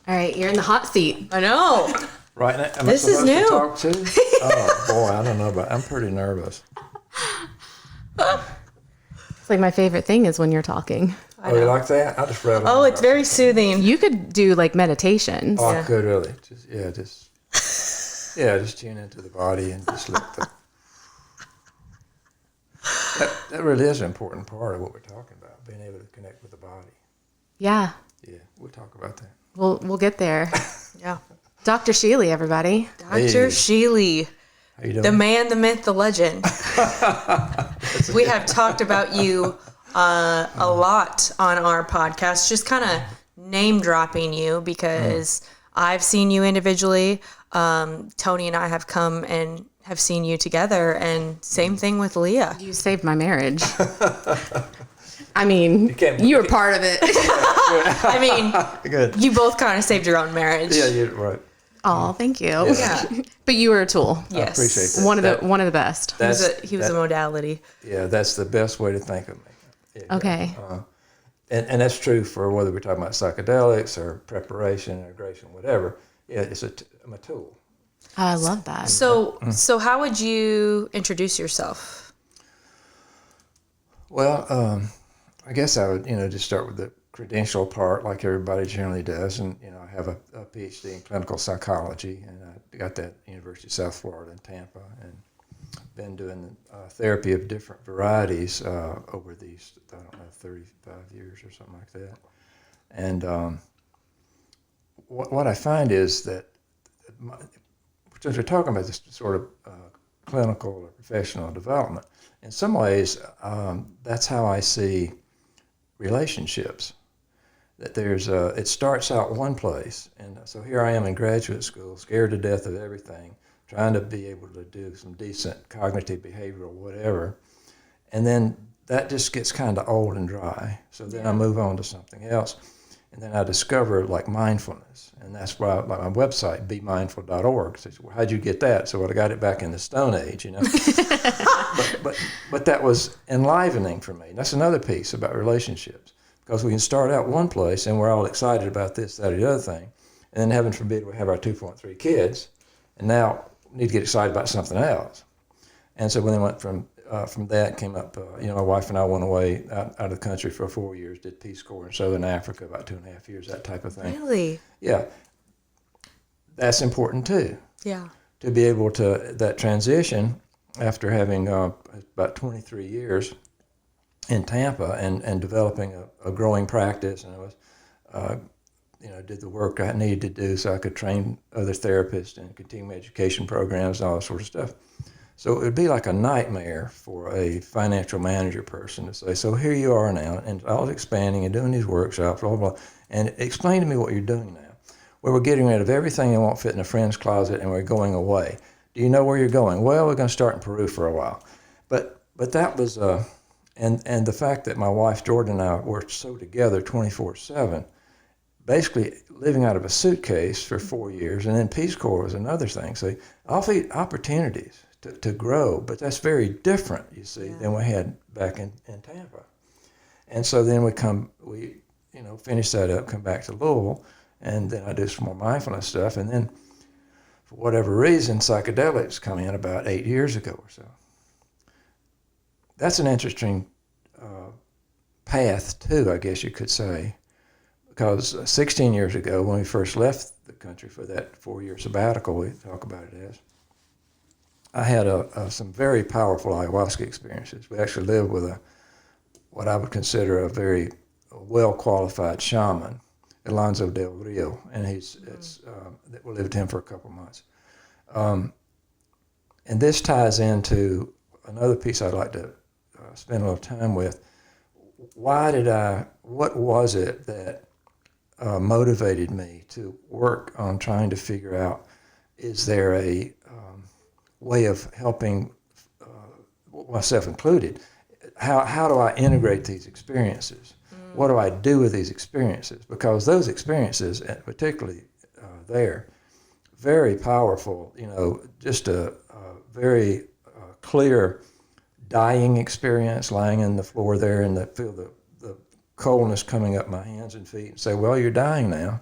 All right, you're in the hot seat. I know. Right now, am This I is supposed new. to talk too? Oh boy, I don't know, but I'm pretty nervous. It's like my favorite thing is when you're talking. Oh, you like that? I just read. Oh, it's very soothing. You could do like meditations. Oh, I Yeah. could really. Just tune into the body and just let the. That really is an important part of what we're talking about, being able to connect with the body. Yeah, Yeah, we'll talk about that. we'll get there. Yeah. Dr. Shealy, everybody. Dr. Hey. Shealy, How you doing? the man, the myth, the legend. We have talked about you a lot on our podcast, just kind of name dropping you because I've seen you individually. Tony and I have come and have seen you together, and same thing with Leah. You saved my marriage. I mean, can't- you were part of it. I mean, Good. you both kind of saved your own marriage. Yeah, you're right. Oh, thank you. Yeah. But you were a tool. Yes. I appreciate that. One of the best. He was a modality. Yeah, that's the best way to think of me. Yeah. Okay. And that's true for whether we're talking about psychedelics or preparation, integration, whatever. Yeah, I'm a tool. I love that. So how would you introduce yourself? Well, I guess I would, just start with the credential part, like everybody generally does. And, I have a PhD in clinical psychology, and I got that at University of South Florida in Tampa, and been doing therapy of different varieties over these, 35 years or something like that. And what I find is that, since we're talking about this sort of clinical or professional development, in some ways, that's how I see relationships. That it starts out one place, and so here I am in graduate school, scared to death of everything, trying to be able to do some decent cognitive behavioral whatever, and then that just gets kind of old and dry. So then I move on to something else, and then I discover like mindfulness, and that's why like my website, BeMindful.org. So well, how'd you get that? So I got it back in the Stone Age, but that was enlivening for me. That's another piece about relationships. Because we can start out one place and we're all excited about this, that, or the other thing. And then heaven forbid we have our 2.3 kids, and now we need to get excited about something else. And so when they went from that, came up, my wife and I went away out of the country for 4 years, did Peace Corps in Southern Africa, about 2.5 years, that type of thing. Really? Yeah. That's important too. Yeah. To be able to, that transition after having about 23 years in Tampa and developing a growing practice, and I was, did the work I needed to do so I could train other therapists and continuing education programs and all that sort of stuff. So it would be like a nightmare for a financial manager person to say, so here you are now, and I was expanding and doing these workshops, blah, blah, blah, and explain to me what you're doing now. Well, we're getting rid of everything that won't fit in a friend's closet, and we're going away. Do you know where you're going? Well, we're going to start in Peru for a while. But that was... And the fact that my wife Jordan and I worked so together 24/7, basically living out of a suitcase for 4 years, and then Peace Corps was another thing. So opportunities to grow, but that's very different, you see, than we had back in Tampa. And so then we finish that up, come back to Louisville, and then I do some more mindfulness stuff, and then for whatever reason, psychedelics come in about 8 years ago or so. That's an interesting path, too, I guess you could say, because 16 years ago, when we first left the country for that 4-year sabbatical, we talk about it as, I had some very powerful ayahuasca experiences. We actually lived with what I would consider a very well-qualified shaman, Alonzo Del Rio, and we lived with him for a couple months. And this ties into another piece I'd like to spend a little time with. What was it that motivated me to work on trying to figure out, is there a way of helping, myself included, how do I integrate these experiences? What do I do with these experiences? Because those experiences, particularly there, very powerful, just a very clear dying experience, lying on the floor there and feel the coldness coming up my hands and feet and say, well, you're dying now.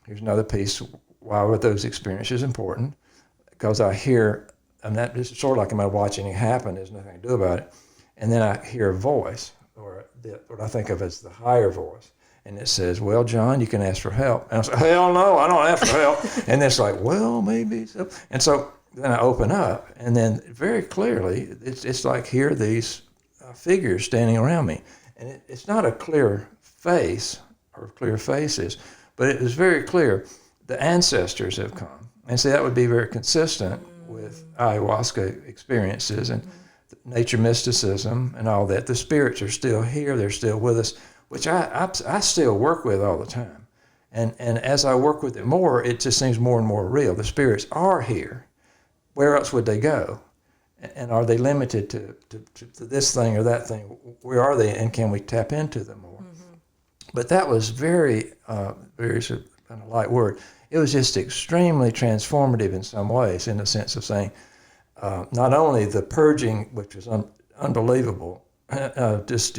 here's another piece. Why were those experiences important? Because I hear, and that is sort of like, am I watching it happen? There's nothing to do about it. And then I hear a voice, or what I think of as the higher voice. And it says, well, John, you can ask for help. And I say, hell no, I don't ask for help. And it's like, well, maybe so. And so then I open up, and then very clearly, it's like here are these figures standing around me. And it's not a clear face or clear faces, but it was very clear the ancestors have come. And so that would be very consistent with ayahuasca experiences and nature mysticism and all that. The spirits are still here, they're still with us, which I still work with all the time. And as I work with it more, it just seems more and more real. The spirits are here. Where else would they go? And are they limited to this thing or that thing? Where are they, and can we tap into them more? But that was very kind of light word. It was just extremely transformative in some ways, in the sense of saying, not only the purging, which was unbelievable, just,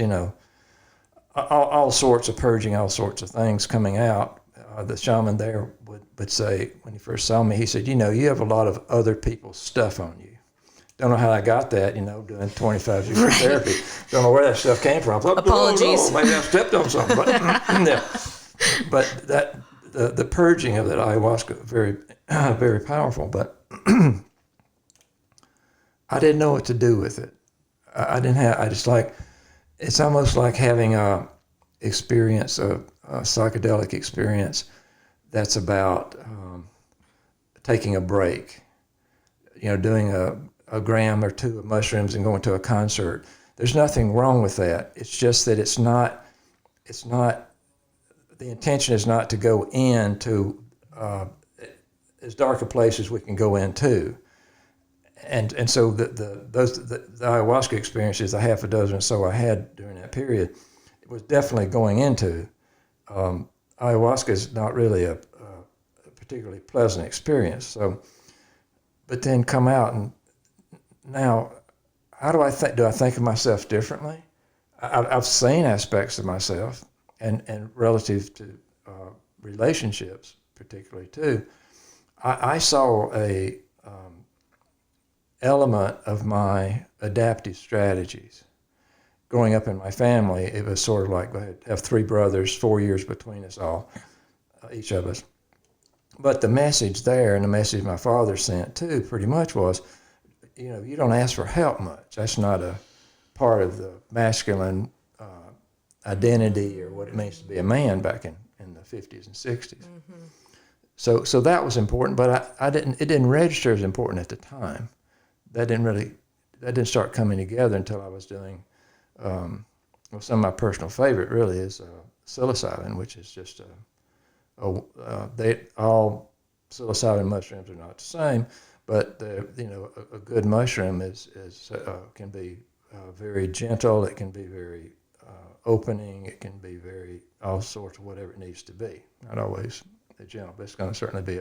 all sorts of purging, all sorts of things coming out. The shaman there would say, when he first saw me, he said, you have a lot of other people's stuff on you. Don't know how I got that, doing 25 years of therapy. Don't know where that stuff came from. Apologies. Maybe I stepped on something. But, yeah. But that the purging of that ayahuasca, very, very powerful. But I didn't know what to do with it. It's almost like having a psychedelic experience that's about taking a break, doing a gram or two of mushrooms and going to a concert. There's nothing wrong with that. It's just that it's not, the intention is not to go into as dark a place as we can go into. And so the ayahuasca experiences, the half a dozen or so I had during that period, it was definitely going into. Ayahuasca is not really a particularly pleasant experience. So, but then come out, and now, how do I think? Do I think of myself differently? I've seen aspects of myself, and relative to relationships, particularly too. I saw a element of my adaptive strategies. Growing up in my family, it was sort of like, I have 3 brothers, 4 years between us all, each of us. But the message there, and the message my father sent too, pretty much was, you don't ask for help much. That's not a part of the masculine identity or what it means to be a man back in the 50s and 60s. Mm-hmm. So that was important, but it didn't register as important at the time. That didn't start coming together until I was doing, some of my personal favorite really is psilocybin, which is just all psilocybin mushrooms are not the same, but a good mushroom can be very gentle. It can be very opening. It can be very all sorts of whatever it needs to be. Not always gentle, but it's going to certainly be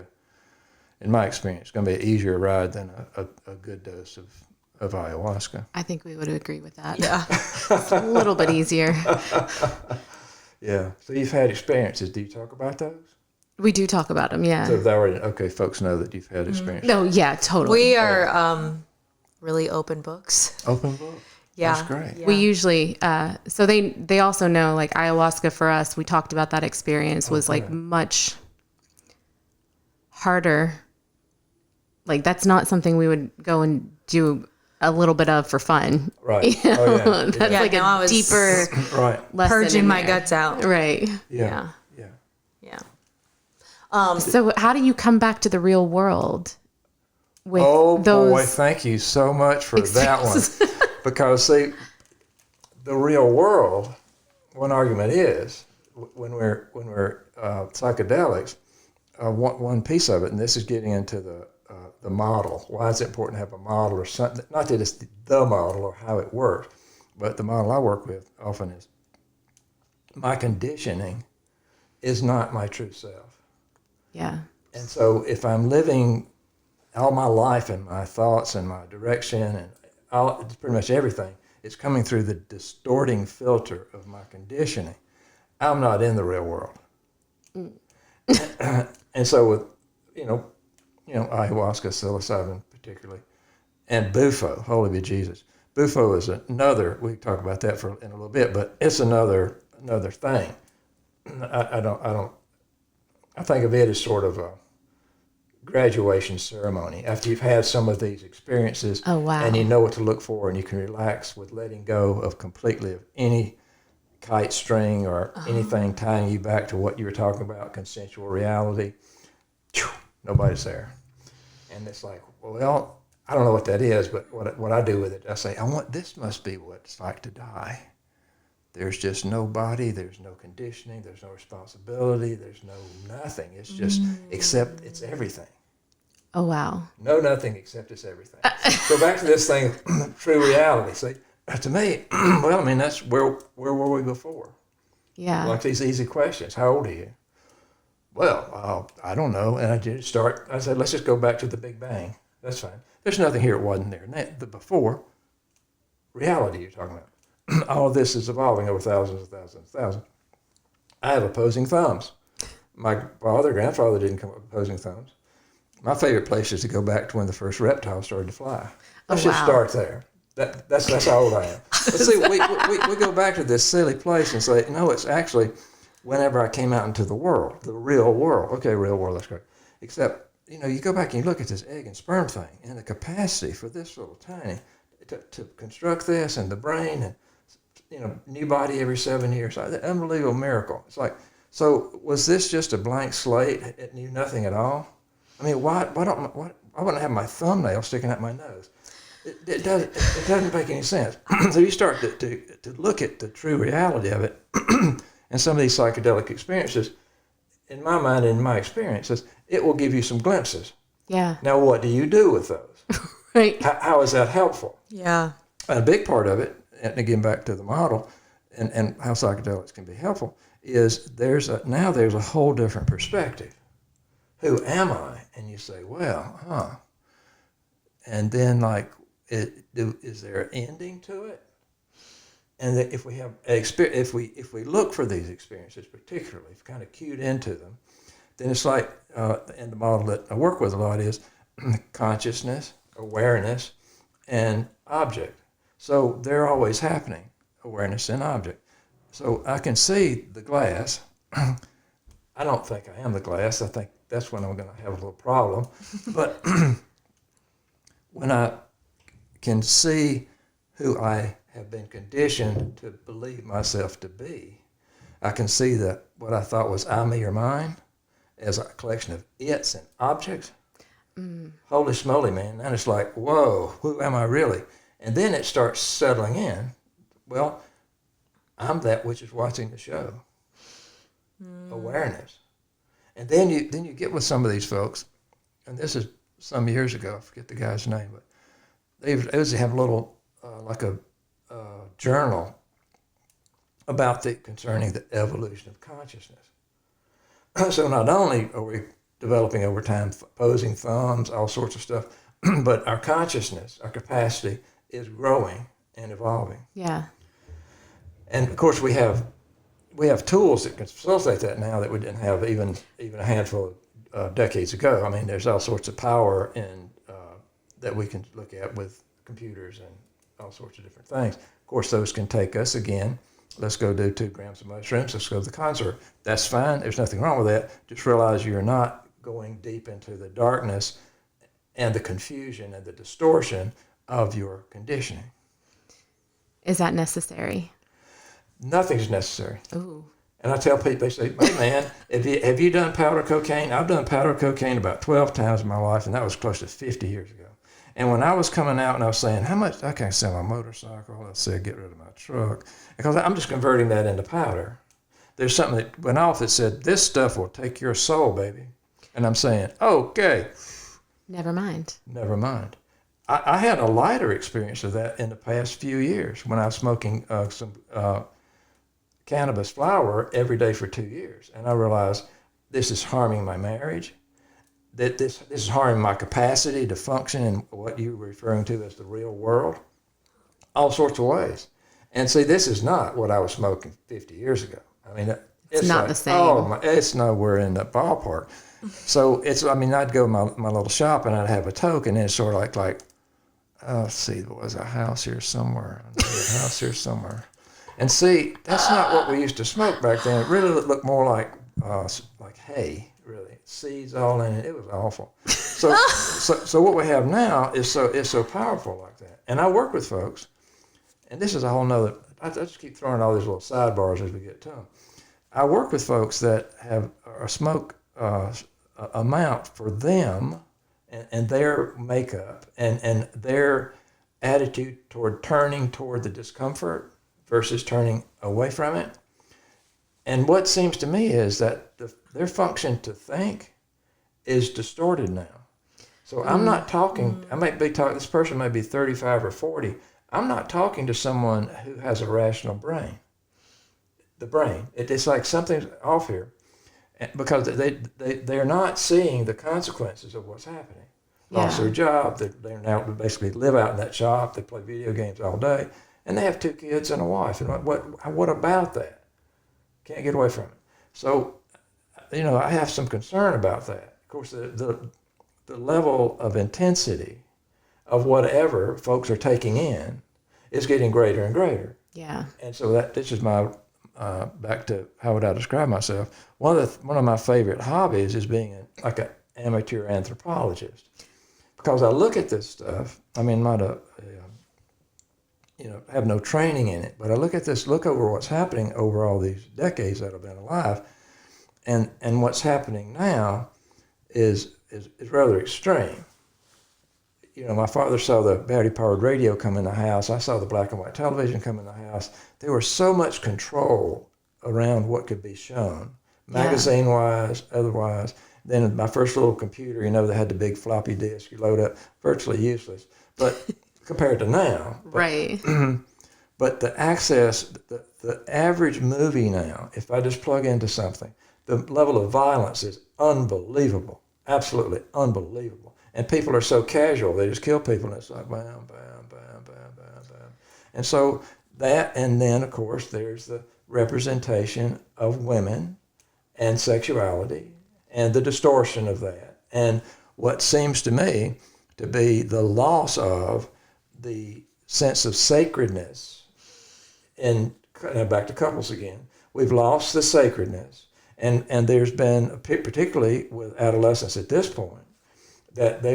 in my experience, it's going to be an easier ride than a good dose of ayahuasca. I think we would agree with that. Yeah. It's a little bit easier. Yeah. So you've had experiences. Do you talk about those? We do talk about them, yeah. So they already, okay, folks know that you've had experiences. No, yeah, totally. We are really open books. Open book? Yeah. That's great. Yeah. We usually, so they also know, like, ayahuasca for us, we talked about that experience was like much harder. Like, that's not something we would go and do a little bit of for fun. Right. You know? Oh, yeah. That's Yeah, like no, I a was deeper Right. lesson purging in my there. guts out. Right. Yeah. Yeah. Yeah. Yeah. So how do you come back to the real world with Oh those? boy, thank you so much for that one. Because see, the real world, one argument is when we're psychedelics, one piece of it, and this is getting into the model. Why is it important to have a model or something? Not that it's the model or how it works, but the model I work with often is my conditioning is not my true self. Yeah. And so if I'm living all my life and my thoughts and my direction and pretty much everything, it's coming through the distorting filter of my conditioning, I'm not in the real world. And so with, ayahuasca, psilocybin particularly, and Bufo, holy be Jesus. Bufo is another, we can talk about that in a little bit, but it's another thing. I think of it as sort of a graduation ceremony after you've had some of these experiences. Oh, wow. And you know what to look for, and you can relax with letting go of completely of any kite string or anything tying you back to what you were talking about, consensual reality. Nobody's there. And it's like, well, I don't know what that is, but what I do with it, I say, this must be what it's like to die. There's just no body, there's no conditioning, there's no responsibility, there's no nothing. It's just, except it's everything. Oh, wow. No nothing except it's everything. Go back to this thing, true reality. See, to me, well, I mean, that's where were we before? Yeah. Like these easy questions. How old are you? Well, I don't know. And I said, let's just go back to the Big Bang. That's fine. There's nothing here that wasn't there. And the before, reality you're talking about. All of this is evolving over thousands and thousands and thousands. I have opposing thumbs. My grandfather didn't come up with opposing thumbs. My favorite place is to go back to when the first reptiles started to fly. Let's just start there. That's how old I am. But see, we go back to this silly place and say, no, it's actually whenever I came out into the world, the real world. Okay, real world, that's great. Except, you go back and you look at this egg and sperm thing and the capacity for this little tiny to construct this and the brain and new body every 7 years. That unbelievable miracle. It's like, so was this just a blank slate? It knew nothing at all? I mean, why wouldn't I have my thumbnail sticking out my nose? It doesn't make any sense. So you start to look at the true reality of it and some of these psychedelic experiences, in my mind, in my experiences, it will give you some glimpses. Yeah. Now, what do you do with those? Right. How is that helpful? Yeah. And a big part of it, and again back to the model and how psychedelics can be helpful, is there's a whole different perspective. Who am I? And you say, well, and then is there an ending to it? And that if we have if we look for these experiences, particularly if kind of cued into them, then it's like, and the model that I work with a lot is consciousness, awareness, and object. So they're always happening, awareness and object. So I can see the glass. I don't think I am the glass. I think that's when I'm going to have a little problem. But when I can see who I have been conditioned to believe myself to be, I can see that what I thought was I, me, or mine as a collection of its and objects. Holy smoly, man. And it's like, whoa, who am I really? And then it starts settling in. Well, I'm that which is watching the show. Awareness. And then you get with some of these folks, and this is some years ago, I forget the guy's name, but they used to have a little, like a journal about concerning the evolution of consciousness. So not only are we developing over time, opposing thumbs, all sorts of stuff, but our consciousness, our capacity is growing and evolving. Yeah. And of course we have tools that can facilitate that now that we didn't have even a handful of decades ago. I mean, there's all sorts of power that we can look at with computers and all sorts of different things. Of course, those can take us again. Let's go do 2 grams of mushrooms. Let's go to the concert. That's fine. There's nothing wrong with that. Just realize you're not going deep into the darkness and the confusion and the distortion of your conditioning. Is that necessary? Nothing's necessary. Ooh. And I tell people, they say, hey man, have you done powder cocaine? I've done powder cocaine about 12 times in my life, and that was close to 50 years ago. And when I was coming out and I was saying, how much, I can't sell my motorcycle, let's say get rid of my truck, because I'm just converting that into powder. There's something that went off that said, this stuff will take your soul, baby. And I'm saying, okay. Never mind. Never mind. I had a lighter experience of that in the past few years when I was smoking some cannabis flower every day for 2 years. And I realized this is harming my marriage, that this is harming my capacity to function in what you were referring to as the real world, all sorts of ways. And see, this is not what I was smoking 50 years ago. I mean, it's not like, the same. Oh, it's nowhere in the ballpark. So I'd go to my little shop and I'd have a toke, and then it's sort of like, oh, let's see, there was a house here somewhere. A house here somewhere. And see, that's not what we used to smoke back then. It really looked more like hay, really. Seeds all in it. It was awful. So what we have now is so powerful like that. And I work with folks, and this is a whole nother, I just keep throwing all these little sidebars as we get to them. I work with folks that have a smoke amount for them and their makeup and their attitude toward turning toward the discomfort versus turning away from it. And what seems to me is that their function to think is distorted now. So I'm not talking, this person may be 35 or 40. I'm not talking to someone who has a rational brain. The brain, it's like something's off here because they're not seeing the consequences of what's happening. Lost their job, they now basically live out in that shop, they play video games all day, and they have 2 kids and a wife. And what about that? Can't get away from it. So, I have some concern about that. Of course, the level of intensity of whatever folks are taking in is getting greater and greater. Yeah. And so this is my back to how would I describe myself. One of my favorite hobbies is being like an amateur anthropologist, because I look at this stuff. I mean, not have no training in it, but I look over what's happening over all these decades that I've been alive, and what's happening now is rather extreme. My father saw the battery-powered radio come in the house. I saw the black and white television come in the house. There was so much control around what could be shown, magazine-wise, otherwise. Then my first little computer, they had the big floppy disk you load up, virtually useless. But compared to now. Right. But the access, the average movie now, if I just plug into something, the level of violence is unbelievable, absolutely unbelievable. And people are so casual, they just kill people, and it's like bam, bam, bam, bam, bam, bam. And so and then, of course, there's the representation of women and sexuality and the distortion of that. And what seems to me to be the loss of the sense of sacredness. And back to couples again, we've lost the sacredness. And there's been, particularly with adolescents at this point, that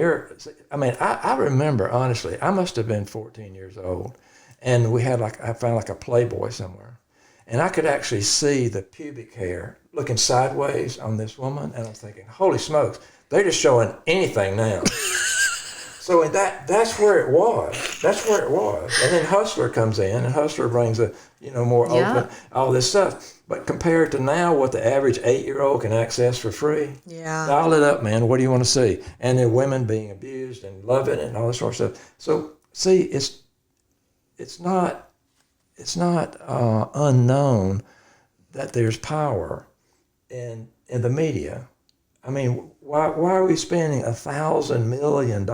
I remember, honestly, I must have been 14 years old, and I found a Playboy somewhere, and I could actually see the pubic hair looking sideways on this woman, and I'm thinking, holy smokes, they're just showing anything now. So that's where it was. That's where it was. And then Hustler comes in, and Hustler brings more open, all this stuff. But compared to now, what the average 8-year-old can access for free, dial it up, man. What do you want to see? And then women being abused and love it and all this sort of stuff. So see, it's not unknown that there's power in the media. I mean, why are we spending $1,000 million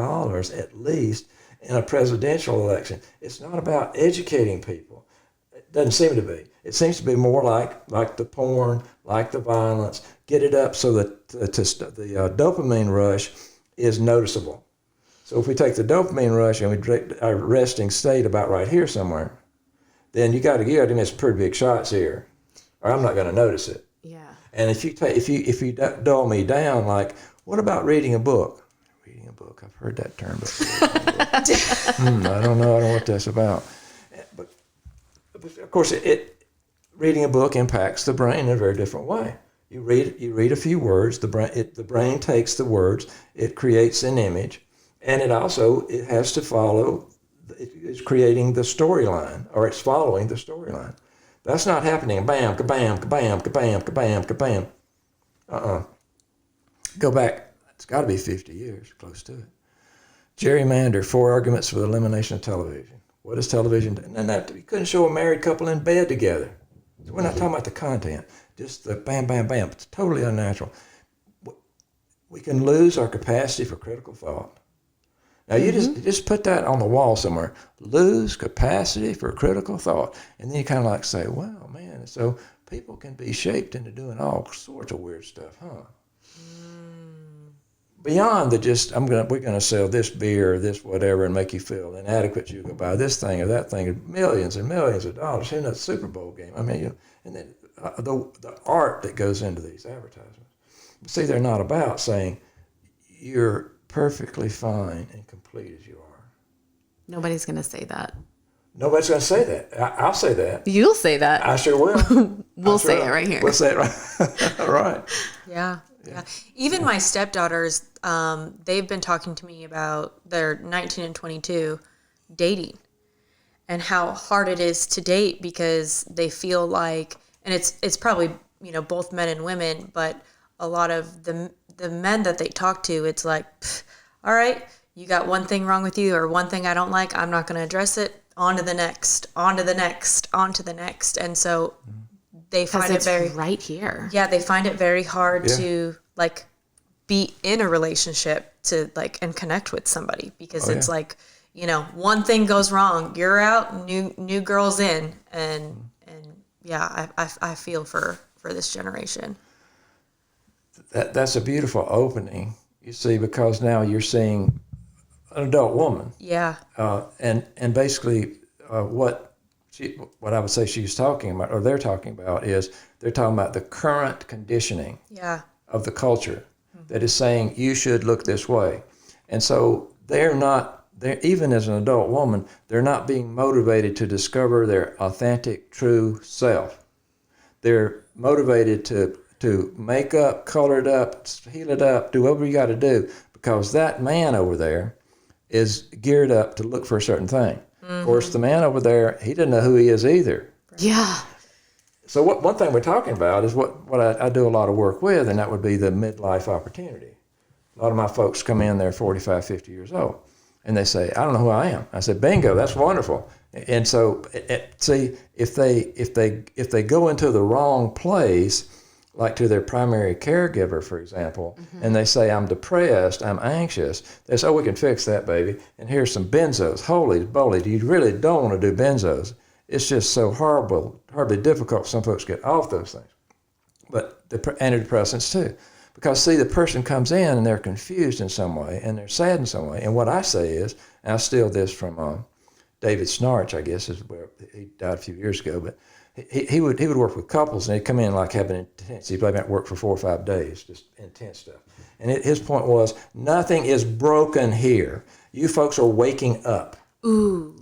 at least in a presidential election? It's not about educating people. It doesn't seem to be. It seems to be more like the porn, like the violence. Get it up so that the dopamine rush is noticeable. So if we take the dopamine rush and we direct our resting state about right here somewhere, then you got to give me some pretty big shots here, or I'm not going to notice it. Yeah. And if you dull me down, like, what about reading a book? Reading a book, I've heard that term before. I don't know what that's about. But of course, reading a book impacts the brain in a very different way. You read a few words. The brain takes the words, it creates an image, and it has to follow. It's creating the storyline, or it's following the storyline. That's not happening. Bam, kabam, kabam, kabam, kabam, kabam. Go back. It's got to be 50 years, close to it. Gerrymander, 4 arguments for the elimination of television. What is television? And that you couldn't show a married couple in bed together. So we're not talking about the content. Just the bam, bam, bam. It's totally unnatural. We can lose our capacity for critical thought. Now, you just put that on the wall somewhere. Lose capacity for critical thought. And then you kind of say, wow, man, so people can be shaped into doing all sorts of weird stuff, huh? beyond the just we're gonna sell this beer or this whatever and make you feel inadequate. You go buy this thing or that thing, millions and millions of dollars in a Super Bowl game. I mean, and then the art that goes into these advertisements. See, they're not about saying you're perfectly fine and complete as you are. Nobody's going to say that. Nobody's going to say that. I'll say that. You'll say that. I sure will. We'll say it right here. We'll say it right. Right. Yeah. Even my stepdaughters, they've been talking to me about their 19 and 22 dating and how hard it is to date because they feel like, and it's probably, both men and women, but a lot of the men that they talk to, it's like, all right, you got one thing wrong with you or one thing I don't like, I'm not going to address it. On to the next, on to the next, on to the next. And so they find it very right here. Yeah, they find it very hard to like be in a relationship to like and connect with somebody because it's like, one thing goes wrong, you're out, new girl's in, and yeah, I feel for this generation. That's a beautiful opening, you see, because now you're seeing an adult woman. Yeah. And basically what I would say she's talking about, or they're talking about, is they're talking about the current conditioning of the culture that is saying you should look this way. And so they're even as an adult woman, they're not being motivated to discover their authentic, true self. They're motivated to make up, color it up, heal it up, do whatever you got to do, because that man over there is geared up to look for a certain thing. Of course, the man over there, he doesn't know who he is either. Yeah. So one thing we're talking about is what I do a lot of work with, and that would be the midlife opportunity. A lot of my folks come in, they're 45, 50 years old, and they say, I don't know who I am. I said, bingo, that's wonderful. And so, see, if they go into the wrong place, like to their primary caregiver, for example, and they say, I'm depressed, I'm anxious, they say, oh, we can fix that, baby, and here's some benzos. Holy moly, you really don't want to do benzos. It's just so horribly difficult for some folks to get off those things. But the antidepressants too. Because, see, the person comes in and they're confused in some way, and they're sad in some way. And what I say is, and I steal this from David Snarch, I guess, is where he died a few years ago, but he would work with couples, and he'd come in like having intense. He'd probably work for 4 or 5 days, just intense stuff. And his point was, nothing is broken here. You folks are waking up. Ooh.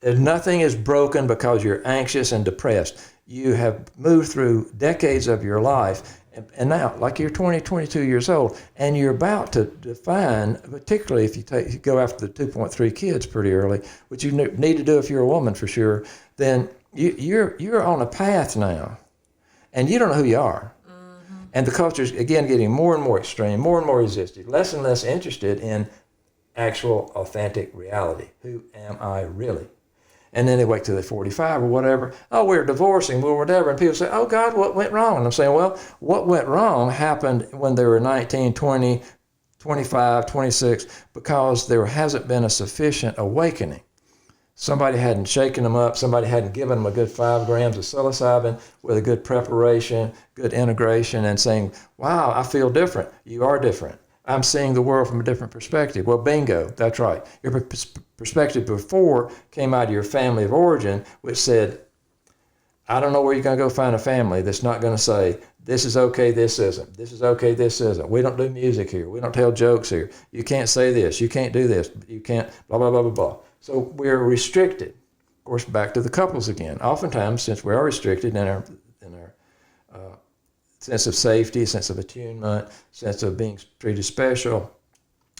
Nothing is broken because you're anxious and depressed. You have moved through decades of your life, and now, like you're 20, 22 years old, and you're about to define, particularly if you go after the 2.3 kids pretty early, which you need to do if you're a woman for sure, then you're on a path now, and you don't know who you are. And the culture's, again, getting more and more extreme, more and more resistive, less and less interested in actual, authentic reality. Who am I really? And then they wait till they're 45 or whatever. Oh, we're divorcing, or whatever. And people say, oh, God, what went wrong? And I'm saying, well, what went wrong happened when they were 19, 20, 25, 26, because there hasn't been a sufficient awakening. Somebody hadn't shaken them up. Somebody hadn't given them a good 5 grams of psilocybin with a good preparation, good integration, and saying, wow, I feel different. You are different. I'm seeing the world from a different perspective. Well, bingo, that's right. Your perspective before came out of your family of origin, which said, I don't know where you're going to go find a family that's not going to say, this is okay, this isn't. This is okay, this isn't. We don't do music here. We don't tell jokes here. You can't say this. You can't do this. You can't, blah, blah, blah, blah, blah. So we're restricted. Of course, back to the couples again. Oftentimes, since we are restricted in our sense of safety, sense of attunement, sense of being treated special,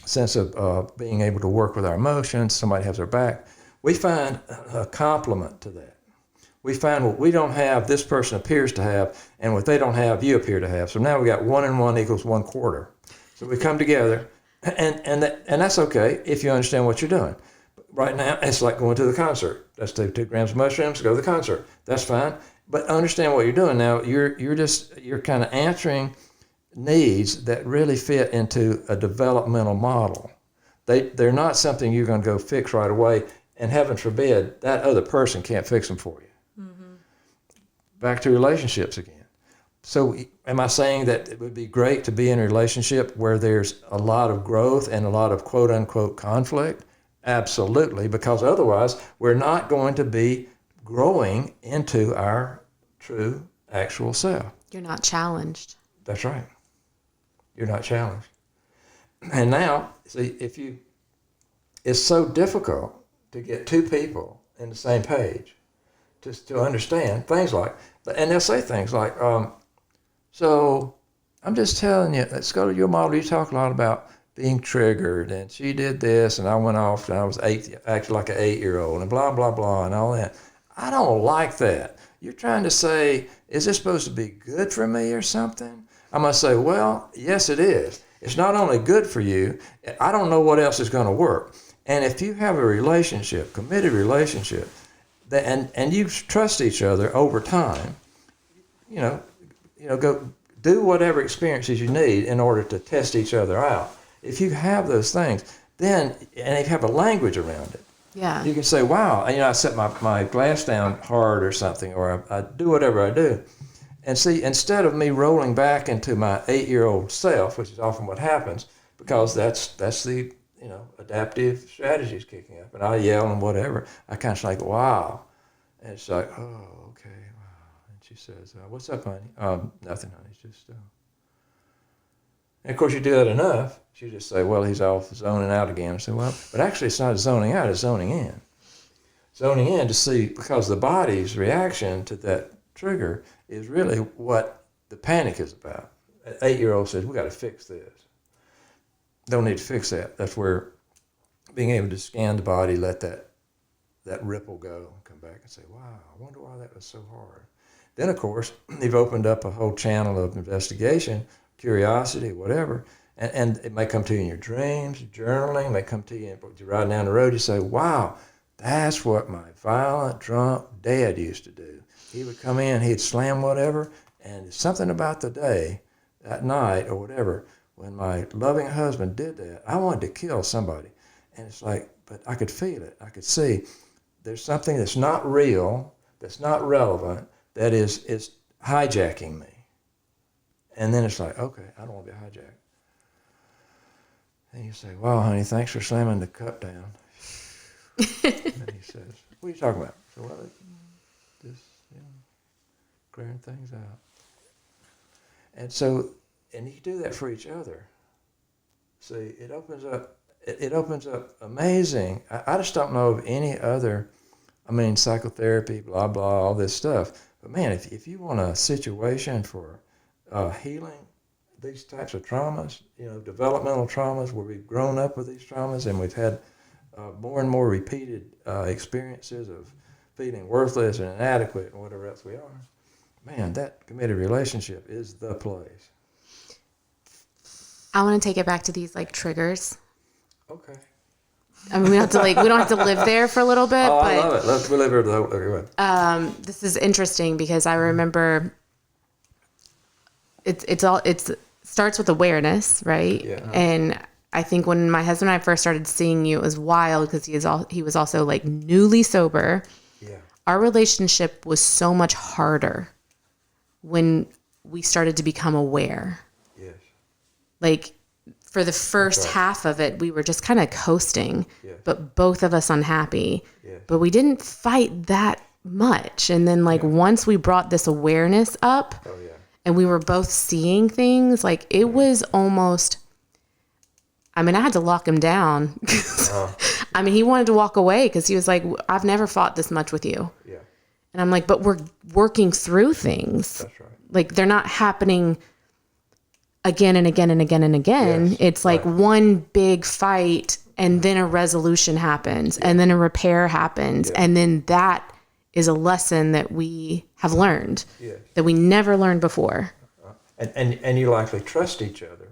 sense of being able to work with our emotions, somebody has our back, we find a complement to that. We find what we don't have, this person appears to have, and what they don't have, you appear to have. So now we got 1 and 1 equals 1/4. So we come together, and that's okay if you understand what you're doing. Right now, it's like going to the concert. Let's take 2 grams of mushrooms, go to the concert. That's fine. But understand what you're doing now. You're kind of answering needs that really fit into a developmental model. They're not something you're going to go fix right away, and heaven forbid, that other person can't fix them for you. Mm-hmm. Back to relationships again. So am I saying that it would be great to be in a relationship where there's a lot of growth and a lot of quote unquote conflict? Absolutely, because otherwise we're not going to be growing into our true actual self. You're not challenged. That's right. You're not challenged. And now, see, it's so difficult to get two people in the same page to understand things like, and they'll say things like, so I'm just telling you, let's go to your model. You talk a lot about being triggered, and she did this, and I went off, and I was acting like an 8-year-old, and blah, blah, blah, and all that. I don't like that. You're trying to say, is this supposed to be good for me or something? I'm going to say, well, yes, it is. It's not only good for you, I don't know what else is going to work. And if you have a relationship, committed relationship, and you trust each other over time, go do whatever experiences you need in order to test each other out. If you have those things, then, and if you have a language around it, Yeah. you can say, wow, I set my glass down hard or something, or I do whatever I do. And see, instead of me rolling back into my 8-year-old self, which is often what happens, because that's the, adaptive strategies kicking up, and I yell and whatever, I kind of like, wow. And it's like, oh, okay, wow. And she says, what's up, honey? Nothing, honey, it's just, and of course you do that enough, she just say, well, he's off zoning out again. I say, well, but actually it's not zoning out, it's zoning in. Zoning in to see, because the body's reaction to that trigger is really what the panic is about. An 8-year-old says, we got to fix this. Don't need to fix that. That's where being able to scan the body, let that ripple go, come back and say, wow, I wonder why that was so hard. Then, of course, they've opened up a whole channel of investigation, curiosity, whatever, and it may come to you in your dreams, journaling, it may come to you you're riding down the road, you say, wow, that's what my violent, drunk dad used to do. He would come in, he'd slam whatever, and something about the day, that night or whatever, when my loving husband did that, I wanted to kill somebody. And it's like, but I could feel it. I could see there's something that's not real, that's not relevant, that is hijacking me. And then it's like, okay, I don't want to be hijacked. And you say, wow, honey, thanks for slamming the cup down. And he says, what are you talking about? So, well, just, clearing things out. And so, and you do that for each other. See, it opens up amazing. I just don't know of any other, psychotherapy, blah, blah, all this stuff. But man, if you want a situation for healing these types of traumas, developmental traumas where we've grown up with these traumas and we've had more and more repeated experiences of feeling worthless and inadequate and whatever else we are, man, that committed relationship is the place. I want to take it back to these triggers. Okay. We don't have to live there for a little bit. Oh, but, I love it. Let's live here the whole way. This is interesting because I remember it starts with awareness, right? Yeah. And I think when my husband and I first started seeing you, it was wild because he was also newly sober. Yeah. Our relationship was so much harder when we started to become aware. Yes. For the first half of it, we were just kind of coasting, yes. but both of us unhappy. Yes. But we didn't fight that much. And then once we brought this awareness up and we were both seeing things, it was almost, I had to lock him down. He wanted to walk away because he was like, I've never fought this much with you. Yeah. And I'm like, but we're working through things. That's right. They're not happening again and again and again and again. Yes, it's one big fight and then a resolution happens and then a repair happens. And then that is a lesson that we have learned that we never learned before. And you likely trust each other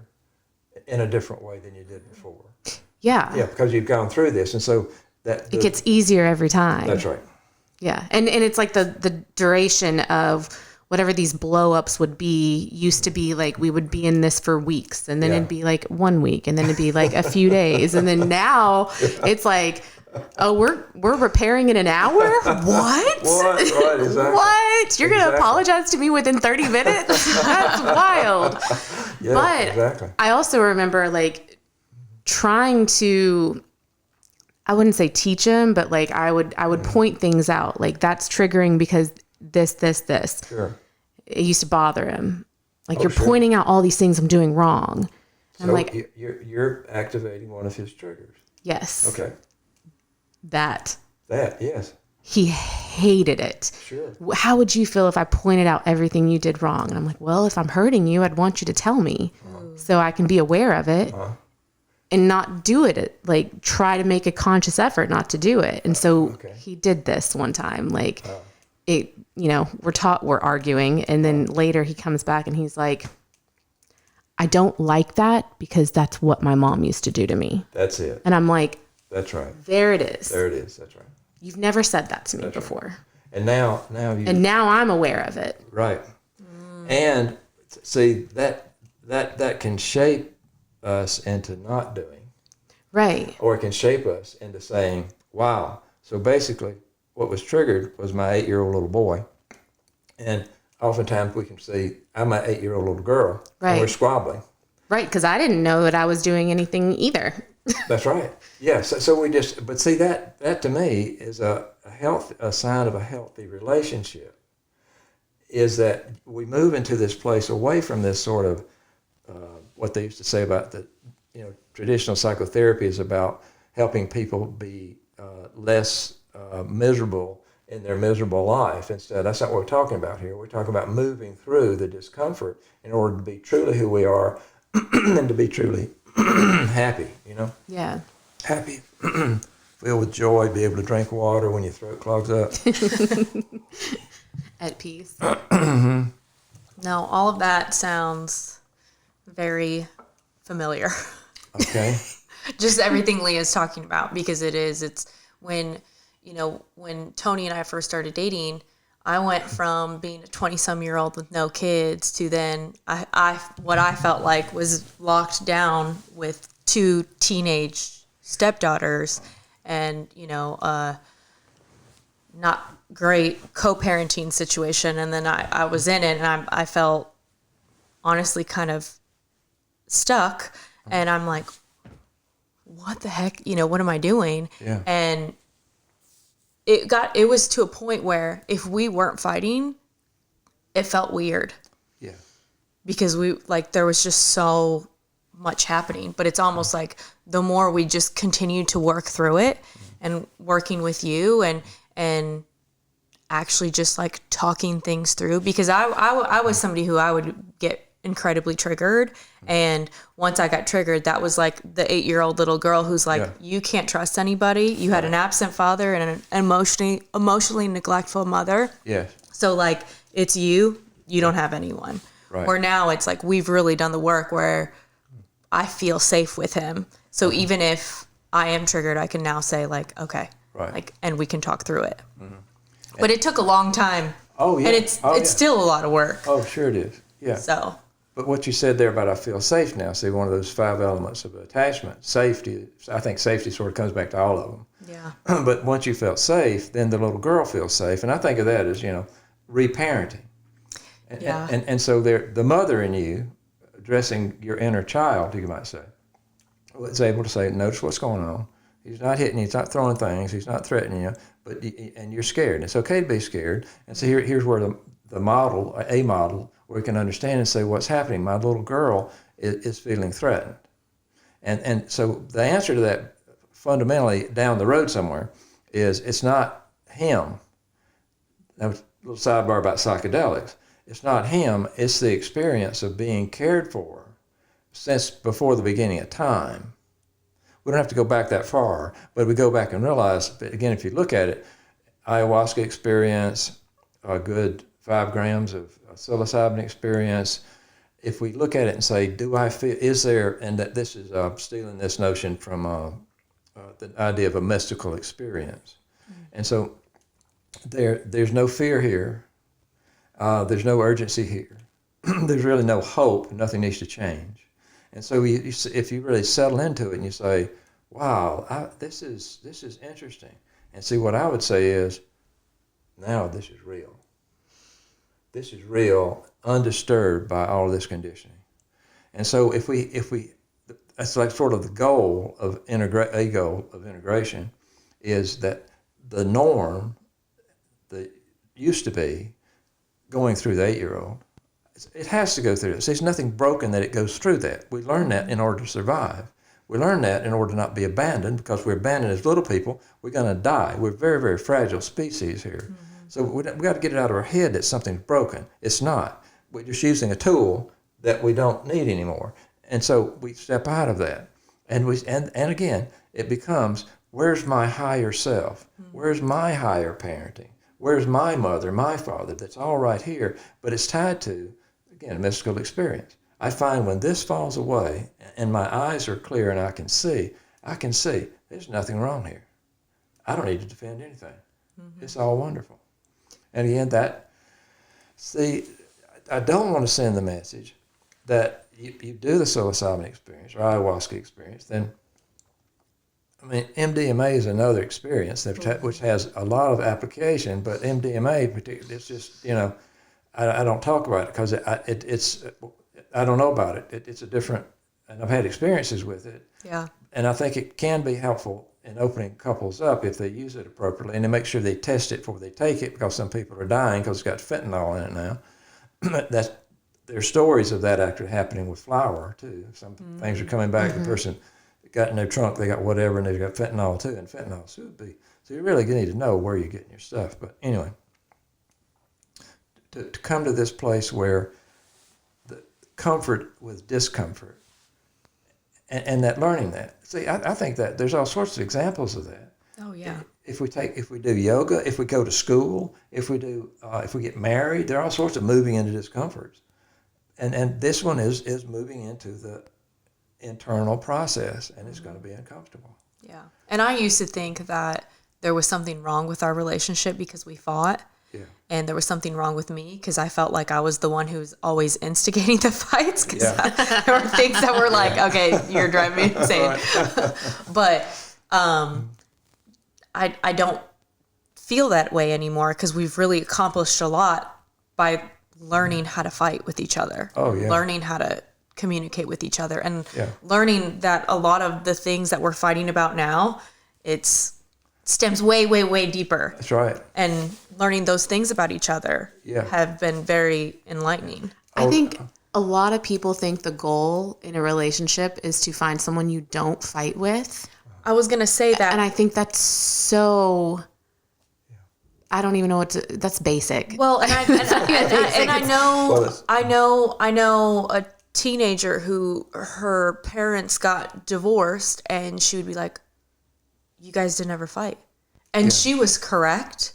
in a different way than you did before. Yeah. Yeah, because you've gone through this. And so it gets easier every time. That's right. Yeah. And it's the duration of whatever these blow-ups would be used to be we would be in this for weeks and then it'd be 1 week and then it'd be a few days. And then now it's Oh, we're repairing in an hour? What? What? Exactly. What? You're going to apologize to me within 30 minutes? That's wild. Yeah, but exactly. I also remember like trying to, I wouldn't say teach him, but like I would point things out. Like that's triggering because this. Sure. It used to bother him. Like you're Sure. pointing out all these things I'm doing wrong. So I'm like, you're activating one of his triggers. yes. Okay. That. Yes. He hated it. Sure. How would you feel if I pointed out everything you did wrong? And I'm like, well, if I'm hurting you, I'd want you to tell me so I can be aware of it and not do it. Like try to make a conscious effort not to do it. And so he did this one time, like it, you know, we're arguing. And then later he comes back and he's like, I don't like that because that's what my mom used to do to me. That's it. And I'm like, that's right. There it is. There it is. That's right. You've never said that to me That's before. Right. And now now I'm aware of it. Right. And see that can shape us into not doing. Right. Or it can shape us into saying, wow. So basically what was triggered was my 8-year-old little boy. And oftentimes we can see I'm an 8-year-old little girl. Right. And we're squabbling. Right. Because I didn't know that I was doing anything either. That's right. Yeah. So we just, but see that to me is a sign of a healthy relationship. Is that we move into this place away from this sort of what they used to say about the, traditional psychotherapy is about helping people be less miserable in their miserable life. Instead, that's not what we're talking about here. We're talking about moving through the discomfort in order to be truly who we are and to be truly happy, Yeah. Happy, filled with joy, be able to drink water when your throat clogs up. At peace. No, all of that sounds very familiar. Okay. Just everything Leah's talking about, because it's when Tony and I first started dating, I went from being a 20-some-year-old with no kids to then what I felt like was locked down with 2 teenage stepdaughters and, not great co-parenting situation. And then I was in it and I felt honestly kind of stuck. And I'm like, what the heck, what am I doing? Yeah. And it was to a point where if we weren't fighting, it felt weird. Yeah. Because there was just so much happening, but it's almost like the more we just continue to work through it and working with you and actually just like talking things through, because I was somebody who I would get incredibly triggered. And once I got triggered, that was like the 8-year-old little girl who's like, you can't trust anybody. You had an absent father and an emotionally neglectful mother. Yes. So like, it's you don't have anyone. Right. Where now it's like, we've really done the work where I feel safe with him. So even if I am triggered, I can now say like, okay, right. And we can talk through it. Mm-hmm. But it took a long time. Oh yeah. And it's still a lot of work. Oh, sure it is. Yeah. So. But what you said there about I feel safe now, see, one of those 5 elements of attachment, safety, I think safety sort of comes back to all of them. Yeah. But once you felt safe, then the little girl feels safe. And I think of that as, reparenting. And, yeah. and so the mother in you, addressing your inner child, you might say, was able to say, notice what's going on. He's not hitting you, he's not throwing things, he's not threatening you, and you're scared. And it's okay to be scared. And so here's where the model, where you can understand and say what's happening. My little girl is feeling threatened. And so the answer to that fundamentally down the road somewhere is it's not him. That was a little sidebar about psychedelics. It's not him, it's the experience of being cared for since before the beginning of time. We don't have to go back that far, but we go back and realize, but again, if you look at it, ayahuasca experience, a good 5 grams of psilocybin experience, if we look at it and say, do I feel, is there, and that this is stealing this notion from the idea of a mystical experience. Mm-hmm. And so there's no fear here. There's no urgency here. There's really no hope. Nothing needs to change. And so if you really settle into it and you say, wow, this is interesting. And see, what I would say is, now this is real. This is real, undisturbed by all of this conditioning. And so if we, that's like sort of the goal of integration, is that the norm that used to be going through the 8-year-old, it has to go through this. There's nothing broken that it goes through that. We learn that in order to survive. We learn that in order to not be abandoned, because we're abandoned as little people, we're going to die. We're a very, very fragile species here. Mm-hmm. So we got to get it out of our head that something's broken. It's not. We're just using a tool that we don't need anymore. And so we step out of that. And again, it becomes, where's my higher self? Where's my higher parenting? Where's my mother, my father? That's all right here. But it's tied to, again, a mystical experience. I find when this falls away and my eyes are clear and I can see there's nothing wrong here. I don't need to defend anything. Mm-hmm. It's all wonderful. And again, I don't want to send the message that you do the psilocybin experience or ayahuasca experience, then, I mean, MDMA is another experience which has a lot of application, but MDMA, particularly, it's just, I don't talk about it because I don't know about it. It's a different, and I've had experiences with it. Yeah. And I think it can be helpful in opening couples up if they use it appropriately, and to make sure they test it before they take it, because some people are dying because it's got fentanyl in it now. There's stories of that actually happening with flour too. Some things are coming back. The person got in their trunk, they got whatever, and they've got fentanyl too, and fentanyl should be. So you really need to know where you're getting your stuff. But anyway, to come to this place where the comfort with discomfort, and that learning that. See, I think that there's all sorts of examples of that. Oh yeah. If we do yoga, if we go to school, if we get married, there are all sorts of moving into discomforts, and this one is moving into the internal process, and it's going to be uncomfortable. Yeah, and I used to think that there was something wrong with our relationship because we fought. Yeah. And there was something wrong with me because I felt like I was the one who was always instigating the fights, because there were things that were like, okay, you're driving me insane. But I don't feel that way anymore, because we've really accomplished a lot by learning how to fight with each other. Oh, yeah. Learning how to communicate with each other, and learning that a lot of the things that we're fighting about now, stems way, way, way deeper. That's right. And learning those things about each other have been very enlightening. I think a lot of people think the goal in a relationship is to find someone you don't fight with. I was going to say that. And I think that's so, I don't even know that's basic. Well, and I know a teenager who her parents got divorced, and she would be like, you guys didn't ever fight. And she was correct,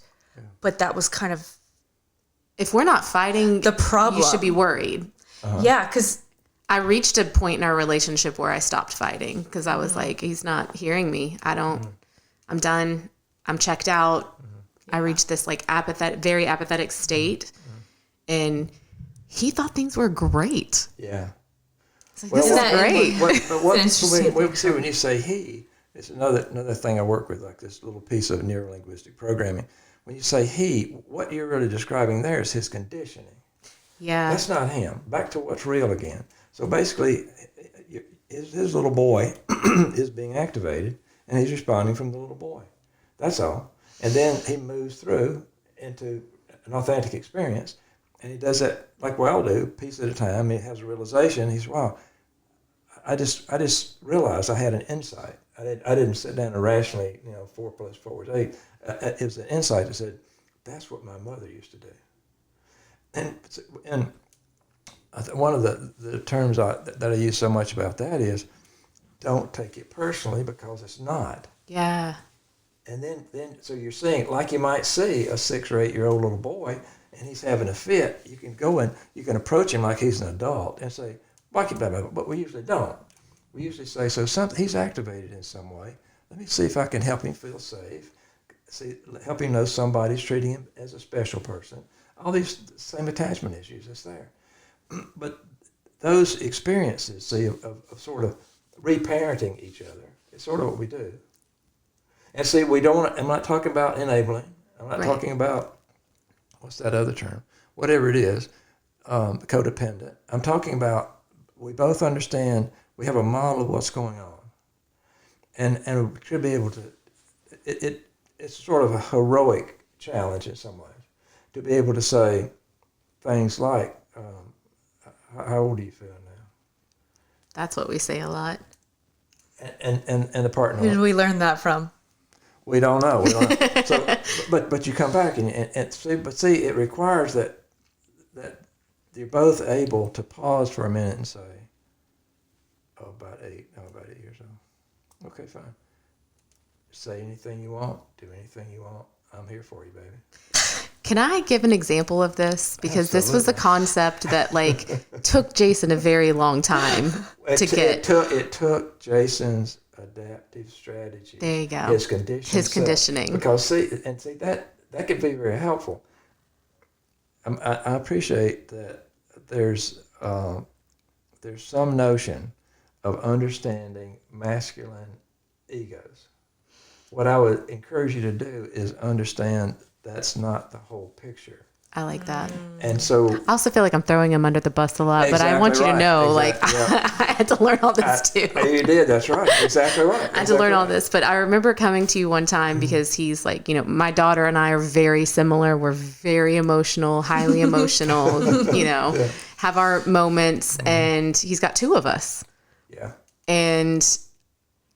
but that was kind of... If we're not fighting, the problem. You should be worried. Yeah, because... I reached a point in our relationship where I stopped fighting, because I was like, he's not hearing me. I'm done. I'm checked out. I reached this like very apathetic state, and he thought things were great. Yeah. It's like, this is great. When you say he, it's another thing I work with, like this little piece of neurolinguistic programming. When you say he, what you're really describing there is his conditioning. Yeah. That's not him. Back to what's real again. So basically, his little boy is being activated, and he's responding from the little boy. That's all. And then he moves through into an authentic experience, and he does that like we all do, piece at a time. He has a realization. He's, wow, I just realized I had an insight. I didn't sit down and rationally, 4 + 4 is 8. It was an insight that said, that's what my mother used to do. And one of the terms that I use so much about that is, don't take it personally, because it's not. Yeah. And then so you're seeing, like you might see a 6 or 8 year old little boy, and he's having a fit. You can go and you can approach him like he's an adult and say, blah, blah, blah, but we usually don't. We usually say, he's activated in some way. Let me see if I can help him feel safe. Help him know somebody's treating him as a special person. All these same attachment issues that's there. But those experiences, of sort of reparenting each other It's sort of what we do. And see, I'm not talking about enabling. I'm not talking about, what's that other term? Whatever it is, codependent. I'm talking about, we both understand, we have a model of what's going on. And we should be able to, it's sort of a heroic challenge in some ways, to be able to say things like, how old do you feel now? That's what we say a lot. And the partner. Who did we learn that from? We don't know. So, but you come back and see, it requires that you're both able to pause for a minute and say, about 8 years old. Okay, fine. Say anything you want, do anything you want. I'm here for you, baby. Can I give an example of this? Because this was a concept that took Jason a very long time to get. It took Jason's adaptive strategy. There you go. His conditioning. Because see that can be very helpful. I appreciate that there's some notion of understanding masculine egos. What I would encourage you to do is understand that's not the whole picture. I like that. And so I also feel like I'm throwing him under the bus a lot, but I want you to know, I had to learn all this too. You did, that's right. Exactly right. I had to learn all this, but I remember coming to you one time because he's like, my daughter and I are very similar. We're very emotional, highly emotional, have our moments, and he's got 2 of us. Yeah. And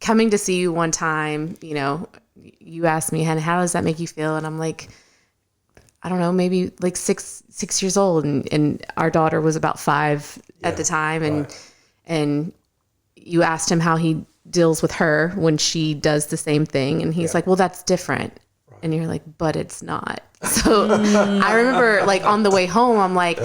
coming to see you one time, you asked me, how does that make you feel? And I'm like, I don't know, maybe like 6 years old, and our daughter was about 5 at the time, and you asked him how he deals with her when she does the same thing, and he's like, well, that's different. And you're like, but it's not. So I remember on the way home, I'm like,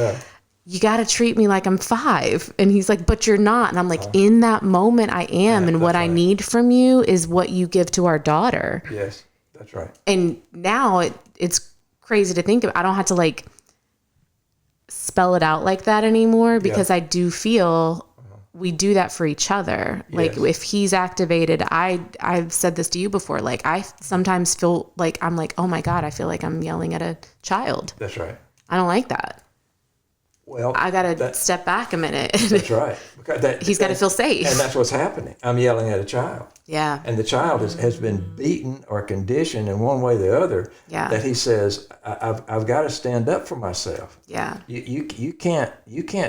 you got to treat me like I'm 5. And he's like, but you're not. And I'm like, in that moment I am. And what I need from you is what you give to our daughter. Yes, that's right. And now it's crazy to think of. I don't have to spell it out like that anymore, because I do feel we do that for each other. Yes. If he's activated, I've said this to you before. I sometimes feel I'm like, oh my God, I feel like I'm yelling at a child. That's right. I don't like that. Well, I got to step back a minute. That's right. He's got to feel safe. And that's what's happening. I'm yelling at a child. Yeah. And the child has been beaten or conditioned in one way or the other, that he says, I've got to stand up for myself. Yeah. You can't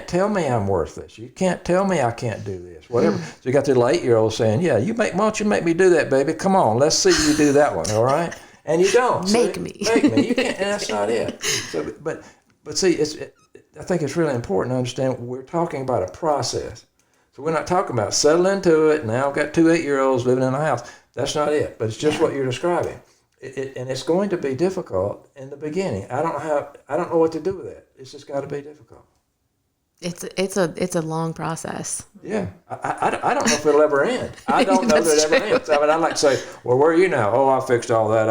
tell me I'm worthless. You can't tell me I can't do this. Whatever. So you got the little 8-year-old saying, why don't you make me do that, baby? Come on, let's see you do that one, all right? And you don't. Make me. You can't, and that's not it. So, but see, I think it's really important to understand we're talking about a process. So we're not talking about settle into it. Now I've got 2 8-year-olds living in a house. That's not it. But it's just what you're describing. And it's going to be difficult in the beginning. I don't know what to do with it. It's just got to be difficult. It's a long process. Yeah, I don't know if it'll ever end. I don't know that it ever ends. I mean, I'd like to say, well, where are you now? Oh, I fixed all that.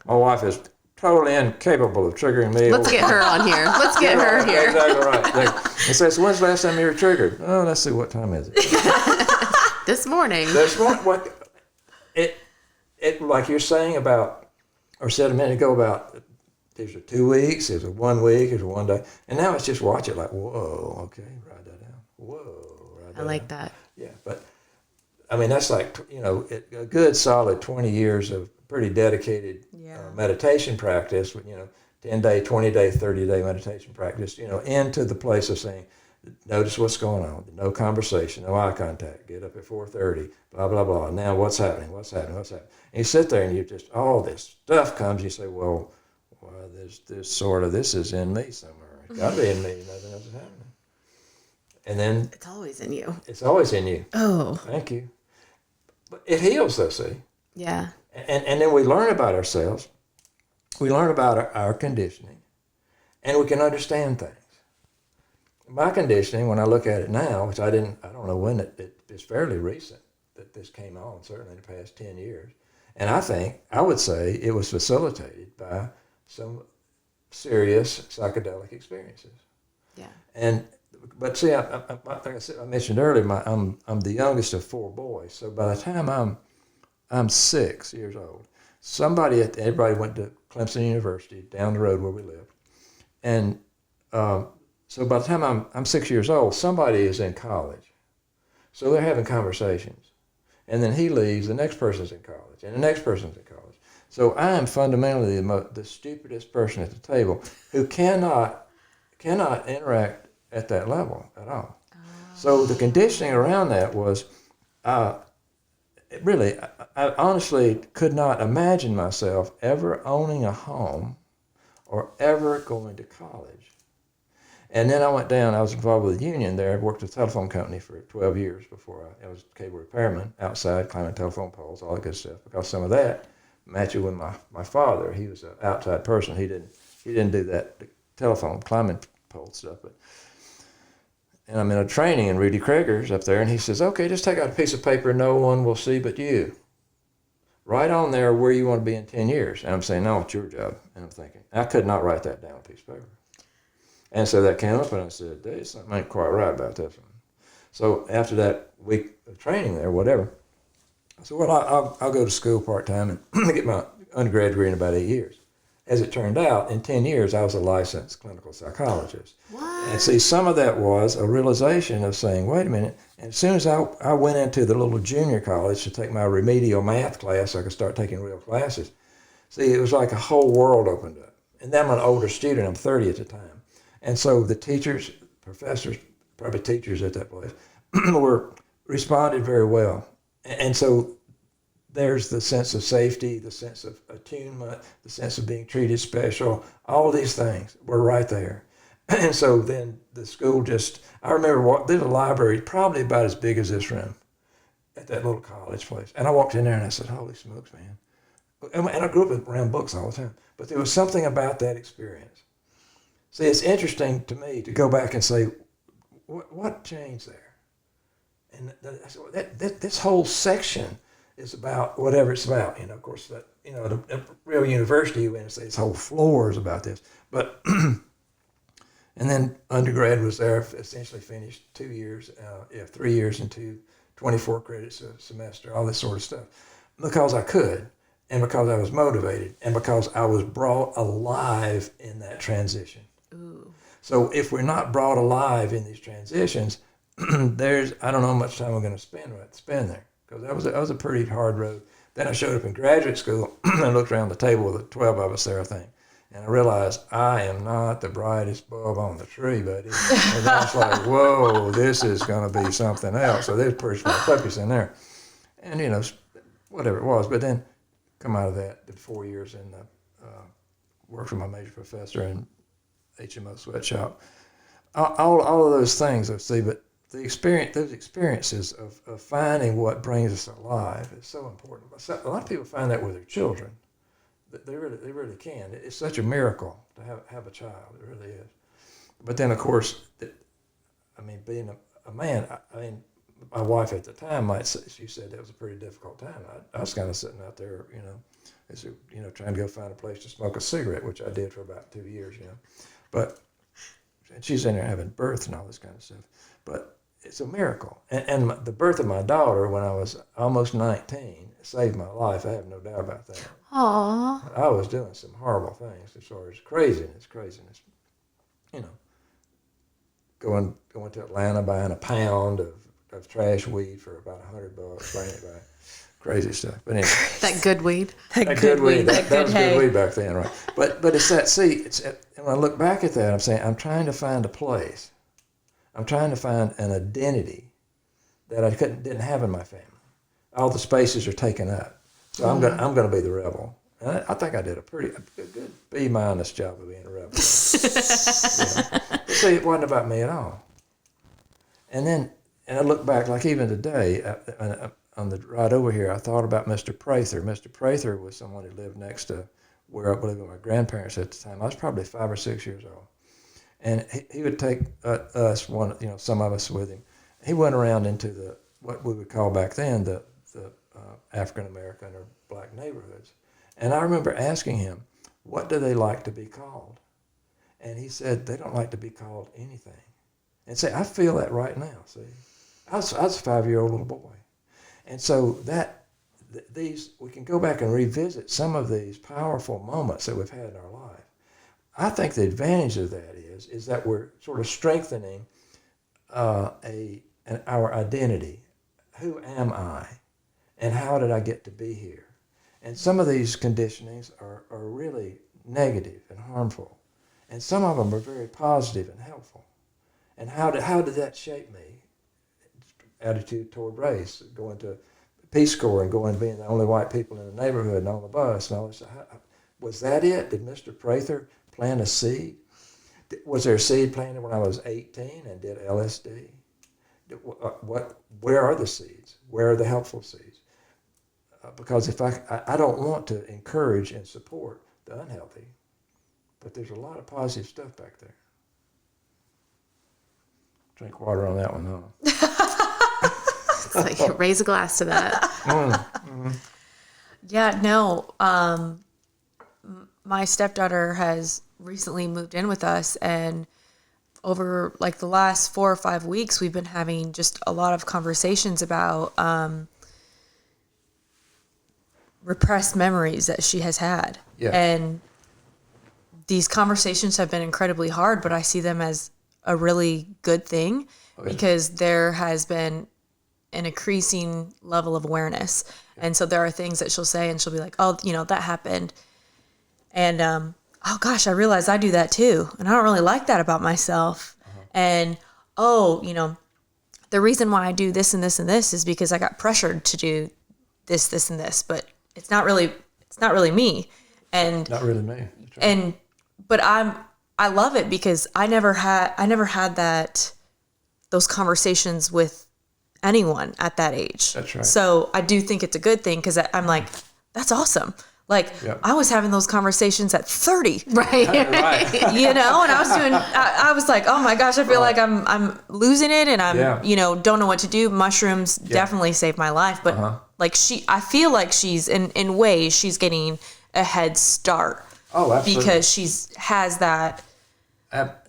My wife is totally incapable of triggering me. Let's get her on here. Let's get her here. Exactly right. It says, when's the last time you were triggered? Oh, let's see, what time is it? This morning. What it like you're saying about, or said a minute ago about, these are 2 weeks, there's a 1 week, there's a 1 day, and now it's just watch it like, whoa, okay, write that down. Whoa, write that down. I like that. Yeah, but I mean, that's like, a good solid 20 years of pretty dedicated meditation practice, 10-day, 20-day, 30-day meditation practice, into the place of saying, notice what's going on, no conversation, no eye contact, get up at 4:30, blah, blah, blah. Now what's happening? And you sit there and you just, all this stuff comes, you say, well, this is in me somewhere. It's got to be in me, nothing else is happening. And then... It's always in you. It's always in you. Oh. Thank you. But it heals though, see? Yeah. And then we learn about ourselves, we learn about our conditioning, and we can understand things. My conditioning, when I look at it now, which I don't know when, it's fairly recent that this came on, certainly in the past 10 years. And I would say it was facilitated by some serious psychedelic experiences. Yeah. But see, like I mentioned earlier, I'm the youngest of 4 boys. So by the time I'm I'm 6 years old. Everybody went to Clemson University down the road where we lived. And so by the time I'm 6 years old, somebody is in college. So they're having conversations. And then he leaves, the next person's in college, and the next person's in college. So I am fundamentally the stupidest person at the table who cannot interact at that level at all. So the conditioning around that was, I honestly could not imagine myself ever owning a home or ever going to college. And then I was involved with the union there. I worked at a telephone company for 12 years before I was a cable repairman, outside, climbing telephone poles, all that good stuff. Because some of that matched with my father. He was an outside person. He didn't do that telephone climbing pole stuff. And I'm in a training, and Rudy Kreger's up there, and he says, okay, just take out a piece of paper no one will see but you. Write on there where you want to be in 10 years. And I'm saying, no, it's your job. And I'm thinking, I could not write that down on a piece of paper. And so that came up, and I said, there's something ain't quite right about this one. So after that week of training there, whatever, I said, well, I'll go to school part-time and get my undergrad degree in about 8 years. As it turned out, in 10 years, I was a licensed clinical psychologist. What? And see, some of that was a realization of saying, wait a minute. And as soon as I went into the little junior college to take my remedial math class so I could start taking real classes, see, it was like a whole world opened up. And then I'm an older student. I'm 30 at the time. And so the teachers, professors, probably teachers at that place, responded very well. And so there's the sense of safety, the sense of attunement, the sense of being treated special. All these things were right there. And so then the school I remember there's a library probably about as big as this room at that little college place. And I walked in there and I said, holy smokes, man. And I grew up around books all the time. But there was something about that experience. See, it's interesting to me to go back and say, what changed there? And this whole section is about whatever it's about. Of course, the real university you went and say this whole floor is about this. But, and then undergrad was there, essentially finished 2 years, 3 years into 24 credits a semester, all this sort of stuff. Because I could, and because I was motivated, and because I was brought alive in that transition. Ooh. So if we're not brought alive in these transitions, I don't know how much time we're going to spend there, because that was a pretty hard road. Then I showed up in graduate school and looked around the table with the 12 of us there, I think, and I realized I am not the brightest bulb on the tree, buddy. And I was like, whoa, this is going to be something else. So there's pretty small puppies in there, and whatever it was. But then come out of that, did 4 years in worked for my major professor in HMO sweatshop, all of those things, but those experiences of finding what brings us alive is so important. A lot of people find that with their children. They really can. It's such a miracle to have a child. It really is. But then, of course, being a man, my wife at the time she said that was a pretty difficult time. I was kind of sitting out there, trying to go find a place to smoke a cigarette, which I did for about 2 years, But and she's in there having birth and all this kind of stuff. But it's a miracle. And the birth of my daughter when I was almost 19 saved my life. I have no doubt about that. Aww. I was doing some horrible things as far as craziness. Going to Atlanta, buying a pound of trash weed for about $100, bringing it back. Crazy stuff. But anyway. That good weed. That good weed. That was good weed back then, right? But it's that, and when I look back at that, I'm saying, I'm trying to find a place. I'm trying to find an identity that I didn't have in my family. All the spaces are taken up. So I'm going to be the rebel. And I think I did a good B- job of being a rebel. But see, it wasn't about me at all. And I look back, like even today, on the ride over here, I thought about Mr. Prather. Mr. Prather was someone who lived next to where I lived with my grandparents at the time. I was probably 5 or 6 years old. And he would take some of us with him. He went around into what we would call back then the African-American or black neighborhoods. And I remember asking him, what do they like to be called? And he said, they don't like to be called anything. And say, I feel that right now, see. I was a 5-year-old little boy. And so we can go back and revisit some of these powerful moments that we've had in our life. I think the advantage of that is that we're sort of strengthening our identity. Who am I? And how did I get to be here? And some of these conditionings are really negative and harmful. And some of them are very positive and helpful. And how did that shape me? Attitude toward race, going to Peace Corps and going being the only white people in the neighborhood and on the bus and all this. Was that it? Did Mr. Prather plant a seed? Was there a seed planted when I was 18 and did LSD? Where are the seeds? Where are the helpful seeds? Because if I don't want to encourage and support the unhealthy, but there's a lot of positive stuff back there. Drink water on that one, huh? It's like, raise a glass to that. Yeah, no. My stepdaughter has recently moved in with us, and over like the last 4 or 5 weeks, we've been having just a lot of conversations about repressed memories that she has had. Yeah. And these conversations have been incredibly hard, but I see them as a really good thing because there has been an increasing level of awareness. And so there are things that she'll say and she'll be like, oh, that happened. And, oh gosh, I realize I do that too. And I don't really like that about myself. And, the reason why I do this and this and this is because I got pressured to do this, this, and this, but it's not really me. And not really me. That's right. But I love it because I never had those conversations with anyone at that age. That's right. So I do think it's a good thing because I'm like, that's awesome. Like, I was having those conversations at 30. Right. Right. And I was like, oh my gosh, I feel like I'm losing it and I'm, don't know what to do. Mushrooms definitely saved my life. But I feel like she's in ways she's getting a head start. Oh, absolutely. Because she's has that.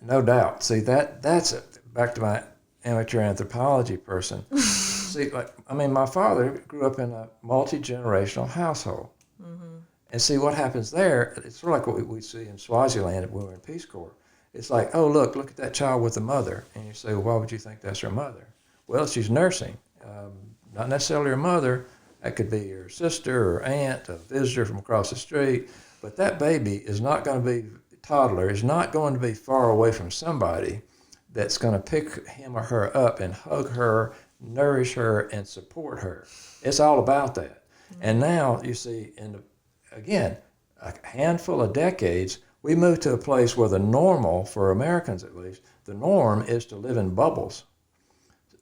No doubt. See, that's back to my amateur anthropology person. See, my father grew up in a multi-generational household. Mm-hmm. And see what happens there, it's sort of like what we see in Swaziland when we were in Peace Corps. It's like, oh, look at that child with the mother. And you say, well, why would you think that's her mother? Well, she's nursing. Not necessarily her mother. That could be her sister or aunt, a visitor from across the street. But that baby is not going to be, toddler is not going to be far away from somebody that's going to pick him or her up and hug her, nourish her, and support her. It's all about that. Mm-hmm. And now, you see, again, a handful of decades, we moved to a place where the normal, for Americans at least, the norm is to live in bubbles.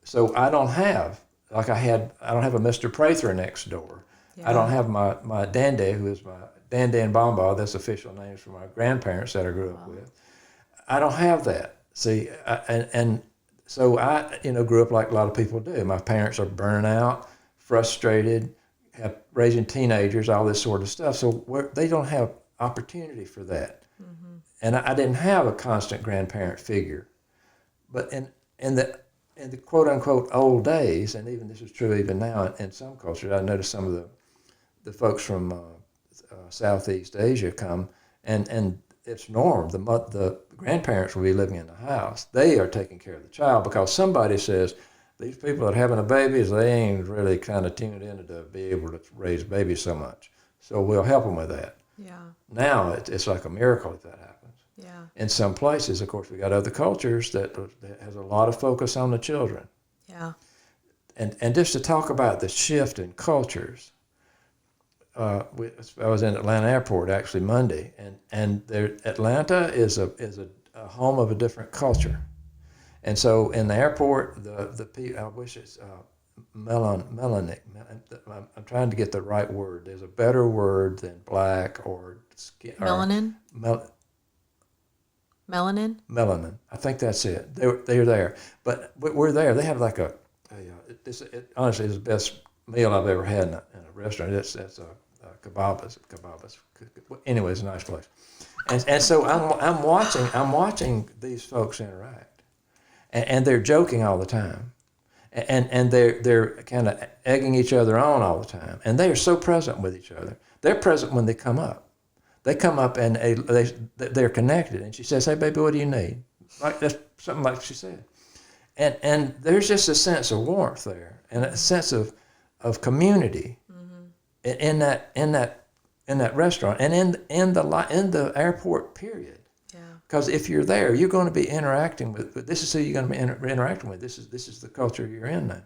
So I don't have a Mr. Prather next door. Yeah. I don't have my Dande, who is my Dande and Bamba, that's official names for my grandparents that I grew up with. I don't have that. See, and so I, grew up like a lot of people do. My parents are burning out, frustrated, raising teenagers, all this sort of stuff. So they don't have opportunity for that. Mm-hmm. And I didn't have a constant grandparent figure. But in the quote unquote old days, and even this is true even now in some cultures, I noticed some of the folks from Southeast Asia come, and it's norm. The grandparents will be living in the house. They are taking care of the child because somebody says, these people that are having a babies, they ain't really kind of tuned in to be able to raise babies so much. So we'll help them with that. Yeah. Now it's like a miracle if that happens. Yeah. In some places, of course, we got other cultures that has a lot of focus on the children. Yeah. And just to talk about the shift in cultures, I was in Atlanta Airport actually Monday, and Atlanta is a home of a different culture. And so in the airport, the people, I wish it's melanic. I'm trying to get the right word. There's a better word than black or skin. Melanin? Melanin? Melanin. I think that's it. They're there. But we're there. They have like honestly, it's the best meal I've ever had in a restaurant. That's kebabs. Anyway, it's a nice place. And so I'm watching these folks interact. And they're joking all the time. and they're kind of egging each other on all the time, and they are so present with each other. They're present when they come up. They come up and they're connected. And she says, "Hey, baby, what do you need?" Like that's something like she said. And there's just a sense of warmth there, and a sense of community in that restaurant, and in the airport period. Because if you're there, you're going to be interacting with. This is who you're going to be interacting with. This is the culture you're in now.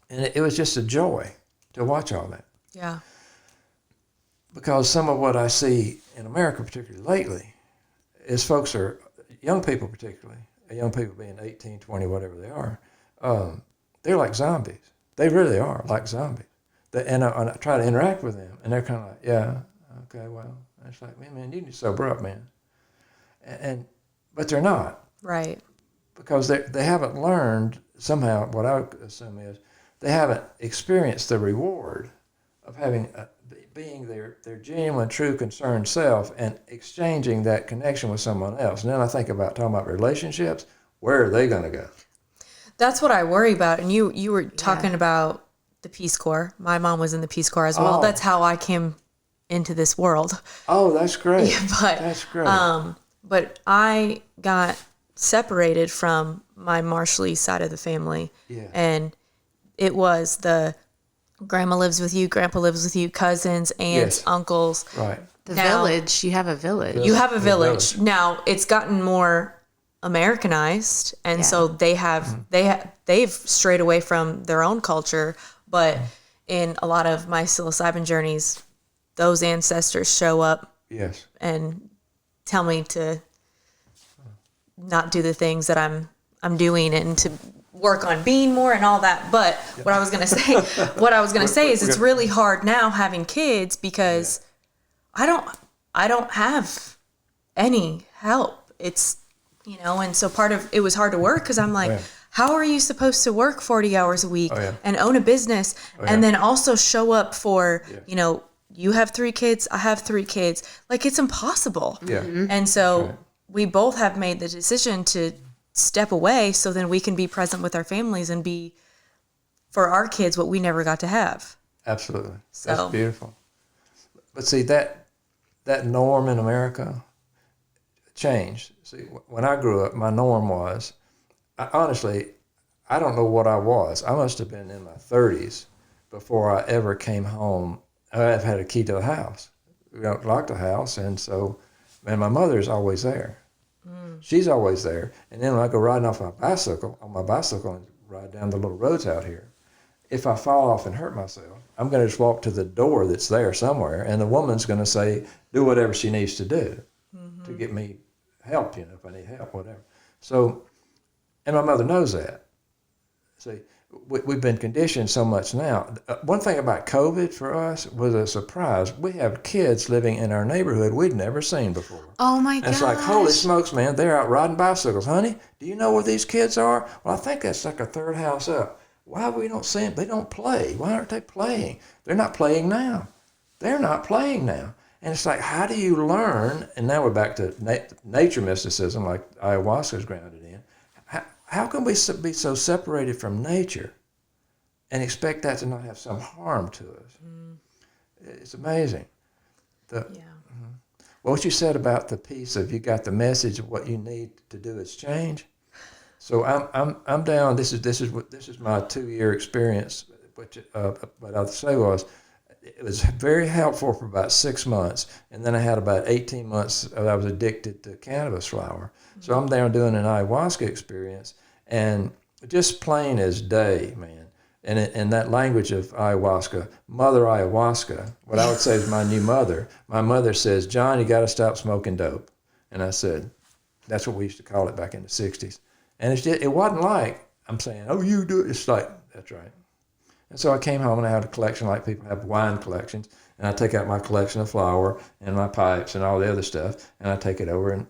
And it was just a joy to watch all that. Yeah. Because some of what I see in America, particularly lately, is folks are, young people particularly, young people being 18, 20, whatever they are, they're like zombies. They really are like zombies. And I try to interact with them, and they're kind of like, yeah, okay, well. And it's like, man, you need to sober up, man. But they're not. Right. Because they haven't learned, somehow, what I assume is, they haven't experienced the reward of being their genuine, true, concerned self and exchanging that connection with someone else. And then I think about talking about relationships. Where are they going to go? That's what I worry about. And you were talking about the Peace Corps. My mom was in the Peace Corps as well. That's how I came into this world. Oh, that's great. That's great. But I got separated from my Marshallese side of the family. Yeah. And it was the grandma lives with you, grandpa lives with you, cousins, aunts, uncles. Right. The village. You have a village. You have a village. Now, it's gotten more Americanized, and so they've strayed away from their own culture. But in a lot of my psilocybin journeys, those ancestors show up and tell me to not do the things that I'm doing and to work on being more and all that. But what I was going to say is it's really hard now having kids because I don't have any help. It's, and so part of it was hard to work because I'm like, how are you supposed to work 40 hours a week and own a business and then also show up for, you have 3 kids, I have 3 kids. Like, it's impossible. Yeah. And so we both have made the decision to step away so then we can be present with our families and be for our kids what we never got to have. Absolutely. So, that's beautiful. But see, that norm in America changed. See, when I grew up, my norm was, honestly, I don't know what I was. I must have been in my 30s before I ever came home. I've had a key to the house. We don't lock the house, and my mother's always there. She's always there. And then when I go riding on my bicycle and ride down the little roads out here, if I fall off and hurt myself, I'm going to just walk to the door that's there somewhere, and the woman's going to say, do whatever she needs to do to get me help, if I need help, whatever. So, and my mother knows that. See, we've been conditioned so much now. One thing about COVID for us was a surprise. We have kids living in our neighborhood we'd never seen before. Oh my gosh. It's like, holy smokes, man, they're out riding bicycles. Honey, do you know where these kids are? Well, I think that's like a third house up. Why we don't see them? They don't play. Why aren't they playing? They're not playing now. They're not playing now. And it's like, how do you learn? And now we're back to nature mysticism, like ayahuasca is grounded in. How can we be so separated from nature and expect that to not have some harm to us? It's amazing. What you said about the piece of you got the message of what you need to do is change. So I'm down. This is my 2-year experience. What I'd say was, it was very helpful for about 6 months, and then I had about 18 months I was addicted to cannabis flower. So I'm down doing an ayahuasca experience, and just plain as day, man. And in that language of ayahuasca, Mother Ayahuasca, what I would say is my new mother. My mother says, John, you got to stop smoking dope. And I said, that's what we used to call it back in the 60s. And it wasn't like I'm saying, oh, you do it. It's like, that's right. And so I came home and I had a collection like people have wine collections. And I take out my collection of flour and my pipes and all the other stuff, and I take it over and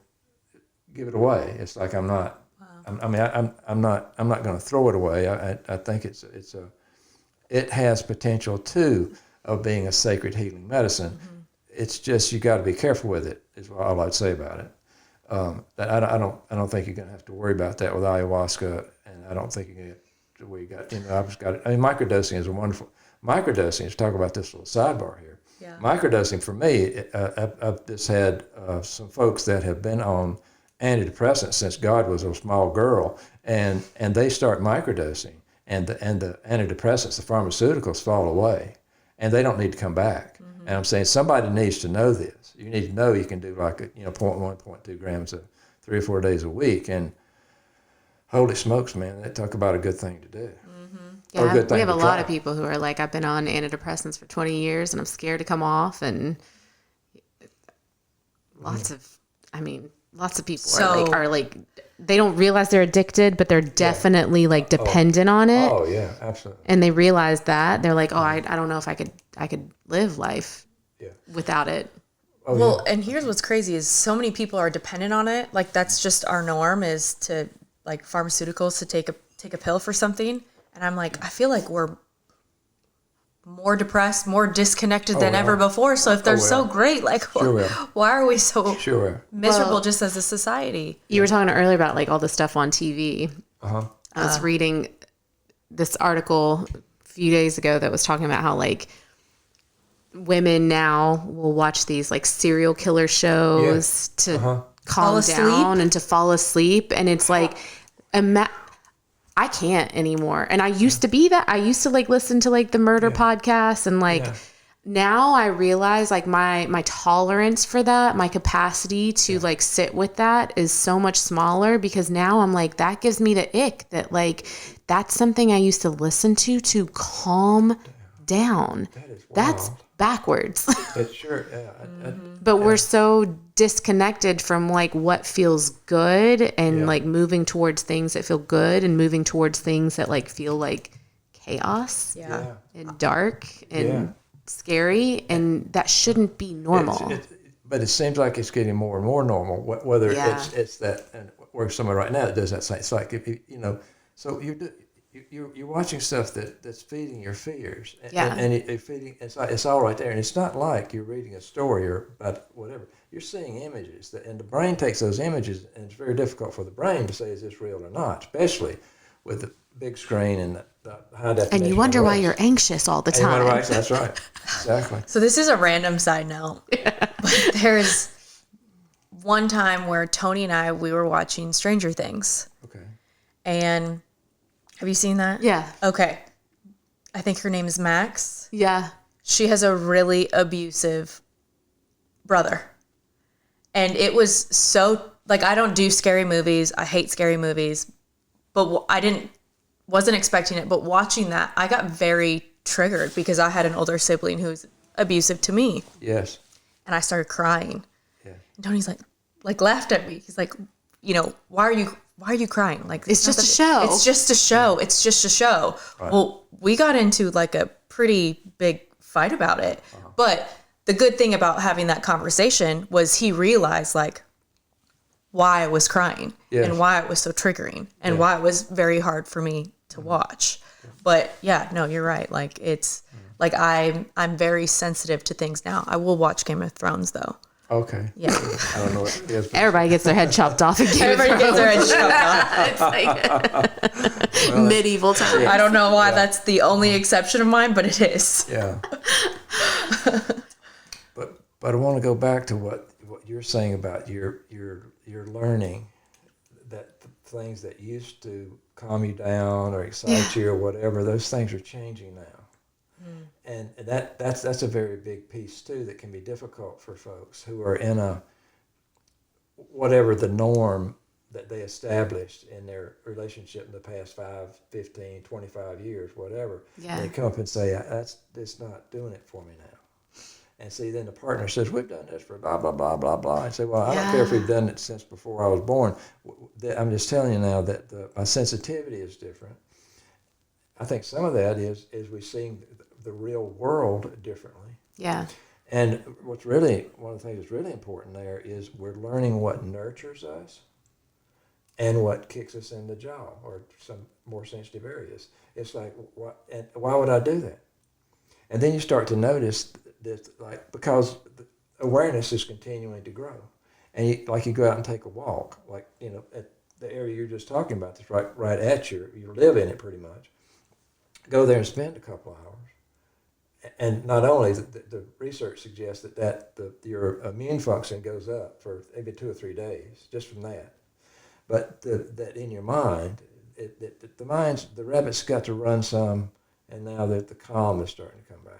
give it away. It's like I'm not. Wow. I'm not going to throw it away. I think it has potential too of being a sacred healing medicine. Mm-hmm. It's just you got to be careful with it. Is all I'd say about it. I don't think you're going to have to worry about that with ayahuasca, and I don't think you're going to we got, I've got, microdosing is a wonderful, microdosing, let's talk about this little sidebar here. Yeah. Microdosing for me, I've just had some folks that have been on antidepressants since God was a small girl, and they start microdosing, and the antidepressants, the pharmaceuticals fall away, and they don't need to come back. Mm-hmm. And I'm saying somebody needs to know this. You need to know you can do like 0.1, 0.2 grams of 3 or 4 days a week, and holy smokes, man, that talk about a good thing to do. Yeah, we have a lot of people who are like, I've been on antidepressants for 20 years and I'm scared to come off. And lots of people are like, they don't realize they're addicted, but they're definitely like dependent on it. Oh yeah, absolutely. And they realize that they're like, I don't know if I could live life without it. Oh, well, and here's what's crazy is so many people are dependent on it. Like that's just our norm is to like pharmaceuticals to take a pill for something. And I'm like, I feel like we're more depressed, more disconnected than ever before. So if they're so great, like, why are we so miserable just as a society? You were talking earlier about like all the stuff on TV. I was reading this article a few days ago that was talking about how like women now will watch these like serial killer shows to calm down and to fall asleep. And it's like, I can't anymore. And I used to be that. I used to like listen to like the murder podcasts and like now I realize like my tolerance for that, my capacity to like sit with that is so much smaller because now I'm like, that gives me the ick that like, that's something I used to listen to calm down. That's backwards. It's sure. But we're so disconnected from like what feels good and like moving towards things that feel good and moving towards things that like feel like chaos and dark and scary, and that shouldn't be normal. But it seems like it's getting more and more normal, whether it's that, and we're someone right now that does that. It's like, so you're watching stuff that's feeding your fears, and you're feeding. It's all right there, and it's not like you're reading a story or about whatever. You're seeing images, and the brain takes those images, and it's very difficult for the brain to say is this real or not, especially with the big screen and the high definition. And you wonder why you're anxious all the time. That's right, exactly. So this is a random side note, but there's one time where Tony and we were watching Stranger Things. Okay. And have you seen that? Yeah. Okay. I think her name is Max. Yeah. She has a really abusive brother. And it was so, like, I don't do scary movies. I hate scary movies. But wasn't expecting it. But watching that, I got very triggered because I had an older sibling who was abusive to me. Yes. And I started crying. Yeah. And Tony's like laughed at me. He's like, why are you crying? Like, it's just a show. It's just a show. It's just a show. Right. Well, we got into like a pretty big fight about it. But the good thing about having that conversation was he realized like why I was crying and why it was so triggering and why it was very hard for me to watch. But no, you're right. Like it's like I'm very sensitive to things now. I will watch Game of Thrones though. Okay. Yeah. I don't know what it is. Everybody gets their head chopped off again. Everybody gets their head chopped off. It's like medieval times. I don't know why that's the only exception of mine, but it is. Yeah. But I want to go back to what you're saying about your learning that the things that used to calm you down or excite you or whatever, those things are changing now. And that's a very big piece too that can be difficult for folks who are in a whatever the norm that they established in their relationship in the past 5, 15, 25 years, whatever. Yeah. They come up and say, that's not doing it for me now. And see, then the partner says, we've done this for blah, blah, blah, blah, blah. And say, well, I don't care if we've done it since before I was born. I'm just telling you now that my sensitivity is different. I think some of that is we're seeing the real world differently. Yeah. And what's really, one of the things that's really important there is we're learning what nurtures us and what kicks us in the jaw or some more sensitive areas. It's like, why would I do that? And then you start to notice that, like, because awareness is continuing to grow. And you go out and take a walk, like, the area you're just talking about, that's right at you live in it pretty much. Go there and spend a couple hours. And not only the research suggests that your immune function goes up for maybe 2 or 3 days just from that, but that in your mind, the rabbit's got to run some, and now that the calm is starting to come back.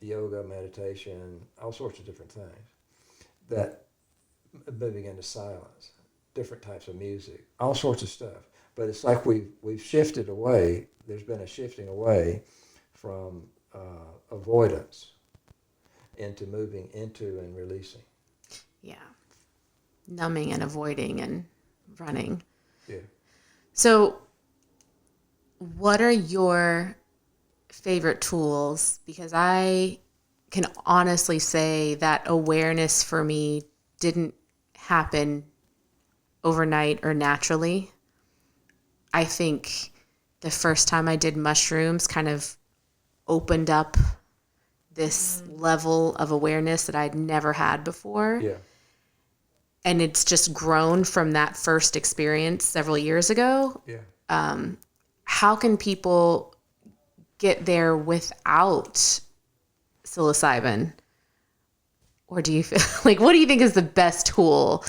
Yoga, meditation, all sorts of different things. That moving into silence, different types of music, all sorts of stuff. But it's like we've shifted away. There's been a shifting away from avoidance into moving into and releasing. Yeah. Numbing and avoiding and running. Yeah. So what are your favorite tools? Because I can honestly say that awareness for me didn't happen overnight or naturally. I think the first time I did mushrooms kind of opened up this level of awareness that I'd never had before. Yeah. And it's just grown from that first experience several years ago. Yeah. How can people get there without psilocybin? Or do you feel like, what do you think is the best tool?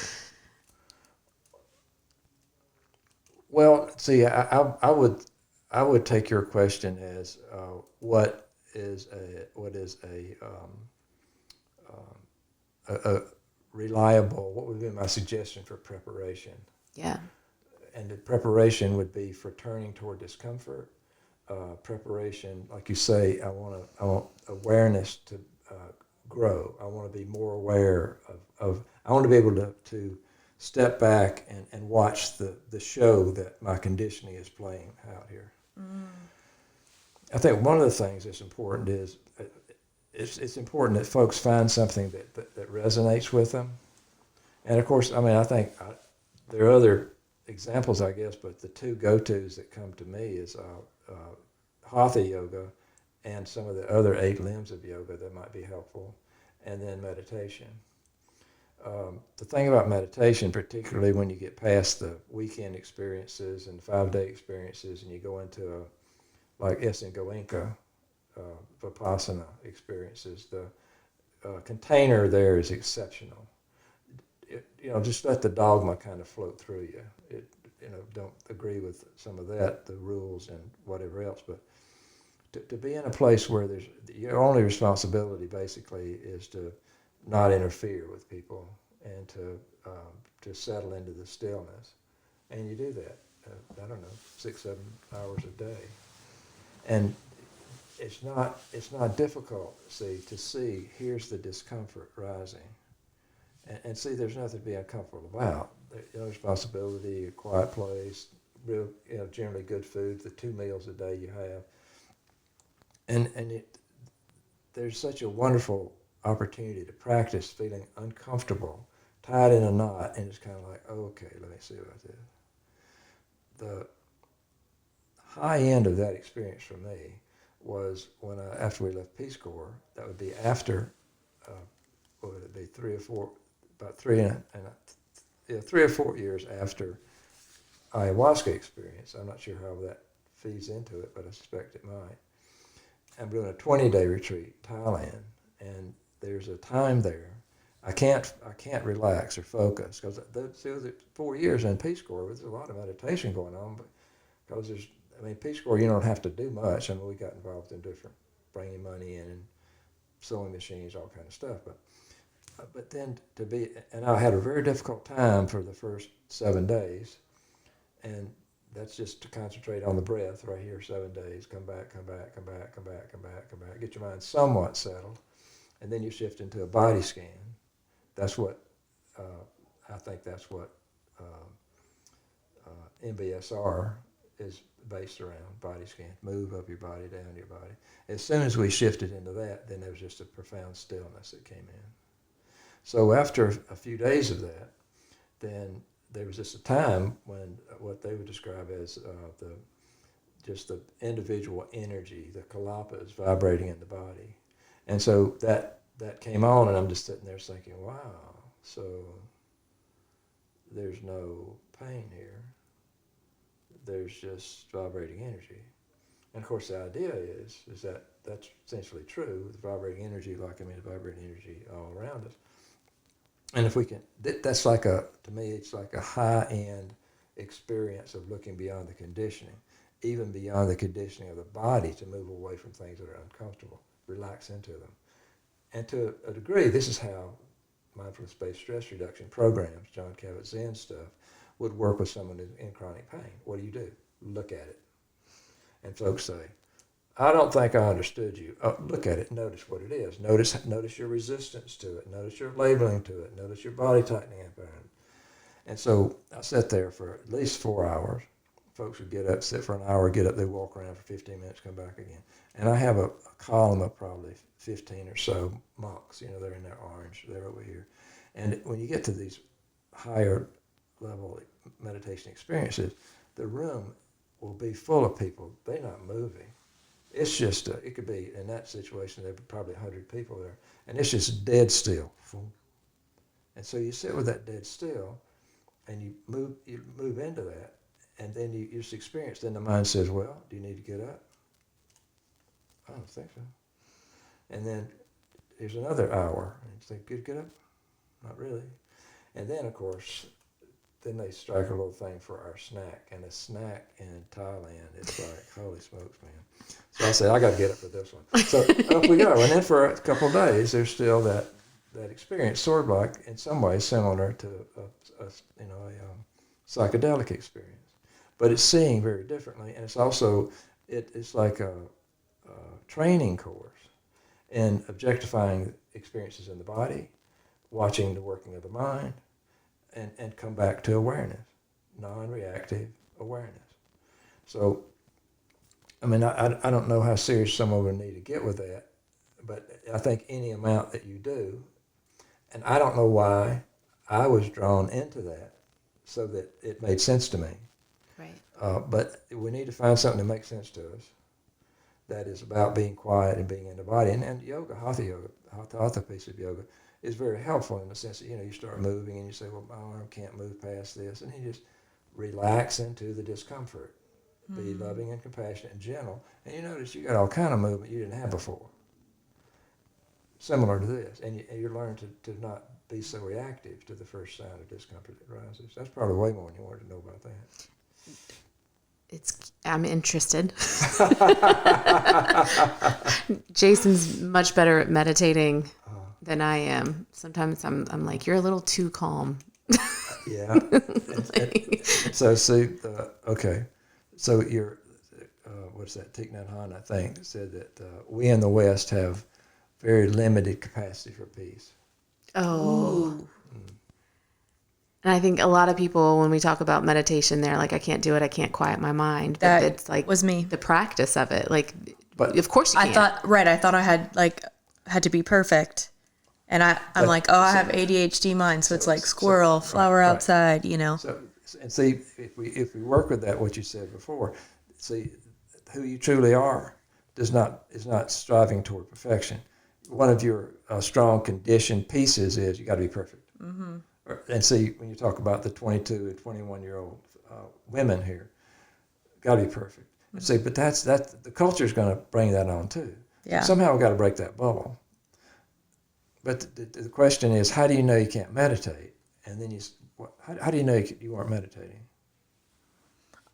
Well, see, I would take your question as what is a reliable, what would be my suggestion for preparation? Yeah. And the preparation would be for turning toward discomfort. Preparation, like you say, I want awareness to grow. I want to be more aware of I want to be able to step back and watch the show that my conditioning is playing out here. I think one of the things that's important is it's important that folks find something that resonates with them. And of course, I mean, I think there are other examples, I guess, but the two go-tos that come to me is Hatha yoga and some of the other 8 limbs of yoga that might be helpful, and then meditation. The thing about meditation, particularly when you get past the weekend experiences and 5-day experiences and you go into like Essen Goenka, Vipassana experiences, the container there is exceptional. Just let the dogma kind of float through you. Don't agree with some of that, the rules and whatever else, but to be in a place where your only responsibility basically is to not interfere with people and to settle into the stillness, and you do that. I don't know, 6-7 hours a day, and it's not difficult. To see here's the discomfort rising, and see there's nothing to be uncomfortable about. No responsibility, a quiet place, real generally good food, the 2 meals a day you have. And there's such a wonderful opportunity to practice feeling uncomfortable, tied in a knot, and it's kind of like, okay, let me see about this. The high end of that experience for me was when after we left Peace Corps. That would be after, what would it be, 3 or 4 years after ayahuasca experience. I'm not sure how that feeds into it, but I suspect it might. I'm doing a 20-day retreat in Thailand, and there's a time there. I can't relax or focus because the 4 years in Peace Corps, there's a lot of meditation going on, but because Peace Corps, you don't have to do much. We got involved in different, bringing money in and sewing machines, all kind of stuff, but then and I had a very difficult time for the first 7 days, and that's just to concentrate on the breath right here, 7 days, come back, get your mind somewhat settled, and then you shift into a body scan. That's what, I think that's what MBSR is based around, body scan, move up your body, down your body. As soon as we shifted into that, then there was just a profound stillness that came in. So after a few days of that, then there was just a time when what they would describe as the individual energy, the kalapas vibrating in the body. And so that came on, and I'm just sitting there thinking, wow, so there's no pain here. There's just vibrating energy. And of course the idea is that that's essentially true. The vibrating energy, the vibrating energy all around us. And if we can, that's like to me, it's like a high-end experience of looking beyond the conditioning, even beyond the conditioning of the body, to move away from things that are uncomfortable, relax into them. And to a degree, this is how mindfulness-based stress reduction programs, John Kabat-Zinn stuff, would work with someone who's in chronic pain. What do? Look at it. And folks say, I don't think I understood you. Oh, look at it. Notice what it is. Notice your resistance to it. Notice your labeling to it. Notice your body tightening up around it. And so I sat there for at least 4 hours. Folks would get up, sit for an hour, get up, they walk around for 15 minutes, come back again. And I have a column of probably 15 or so monks. They're in their orange. They're over here. And when you get to these higher level meditation experiences, the room will be full of people. They're not moving. It's just, it could be, in that situation, there would probably 100 people there. And it's just dead still. And so you sit with that dead still, and you move into that, and then you just experience. Then the mind says, well, do you need to get up? I don't think so. And then there's another hour, and you think, good, get up? Not really. And then, of course, then they strike a little thing for our snack. And the snack in Thailand, it's like, holy smokes, man. So I said, I got to get up for this one. So up we go. And then for a couple of days, there's still that experience, sort of like, in some ways, similar to a psychedelic experience. But it's seeing very differently. And it's also, it's like a training course in objectifying experiences in the body, watching the working of the mind, and come back to awareness, non-reactive awareness. So, I don't know how serious someone would need to get with that, but I think any amount that you do, and I don't know why I was drawn into that, so that it made sense to me. Right. But we need to find something that makes sense to us, that is about being quiet and being in the body. And yoga, hatha piece of yoga, is very helpful in the sense that, you start moving and you say, well, my arm can't move past this. And you just relax into the discomfort. Be loving and compassionate and gentle. And you notice you got all kind of movement you didn't have before, similar to this. And you learn to not be so reactive to the first sign of discomfort that rises. That's probably way more than you wanted to know about that. I'm interested. Jason's much better at meditating than I am. Sometimes I'm like, you're a little too calm. Yeah. So see, okay. So you're, what's that? Thich Nhat Hanh, I think, said that we in the West have very limited capacity for peace. Oh. And I think a lot of people, when we talk about meditation, they're like, I can't do it. I can't quiet my mind. But it's like was me. The practice of it. Like, but of course you can. I thought I had to be perfect. And I'm like, I have ADHD mind. So it's like squirrel, flower outside, So, and see, if we work with that, what you said before, see, who you truly are is not striving toward perfection. One of your strong conditioned pieces is you got to be perfect. Mm-hmm. And see, when you talk about the 22 and 21-year-old women here, got to be perfect. And see, but that's the culture is going to bring that on too. Yeah. So somehow we've got to break that bubble. But the question is, how do you know you can't meditate? And then how do you know you weren't meditating?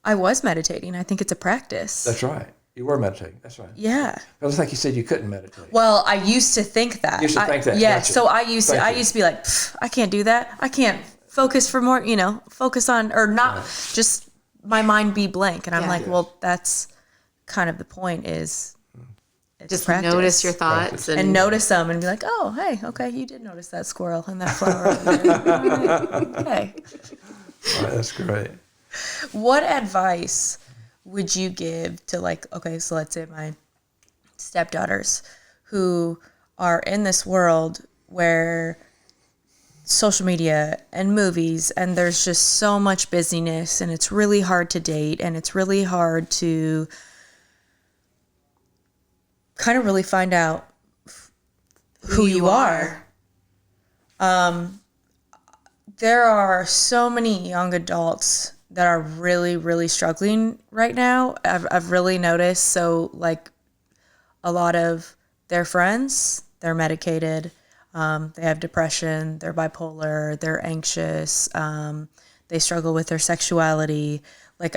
I was meditating. I think it's a practice. That's right. You were meditating. That's right. Yeah. But it's like you said you couldn't meditate. Well, I used to think that. You used to think that. Yeah. Gotcha. So I used to be like, I can't do that. I can't focus for more, focus on, or not just my mind be blank. And I'm like, well, that's kind of the point is just practice. Notice your thoughts and notice them and be like, oh, hey, okay, you did notice that squirrel and that flower over there. Okay. All right, that's great. What advice would you give to so let's say my stepdaughters who are in this world where social media and movies and there's just so much busyness and it's really hard to date and it's really hard to kind of really find out there are so many young adults that are really, really struggling right now. I've really noticed. So, like, a lot of their friends, they're medicated. They have depression. They're bipolar. They're anxious. They struggle with their sexuality. Like,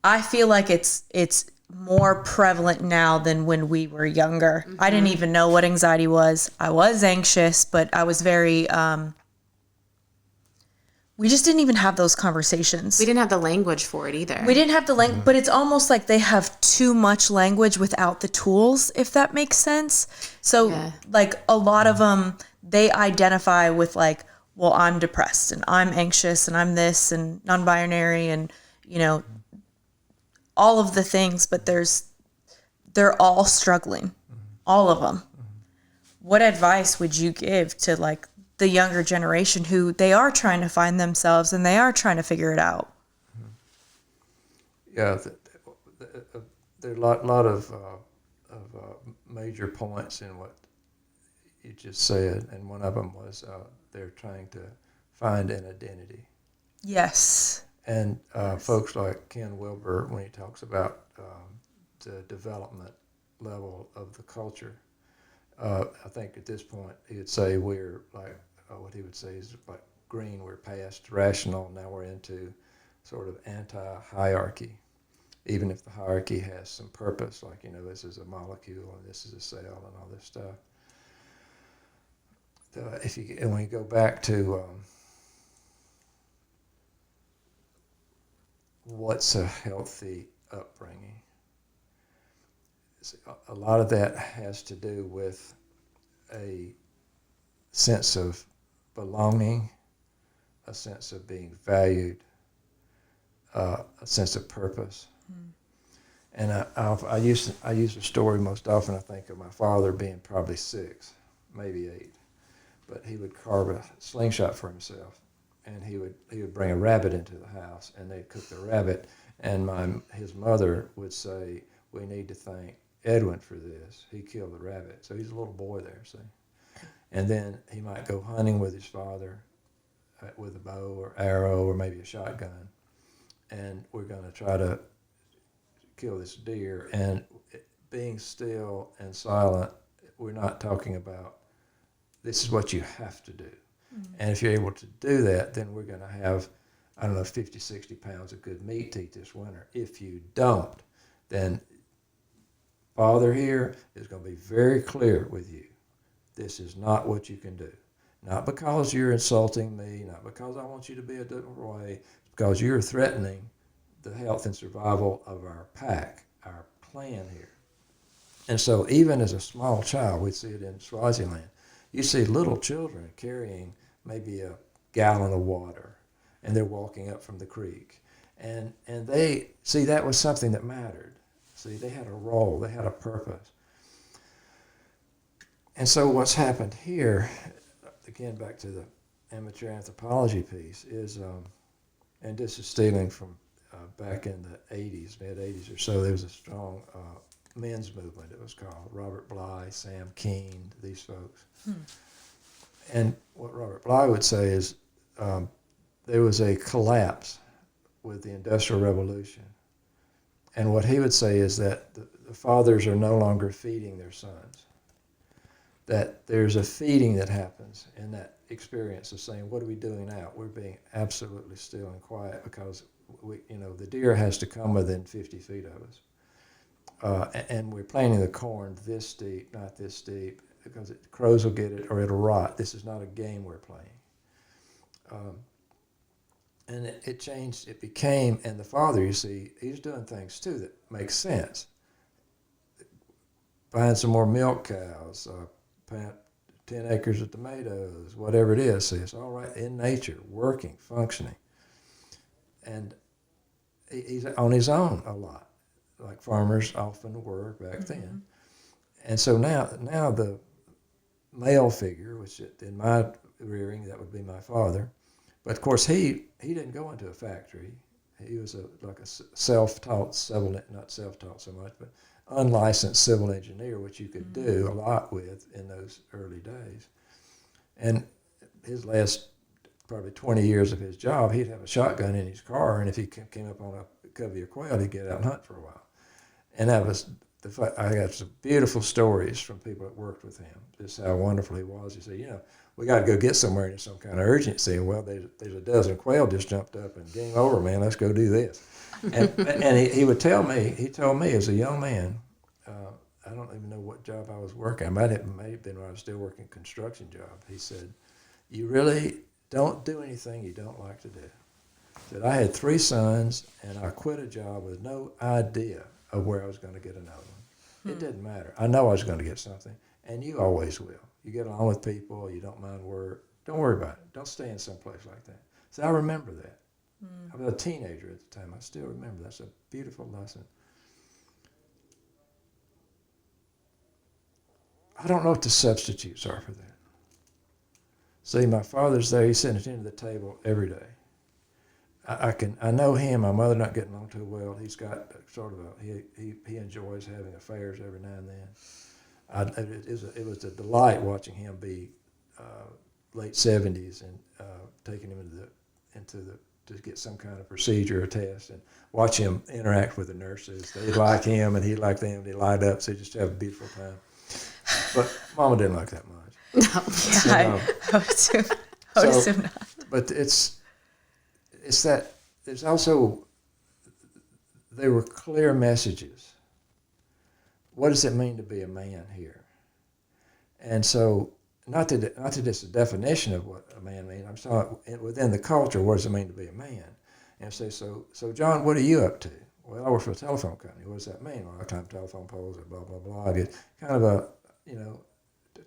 I feel like it's more prevalent now than when we were younger. Mm-hmm. I didn't even know what anxiety was. I was anxious, but I was very, we just didn't even have those conversations. We didn't have the language for it either. We didn't have the language, but it's almost like they have too much language without the tools, if that makes sense. So like a lot of them, they identify with like, well, I'm depressed and I'm anxious and I'm this and non-binary and, you know, all of the things, but they're all struggling, all of them. What advice would you give to like the younger generation who they are trying to find themselves and they are trying to figure it out? Yeah, there are a lot of major points in what you just said, and one of them was they're trying to find an identity. Yes. And folks like Ken Wilber, when he talks about the development level of the culture, I think at this point he would say we're like, what he would say is like green, we're past rational, now we're into sort of anti-hierarchy, even if the hierarchy has some purpose, like, you know, this is a molecule and this is a cell and all this stuff. When you go back to what's a healthy upbringing, a lot of that has to do with a sense of belonging, a sense of being valued, a sense of purpose. And I use a story most often. I think of my father being probably 6, maybe 8, but he would carve a slingshot for himself. And he would bring a rabbit into the house, and they'd cook the rabbit. And his mother would say, "We need to thank Edwin for this. He killed the rabbit." So he's a little boy there, see. And then he might go hunting with his father with a bow or arrow or maybe a shotgun, and we're going to try to kill this deer. And being still and silent, we're not talking about this is what you have to do. And if you're able to do that, then we're going to have, 50, 60 pounds of good meat to eat this winter. If you don't, then Father here is going to be very clear with you. This is not what you can do. Not because you're insulting me, not because I want you to be a different way, it's because you're threatening the health and survival of our pack, our clan here. And so even as a small child, we see it in Swaziland, you see little children carrying maybe a gallon of water, and they're walking up from the creek. And they, see, that was something that mattered. See, they had a role, they had a purpose. And so what's happened here, again, back to the amateur anthropology piece, is, and this is stealing from back in the 80s, mid-80s or so, there was a strong men's movement, it was called. Robert Bly, Sam Keen, these folks. And what Robert Bly would say is there was a collapse with the Industrial Revolution. And what he would say is that the fathers are no longer feeding their sons. That there's a feeding that happens in that experience of saying, what are we doing now? We're being absolutely still and quiet because the deer has to come within 50 feet of us. And we're planting the corn this deep, not this deep, because crows will get it or it'll rot. This is not a game we're playing. And it changed, it became, and the father, you see, he's doing things too that make sense. Buying some more milk cows, plant 10 acres of tomatoes, whatever it is. See, it's all right in nature, working, functioning. And he's on his own a lot, like farmers often were back then. And so now the male figure, which in my rearing, that would be my father, but of course he didn't go into a factory. He was like a self-taught not self-taught so much, but unlicensed civil engineer, which you could do a lot with in those early days. And his last probably 20 years of his job, he'd have a shotgun in his car, and if he came up on a covey of quail, he'd get out and hunt for a while. And that was I got some beautiful stories from people that worked with him, just how wonderful he was. He said, we got to go get somewhere, and there's some kind of urgency. Well, there's a dozen quail just jumped up, and game over, man, let's go do this. And he would tell me, he told me as a young man, I don't even know what job I was working. I might have been when I was still working a construction job. He said, you really don't do anything you don't like to do. He said, I had 3 sons, and I quit a job with no idea of where I was going to get another one. It didn't matter. I know I was going to get something, and you always will. You get along with people, you don't mind work. Don't worry about it. Don't stay in some place like that. So I remember that. I was a teenager at the time. I still remember. That's a beautiful lesson. I don't know what the substitutes are for that. See, my father's there. He's sitting at the end of the table every day. I know him. My mother not getting along too well. He's got sort of he enjoys having affairs every now and then. It was a delight watching him be late 70s and taking him to get some kind of procedure or test, and watch him interact with the nurses. They like him and he liked them. They lined up, so just have a beautiful time. But Mama didn't like that much. No, yeah, I would assume not. But it's that there's also, there were clear messages. What does it mean to be a man here? And so, not that it's a definition of what a man means. I'm talking within the culture. What does it mean to be a man? And say, so John, what are you up to? Well, I work for a telephone company. What does that mean? Well, I climb telephone poles and blah blah blah. I get kind of a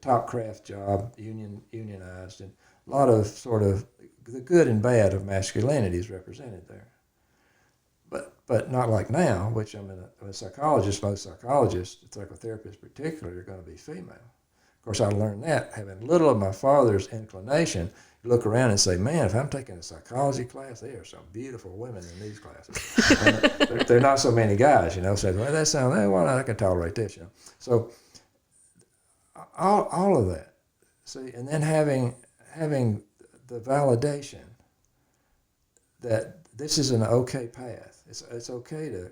top craft job, unionized, and a lot of sort of the good and bad of masculinity is represented there. But not like now, which I'm a psychologist. Most psychologists, psychotherapists particularly, are going to be female. Of course, I learned that having little of my father's inclination. You look around and say, man, if I'm taking a psychology class, there are some beautiful women in these classes. There are not so many guys, So well, that sounds, well, I can tolerate this, So all of that, see, and then having the validation that this is an okay path. It's okay to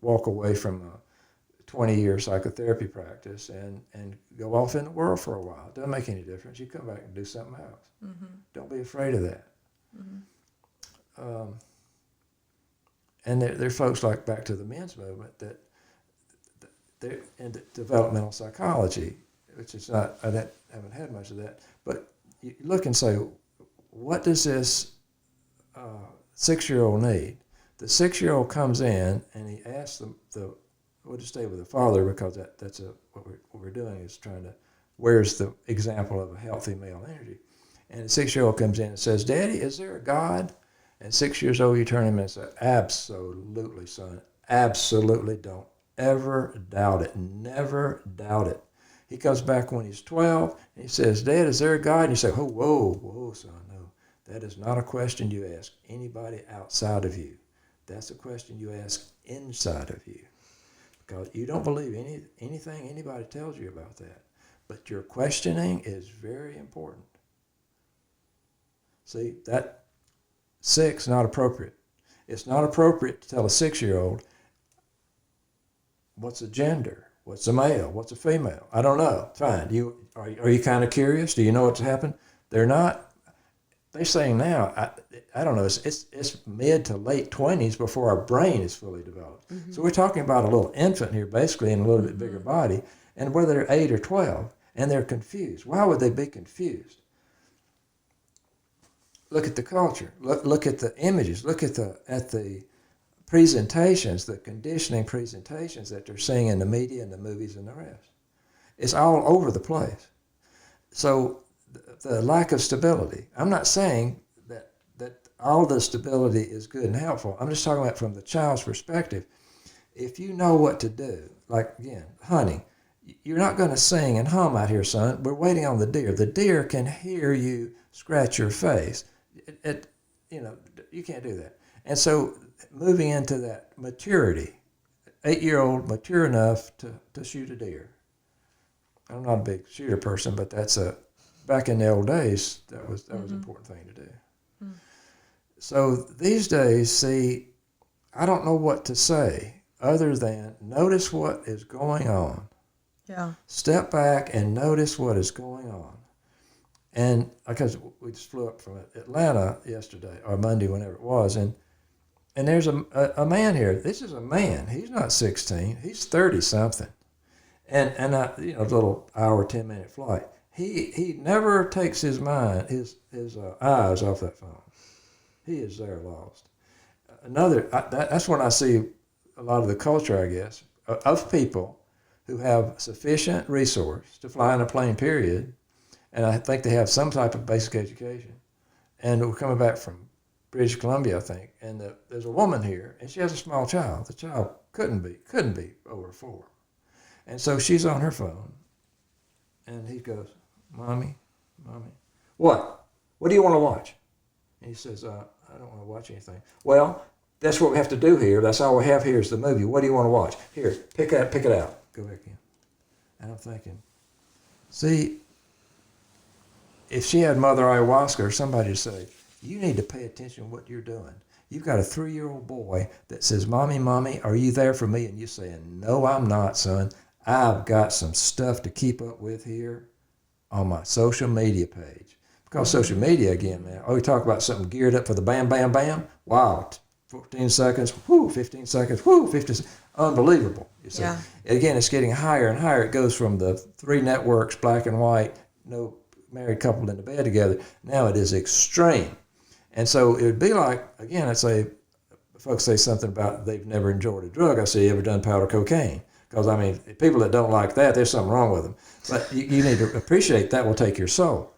walk away from a 20-year psychotherapy practice and go off in the world for a while. It doesn't make any difference. You come back and do something else. Mm-hmm. Don't be afraid of that. Mm-hmm. And there are folks like back to the men's movement that they're in developmental psychology, which is not, I haven't had much of that, but you look and say, what does this 6-year-old need? The 6-year-old comes in and he asks we'll just stay with the father because that's what we're doing is trying to, where's the example of a healthy male energy? And the 6-year-old comes in and says, Daddy, is there a God? And 6 years old, you turn him and say, absolutely, son, absolutely, don't ever doubt it, never doubt it. He comes back when he's 12 and he says, Dad, is there a God? And you say, oh, whoa, son, no. That is not a question you ask anybody outside of you. That's a question you ask inside of you. Because you don't believe anything anybody tells you about that. But your questioning is very important. See, that 6, not appropriate. It's not appropriate to tell a 6-year-old, what's a gender? What's a male? What's a female? I don't know. Fine. Are you kind of curious? Do you know what's happened? They're not. They're saying now, I don't know, it's mid to late 20s before our brain is fully developed. Mm-hmm. So we're talking about a little infant here, basically, in a little bit bigger body, and whether they're 8 or 12, and they're confused. Why would they be confused? Look at the culture. Look at the images. Look at the presentations, the conditioning presentations that they're seeing in the media and the movies and the rest. It's all over the place. So the lack of stability. I'm not saying that all the stability is good and helpful. I'm just talking about from the child's perspective. If you know what to do, like, again, hunting, you're not going to sing and hum out here, son. We're waiting on the deer. The deer can hear you scratch your face. You can't do that. And so moving into that maturity, 8-year-old mature enough to shoot a deer. I'm not a big shooter person, but that's back in the old days, that was an important thing to do. So these days, see, I don't know what to say other than notice what is going on. Yeah. Step back and notice what is going on. And because we just flew up from Atlanta yesterday, or Monday, whenever it was, and there's a man here. This is a man. He's not 16. He's 30-something. And a little hour, 10-minute flight. He never takes his mind, his eyes off that phone. He is there lost. That's when I see a lot of the culture, I guess, of people who have sufficient resource to fly in a plane, period, and I think they have some type of basic education. And we're coming back from British Columbia, I think, and there's a woman here, and she has a small child. The child couldn't be over 4. And so she's on her phone, and he goes, Mommy, what? What do you want to watch? And he says, I don't want to watch anything. Well, that's what we have to do here. That's all we have here is the movie. What do you want to watch? Here, pick it out. Go back in. And I'm thinking, see, if she had Mother Ayahuasca or somebody to say, you need to pay attention to what you're doing. You've got a 3-year-old boy that says, Mommy, are you there for me? And you saying, no, I'm not, son. I've got some stuff to keep up with here on my social media page. Because social media, again, man, we talk about something geared up for the bam, bam, bam. Wow, 14 seconds, 15 seconds, 50 seconds. Unbelievable, you see. Yeah. Again, it's getting higher and higher. It goes from the 3 networks, black and white, no married couple in the bed together. Now it is extreme. And so it would be like, again, I'd say, folks say something about they've never enjoyed a drug. I say, you ever done powder cocaine? Because, I mean, people that don't like that, there's something wrong with them. But you need to appreciate that will take your soul.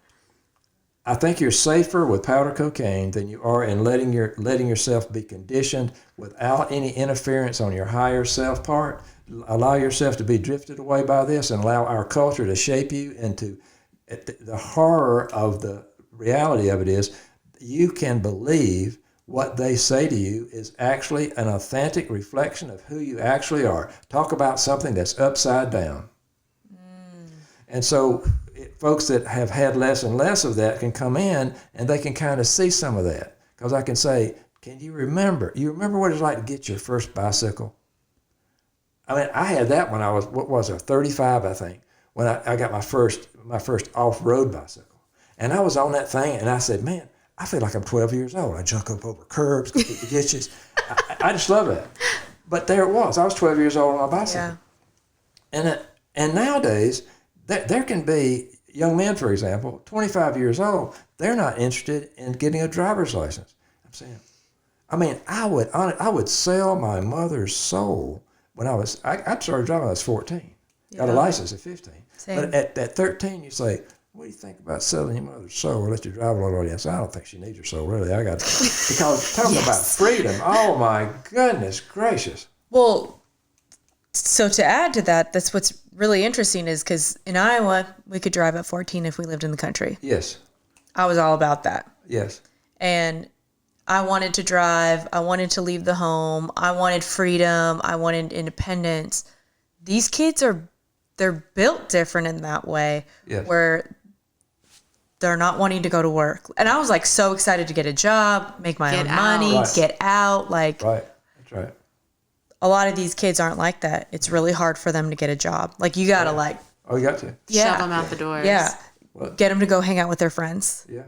I think you're safer with powder cocaine than you are in letting yourself be conditioned without any interference on your higher self part. Allow yourself to be drifted away by this and allow our culture to shape you into the horror of the reality of it is you can believe what they say to you is actually an authentic reflection of who you actually are. Talk about something that's upside down. And so folks that have had less and less of that can come in and they can kind of see some of that. Because I can say, can you remember? You remember what it's like to get your first bicycle? I mean, I had that when I was, 35, I think, when I got my first off-road bicycle. And I was on that thing and I said, man, I feel like I'm 12 years old. I jump up over curbs, go through the ditches. I just love that. But there it was. I was 12 years old on my bicycle. Yeah. And nowadays, there can be young men, for example, 25 years old, they're not interested in getting a driver's license. I'm saying, I mean, I would sell my mother's soul when I started driving when I was 14. Yeah. Got a license at 15. Same. But at 13, you say, what do you think about selling your mother's soul or let you drive a little audience? I don't think she needs your soul, really. Because talking about freedom, oh my goodness gracious. Well, so to add to that, that's what's really interesting is because in Iowa, we could drive at 14 if we lived in the country. Yes. I was all about that. Yes. And I wanted to drive. I wanted to leave the home. I wanted freedom. I wanted independence. These kids they're built different in that way. Yes. Where they're not wanting to go to work. And I was like so excited to get a job, make my own money, right. Get out. Like, right. That's right. A lot of these kids aren't like that. It's really hard for them to get a job. Like you got to you got to. Yeah. Shove them out the doors. Yeah. What? Get them to go hang out with their friends. Yeah.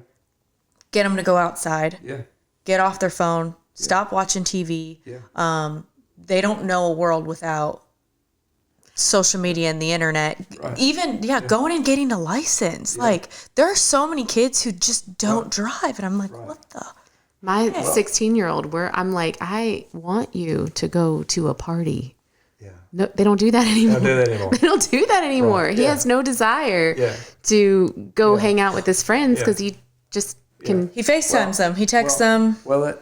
Get them to go outside. Yeah. Get off their phone. Stop watching TV. Yeah. They don't know a world without social media and the internet. Right. Even, going and getting a license. Yeah. Like, there are so many kids who just don't drive. And I'm like, what the? My 16-year-old, where I'm like, I want you to go to a party. Yeah. No, they don't do that anymore. They don't do that anymore. Right. He has no desire to go hang out with his friends because he just can. He FaceTimes them. He texts them. Well,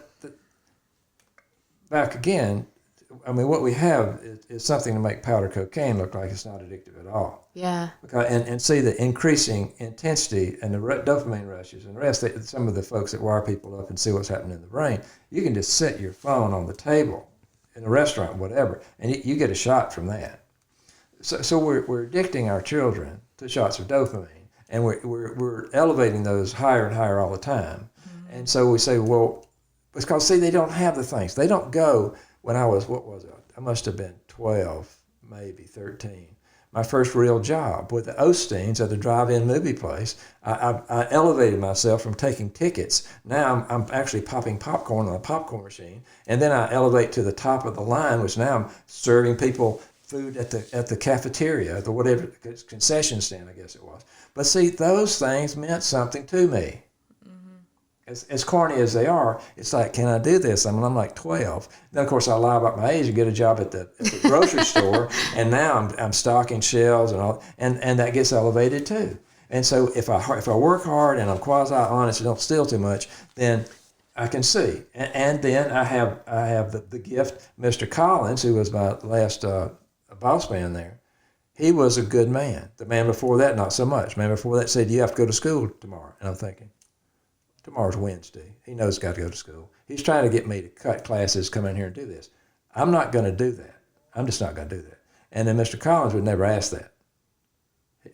back again, I mean, what we have is something to make powder cocaine look like it's not addictive at all. Yeah. And see the increasing intensity and the dopamine rushes and the rest. Some of the folks that wire people up and see what's happening in the brain, you can just set your phone on the table in a restaurant, whatever, and you get a shot from that. So we're addicting our children to shots of dopamine. And we're elevating those higher and higher all the time. And so we say, well, because see, they don't have the things. They don't go, when I was, what was it? I must have been 12, maybe 13. My first real job with the Osteens at the drive-in movie place. I elevated myself from taking tickets. Now I'm actually popping popcorn on a popcorn machine. And then I elevate to the top of the line, which now I'm serving people food at the cafeteria, the whatever, concession stand, I guess it was. But see, those things meant something to me. As corny as they are, it's like, can I do this? I mean, I'm like 12. Then, of course, I lie about my age and get a job at the grocery store, and now I'm stocking shelves and all, and that gets elevated too. And so if I work hard and I'm quasi-honest and don't steal too much, then I can see. And then I have the gift. Mr. Collins, who was my last boss man there, he was a good man. The man before that, not so much. The man before that said, you have to go to school tomorrow. And I'm thinking, tomorrow's Wednesday. He knows he's got to go to school. He's trying to get me to cut classes, come in here and do this. I'm not going to do that. I'm just not going to do that. And then Mr. Collins would never ask that.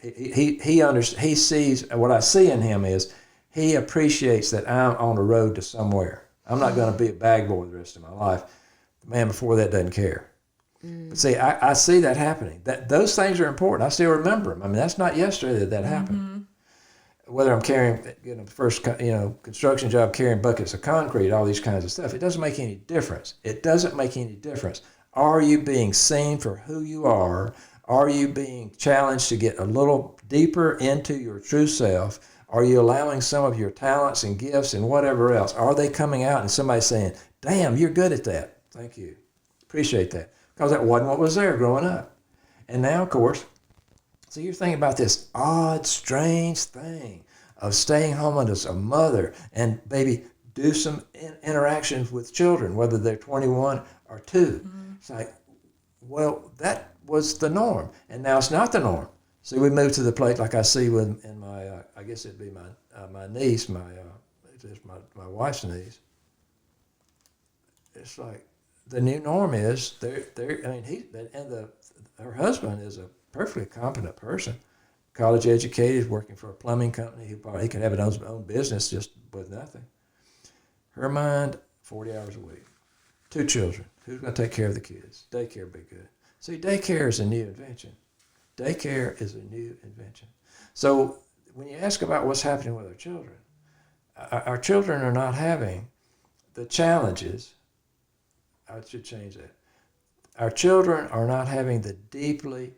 He sees, what I see in him is he appreciates that I'm on the road to somewhere. I'm not going to be a bag boy the rest of my life. The man before that doesn't care. But see, I see that happening. Those things are important. I still remember them. I mean, that's not yesterday that happened. Whether I'm carrying, first, construction job, carrying buckets of concrete, all these kinds of stuff, it doesn't make any difference. It doesn't make any difference. Are you being seen for who you are? Are you being challenged to get a little deeper into your true self? Are you allowing some of your talents and gifts and whatever else? Are they coming out and somebody saying, damn, you're good at that. Thank you. Appreciate that. Because that wasn't what was there growing up. And now, of course, so you're thinking about this odd, strange thing of staying home as a mother and maybe do some interactions with children, whether they're 21 or 2. It's like, well, that was the norm, and now it's not the norm. So we moved to the place like I see in my, I guess it'd be my niece, my wife's niece. It's like the new norm is her husband is a perfectly competent person, college educated, working for a plumbing company. He could have his own business just with nothing. Her mind, 40 hours a week, 2 children. Who's going to take care of the kids? Daycare would be good. See, daycare is a new invention. Daycare is a new invention. So when you ask about what's happening with our children are not having the challenges. I should change that. Our children are not having the deeply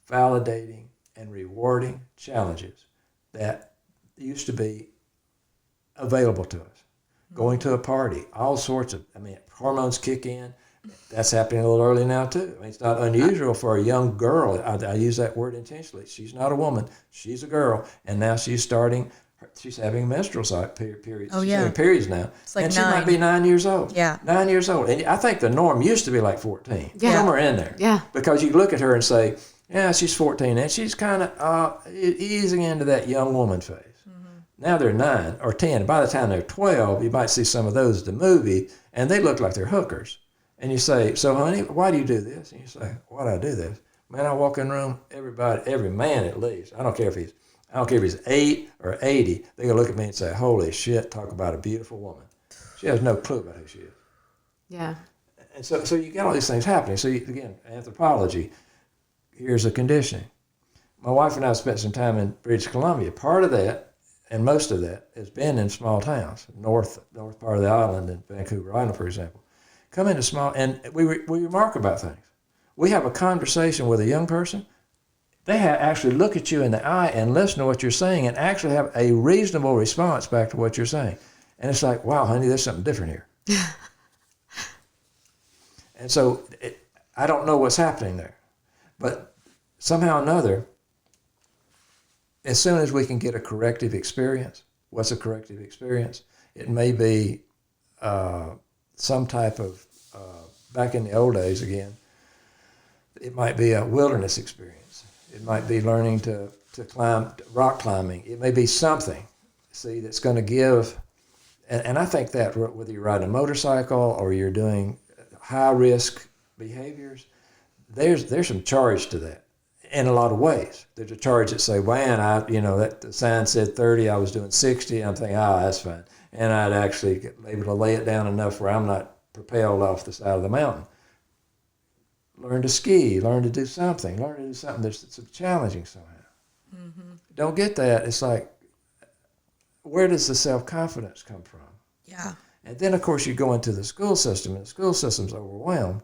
validating and rewarding challenges that used to be available to us. Going to a party, all sorts of, hormones kick in. That's happening a little early now too. It's not unusual for a young girl. I use that word intentionally. She's not a woman. She's a girl. And now she's having menstrual periods. Oh, she's yeah. having periods now. It's like and 9. she might be 9 years old. Yeah. 9 years old. And I think the norm used to be like 14. Yeah. Somewhere in there. Yeah. Because you look at her and say, yeah, she's 14. And she's kind of easing into that young woman phase. Now they're 9 or 10. And by the time they're 12, you might see some of those at the movie, and they look like they're hookers. And you say, so honey, why do you do this? And you say, why do I do this? Man, I walk in the room, every man at least, I don't care if he's 8 or 80, they're going to look at me and say, holy shit, talk about a beautiful woman. She has no clue about who she is. Yeah. And so you get all these things happening. So again, anthropology, here's the conditioning. My wife and I spent some time in British Columbia. Part of that, and most of that, has been in small towns, north part of the island, in Vancouver Island, for example. Come into small, and we remark about things. We have a conversation with a young person. They actually look at you in the eye and listen to what you're saying and actually have a reasonable response back to what you're saying. And it's like, wow, honey, there's something different here. And so I don't know what's happening there. But somehow or another, as soon as we can get a corrective experience, what's a corrective experience? It may be some type of, back in the old days again, it might be a wilderness experience. It might be learning to climb, rock climbing. It may be something, see, that's going to give, and I think that whether you're riding a motorcycle or you're doing high-risk behaviors, there's some charge to that. in a lot of ways. There's a charge that say, man, that the sign said 30, I was doing 60. I'm thinking, that's fine. And I'd actually get able to lay it down enough where I'm not propelled off the side of the mountain. Learn to ski, learn to do something that's challenging somehow. Mm-hmm. Don't get that. It's like, where does the self-confidence come from? Yeah. And then, of course, you go into the school system, and the school system's overwhelmed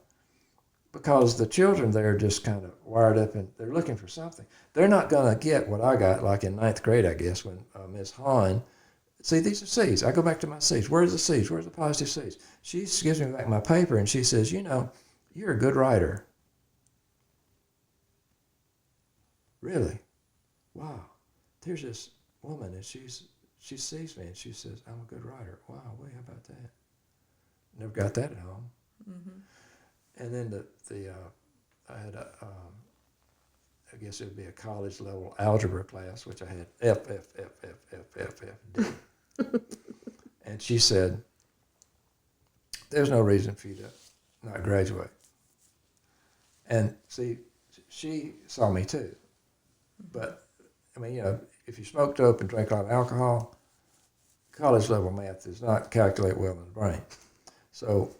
because the children there are just kind of wired up and they're looking for something. They're not going to get what I got, like in 9th grade, I guess, when Ms. Hahn, see, these are C's. I go back to my C's. Where's the C's? Where's the positive C's? She gives me back my paper, and she says, you're a good writer. Really? Wow. There's this woman, and she sees me, and she says, I'm a good writer. Wow, how about that? Never got that at home. Mm-hmm. And then I had I guess it would be a college level algebra class, which I had F, D. And she said, there's no reason for you to not graduate. And see, she saw me too. But, I mean, if you smoke dope and drink a lot of alcohol, college level math does not calculate well in the brain. So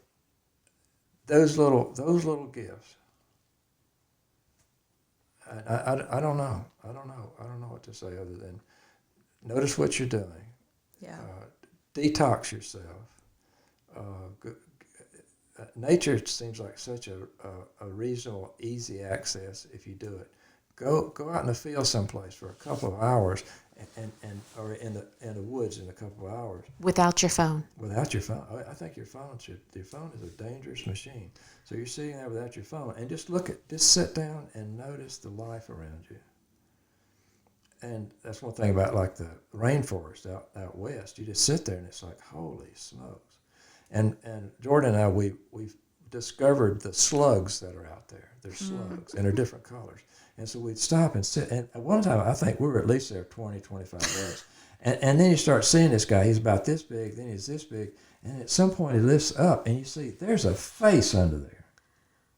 those little gifts, I don't know. I don't know what to say other than notice what you're doing. Yeah. Detox yourself. Nature seems like such a reasonable, easy access if you do it. Go out in the field someplace for a couple of hours, or in the woods in a couple of hours. Without your phone. Without your phone. I think your phone is a dangerous machine. So you're sitting there without your phone, and just sit down and notice the life around you. And that's one thing about like the rainforest out west. You just sit there and it's like, holy smokes. And Jordan and I, we've discovered the slugs that are out there. They're slugs, and they're different colors. And so we'd stop and sit. And at one time, I think we were at least there 20, 25 days. And then you start seeing this guy. He's about this big, then he's this big. And at some point, he lifts up, and you see there's a face under there.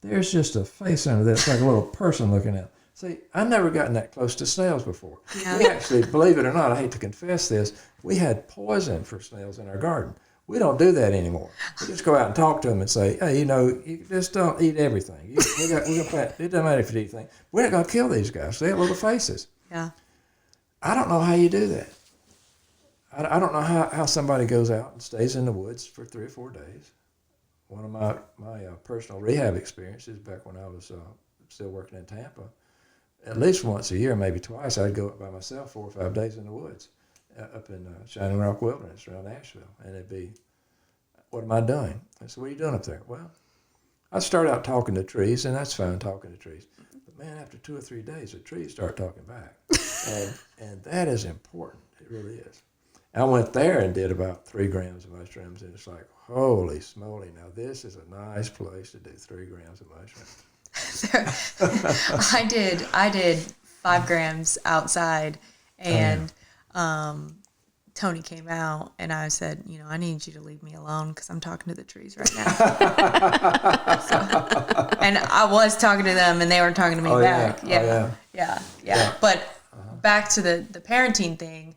There's just a face under there. It's like a little person looking out. See, I've never gotten that close to snails before. Yeah. We actually, believe it or not, I hate to confess this, we had poison for snails in our garden. We don't do that anymore. We just go out and talk to them and say, hey, you just don't eat everything. We got it doesn't matter if you eat anything. We're not going to kill these guys. They have little faces. Yeah. I don't know how you do that. I don't know how somebody goes out and stays in the woods for 3 or 4 days. One of my personal rehab experiences back when I was still working in Tampa, at least once a year, maybe twice, I'd go up by myself 4 or 5 days in the woods. Up in Shining Rock Wilderness around Nashville. And it'd be, what am I doing? I said, what are you doing up there? Well, I start out talking to trees, and that's fine, talking to trees. But man, after 2 or 3 days, the trees start talking back. and that is important. It really is. I went there and did about 3 grams of mushrooms, and it's like, holy smoly, now this is a nice place to do 3 grams of mushrooms. I did 5 grams outside, and Tony came out, and I said, I need you to leave me alone because I'm talking to the trees right now. And I was talking to them, and they were talking to me back. Yeah. But back to the parenting thing,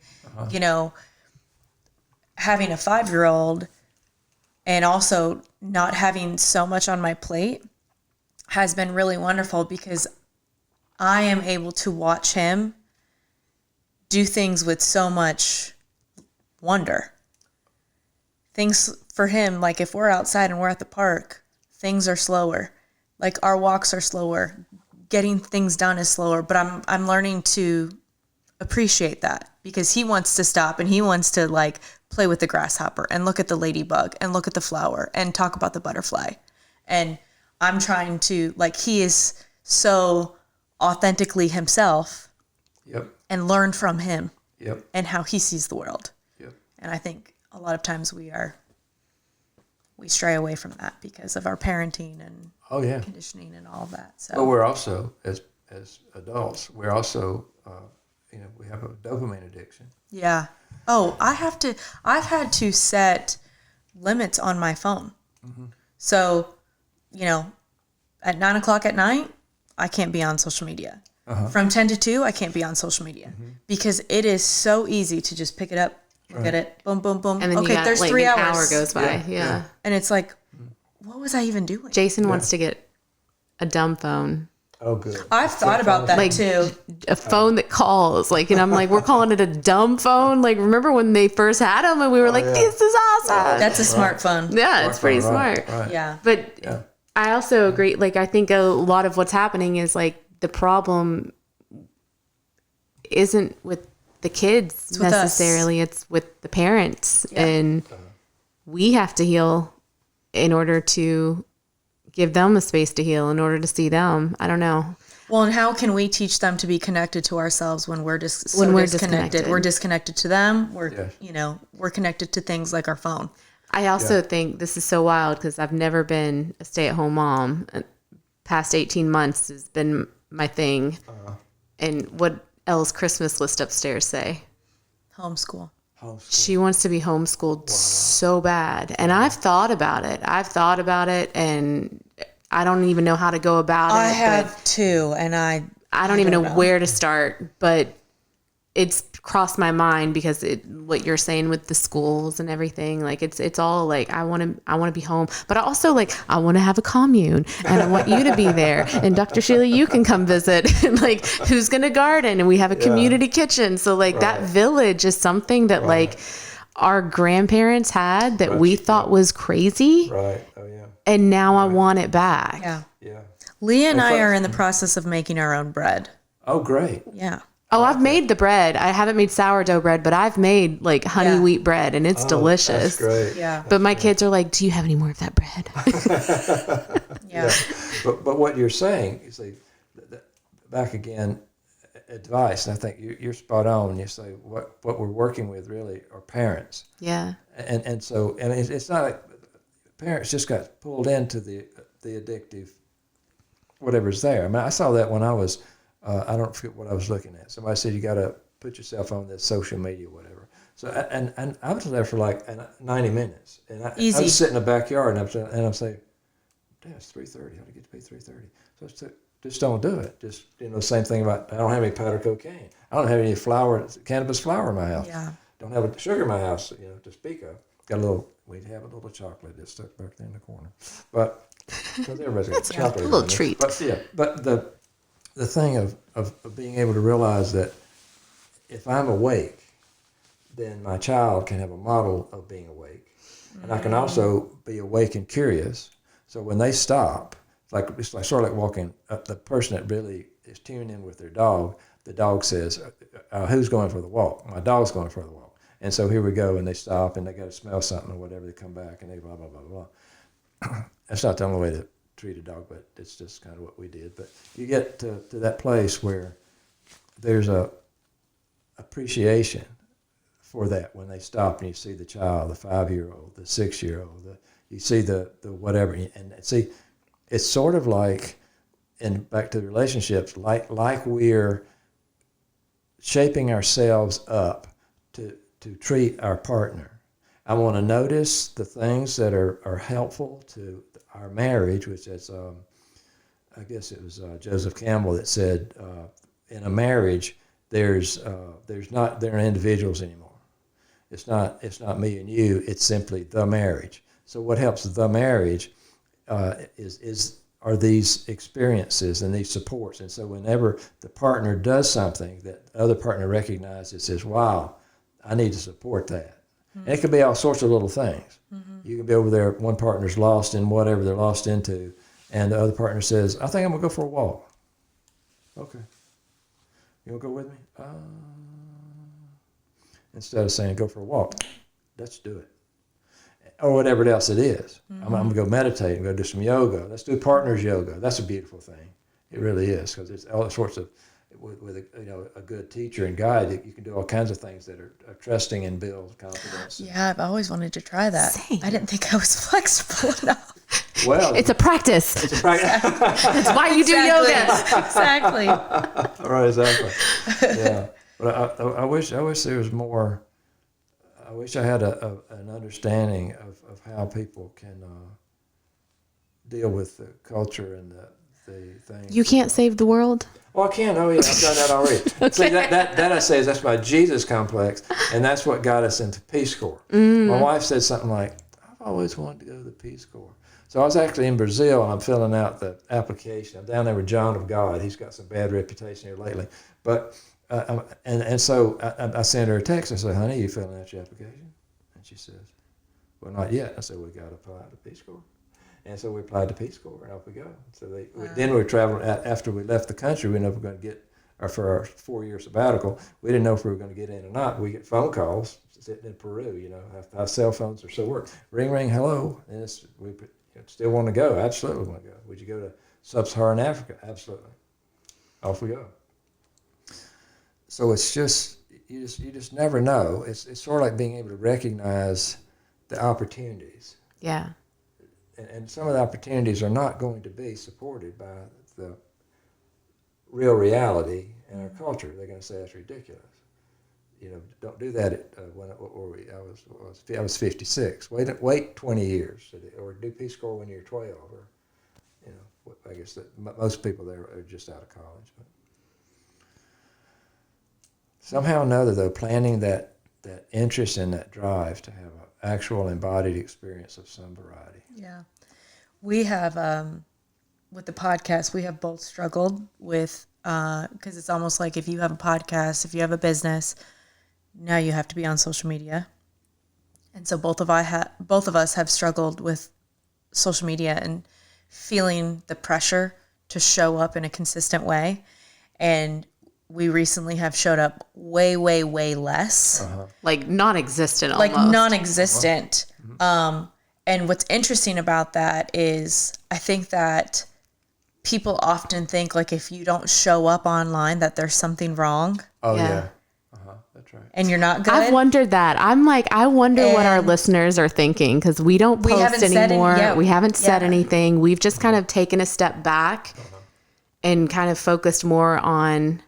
having a 5-year-old and also not having so much on my plate has been really wonderful because I am able to watch him do things with so much wonder. Things for him, like if we're outside and we're at the park, things are slower. Like our walks are slower. Getting things done is slower, but I'm learning to appreciate that because he wants to stop and he wants to like play with the grasshopper and look at the ladybug and look at the flower and talk about the butterfly. And I'm trying to, like, he is so authentically himself. Yep. And learn from him. Yep. And how he sees the world. Yep. And I think a lot of times we stray away from that because of our parenting and conditioning and all of that. So. But we're also, as adults, we're also, we have a dopamine addiction. Yeah. Oh, I've had to set limits on my phone. Mm-hmm. So, at 9:00 at night, I can't be on social media. From 10 to 2, I can't be on social media because it is so easy to just pick it up, look at it, boom, boom, boom. And then okay, there's 3 an hours. hour goes by. Yeah. And it's like, what was I even doing? Jason wants to get a dumb phone. Oh, good. I've thought about that too. A phone that calls, like, and I'm like, we're calling it a dumb phone. Like, remember when they first had them and we were like, this is awesome. That's a smartphone. Yeah, it's pretty smart. Right. Yeah. But I also agree. Like, I think a lot of what's happening is like the problem isn't with the kids necessarily. It's with the parents, and we have to heal in order to give them a space to heal, in order to see them. I don't know. Well, and how can we teach them to be connected to ourselves when we're disconnected? We're disconnected to them. We're connected to things like our phone. I also think this is so wild because I've never been a stay-at-home mom. Past 18 months has been my thing. And what Elle's Christmas list upstairs say? Homeschool. She wants to be homeschooled so bad. And I've thought about it, and I don't even know how to go about it. I have too, and I don't even know where to start, but it's crossed my mind because what you're saying with the schools and everything, like it's all like I want to be home, but I also like I want to have a commune and I want you to be there, and Dr. Shealy, you can come visit, and like who's gonna garden, and we have a community kitchen, so like that village is something that like our grandparents had that we thought was crazy, and now I want it back. Leah and I are in the process of making our own bread. Oh, great. Oh, I've made the bread. I haven't made sourdough bread, but I've made like honey wheat bread, and it's delicious. That's great. But my kids are like, do you have any more of that bread? But what you're saying, you see, back again, advice, and I think you're spot on. You say what we're working with really are parents. Yeah. And so it's not like parents just got pulled into the addictive whatever's there. I mean, I saw that when I was. I don't forget what I was looking at. Somebody said you got to put yourself on this social media, whatever. So and I was there for like 90 minutes, and I was sitting in the backyard, and I'm saying, "Damn, it's 3:30. How do I get to be 3:30?" So just don't do it. Just same thing about I don't have any powder cocaine. I don't have any cannabis flower in my house. Don't have a sugar in my house, to speak of. We'd have a little chocolate that's stuck back there in the corner, but because everybody's got chocolate. A little treat. But the thing of being able to realize that if I'm awake, then my child can have a model of being awake. And I can also be awake and curious. So when they stop, it's like sort of like walking up, the person that really is tuned in with their dog, the dog says, who's going for the walk? My dog's going for the walk. And so here we go, and they stop, and they got to smell something or whatever, they come back, and they blah, blah, blah, blah. That's not the only way to treat a dog, but it's just kind of what we did. But you get to that place where there's a appreciation for that when they stop and you see the child, the 5-year-old, the 6-year-old, you see the whatever, and see, it's sort of like, and back to the relationships, like we're shaping ourselves up to treat our partner. I want to notice the things that are helpful to our marriage, which is, I guess it was Joseph Campbell that said, in a marriage, there aren't individuals anymore. It's not me and you. It's simply the marriage. So what helps the marriage are these experiences and these supports. And so whenever the partner does something that the other partner recognizes, says, "Wow, I need to support that." And it could be all sorts of little things. You can be over there, one partner's lost in whatever they're lost into, and the other partner says, "I think I'm going to go for a walk." Okay. You want to go with me? Instead of saying, "Go for a walk," let's do it. Or whatever else it is. I'm going to go meditate and go do some yoga. Let's do partners yoga. That's a beautiful thing. It really is, because it's all sorts of, with a good teacher and guide, you can do all kinds of things that are trusting and build confidence. Yeah, I've always wanted to try that. Same. I didn't think I was flexible enough. Well, it's a practice. That's why you do yoga. Exactly. Right, exactly. Yeah, but I wish there was more. I wish I had an understanding of how people can deal with the culture and the things. You can't save the world. Oh, I can. Oh, yeah, I've done that already. Okay. See, that I say is that's my Jesus complex, and that's what got us into Peace Corps. My wife said something like, I've always wanted to go to the Peace Corps. So I was actually in Brazil, and I'm filling out the application. I'm down there with John of God. He's got some bad reputation here lately. But so I sent her a text. I said, honey, you filling out your application? And she says, well, not yet. I said, we got to apply to Peace Corps. And so we applied to Peace Corps, and off we go. So then we were traveling. After we left the country, we didn't know if we were going to get, or for our 4-year sabbatical, we didn't know if we were going to get in or not. We get phone calls sitting in Peru. Our cell phones are so work. Ring, ring, hello. And we still want to go. Absolutely want to go. Would you go to Sub-Saharan Africa? Absolutely. Off we go. So it's just you just never know. It's sort of like being able to recognize the opportunities. Yeah. And some of the opportunities are not going to be supported by the real reality in our culture. They're going to say that's ridiculous. Don't do that. I was 56. Wait 20 years, or do Peace Corps when you're 12. Or, I guess that most people there are just out of college. But somehow or another, though, planning that interest and that drive to have an actual embodied experience of some variety. Yeah. We have, with the podcast, we have both struggled with, because it's almost like if you have a podcast, if you have a business, now you have to be on social media. And so both of us have struggled with social media and feeling the pressure to show up in a consistent way. And we recently have showed up way, way, way less. Uh-huh. Like non-existent almost. Like non-existent. Uh-huh. And what's interesting about that is I think that people often think like if you don't show up online that there's something wrong. Oh, yeah. That's right. And you're not good. I've wondered that. I'm like, I wonder what our listeners are thinking because we don't post anymore. We haven't said anything. We've just kind of taken a step back and kind of focused more on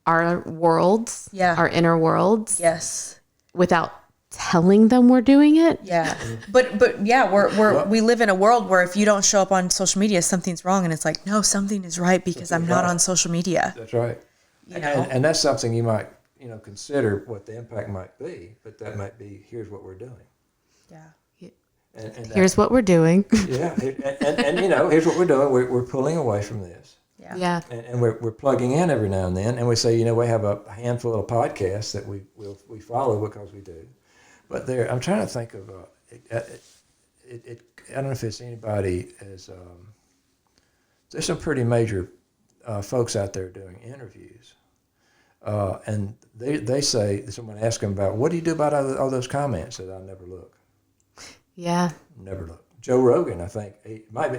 our worlds, our inner worlds. Yes. Without telling them we're doing it. Yeah. But yeah, we live in a world where if you don't show up on social media, something's wrong. And it's like, no, something is right because I'm not on social media. That's right. And that's something you might, consider what the impact might be, but that might be, here's what we're doing. Yeah. And here's what we're doing. Yeah. And here's what we're doing. We're pulling away from this. Yeah. And we're plugging in every now and then. And we say, we have a handful of podcasts that we follow because we do. But I'm trying to think of, I don't know if it's anybody there's some pretty major folks out there doing interviews. And they say, someone asked them about, what do you do about all those comments that I never look? Yeah. Never look. Joe Rogan, I think, it might be,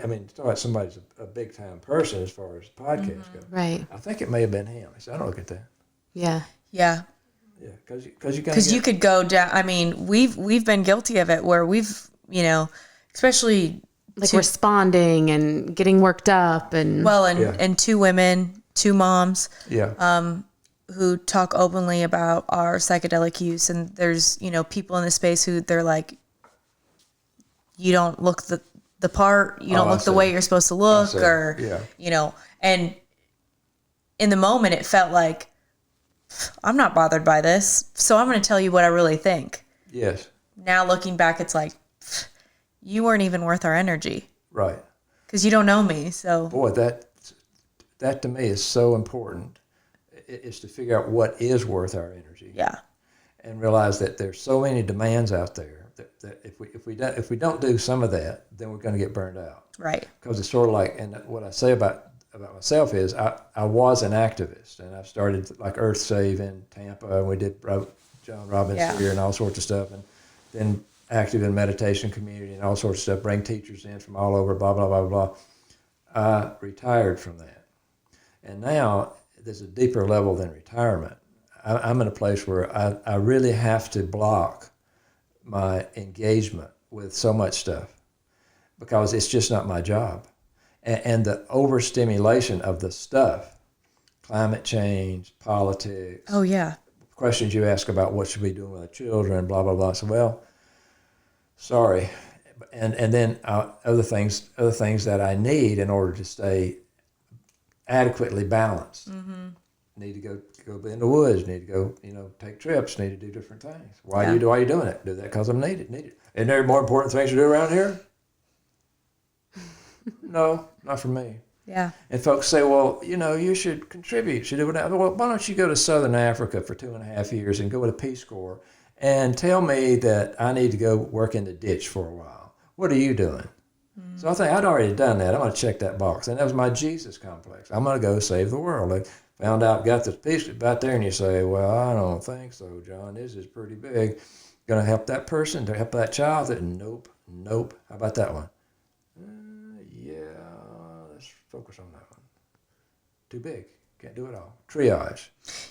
somebody's a big time person as far as podcasts go. Right. I think it may have been him. He said, I don't look at that. Yeah. Yeah. Yeah, because you could go down. We've been guilty of it where we've, especially like responding and getting worked up and and two women, two moms, who talk openly about our psychedelic use, and there's people in the space who they're like, you don't look the part, you don't look the way you're supposed to look, or and in the moment it felt like, I'm not bothered by this, so I'm going to tell you what I really think. Yes. Now looking back, it's like, you weren't even worth our energy. Right. Because you don't know me, so. Boy, that to me is so important, is to figure out what is worth our energy. Yeah. And realize that there's so many demands out there that if we don't do some of that, then we're going to get burned out. Right. Because it's sort of like, and what I say about myself is I was an activist, and I've started like Earth Save in Tampa, and we did John Robbins here and all sorts of stuff, and then active in meditation community and all sorts of stuff, bring teachers in from all over, blah, blah, blah, blah. I retired from that. And now there's a deeper level than retirement. I'm in a place where I really have to block my engagement with so much stuff because it's just not my job. And the overstimulation of the stuff, climate change, politics. Oh, yeah. Questions you ask about what should we be doing with our children, blah, blah, blah. So, well, sorry. And then other things that I need in order to stay adequately balanced. Need to go in the woods. Need to go, take trips. Need to do different things. Why are you doing it? Do that because I'm needed. Isn't there more important things to do around here? No, not for me. Yeah. And folks say, well, you should contribute. You should do whatever. Well, why don't you go to Southern Africa for 2.5 years and go with a Peace Corps and tell me that I need to go work in the ditch for a while? What are you doing? So I think I'd already done that. I'm going to check that box. And that was my Jesus complex. I'm going to go save the world. I found out, got this piece about there, and you say, well, I don't think so, John. This is pretty big. Going to help that person, to help that child? Nope. How about that one? Let's focus on that one. Too big. Can't do it all. Triage.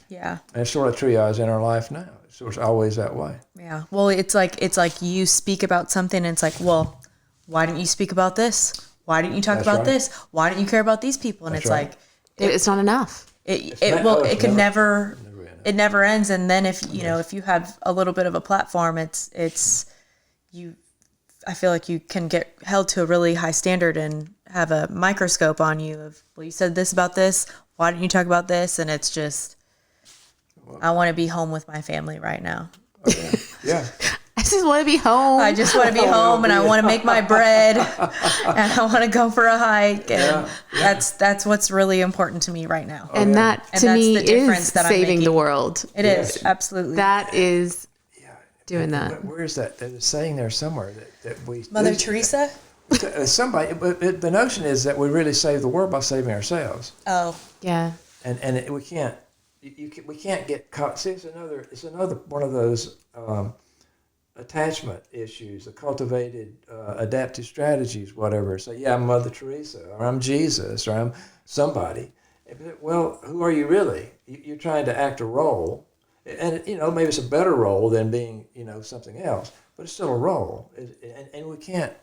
Yeah. And it's sort of triage in our life now. It's sort of always that way. Yeah. Well, it's like you speak about something and it's like, well, why didn't you speak about this? Why didn't you talk about this? Why didn't you care about these people? And it's like, it's not enough. It never ends. And then if you have a little bit of a platform, I feel like you can get held to a really high standard and have a microscope on you of, well, you said this about this. Why didn't you talk about this? And it's just, I want to be home with my family right now. Okay. Yeah. I just want to be home. I just want to be home, and I want to make my bread, and I want to go for a hike, and that's what's really important to me right now. And that, to me, is saving the world. It is, absolutely. That is doing that. Where is that? There's a saying there somewhere that we... Mother Teresa? Somebody, but the notion is that we really save the world by saving ourselves. Oh. Yeah. And we can't get caught. See, it's another one of those... attachment issues, the cultivated adaptive strategies, whatever. Say, yeah, I'm Mother Teresa, or I'm Jesus, or I'm somebody. Well, who are you really? You're trying to act a role, and maybe it's a better role than being something else, but it's still a role. And we can't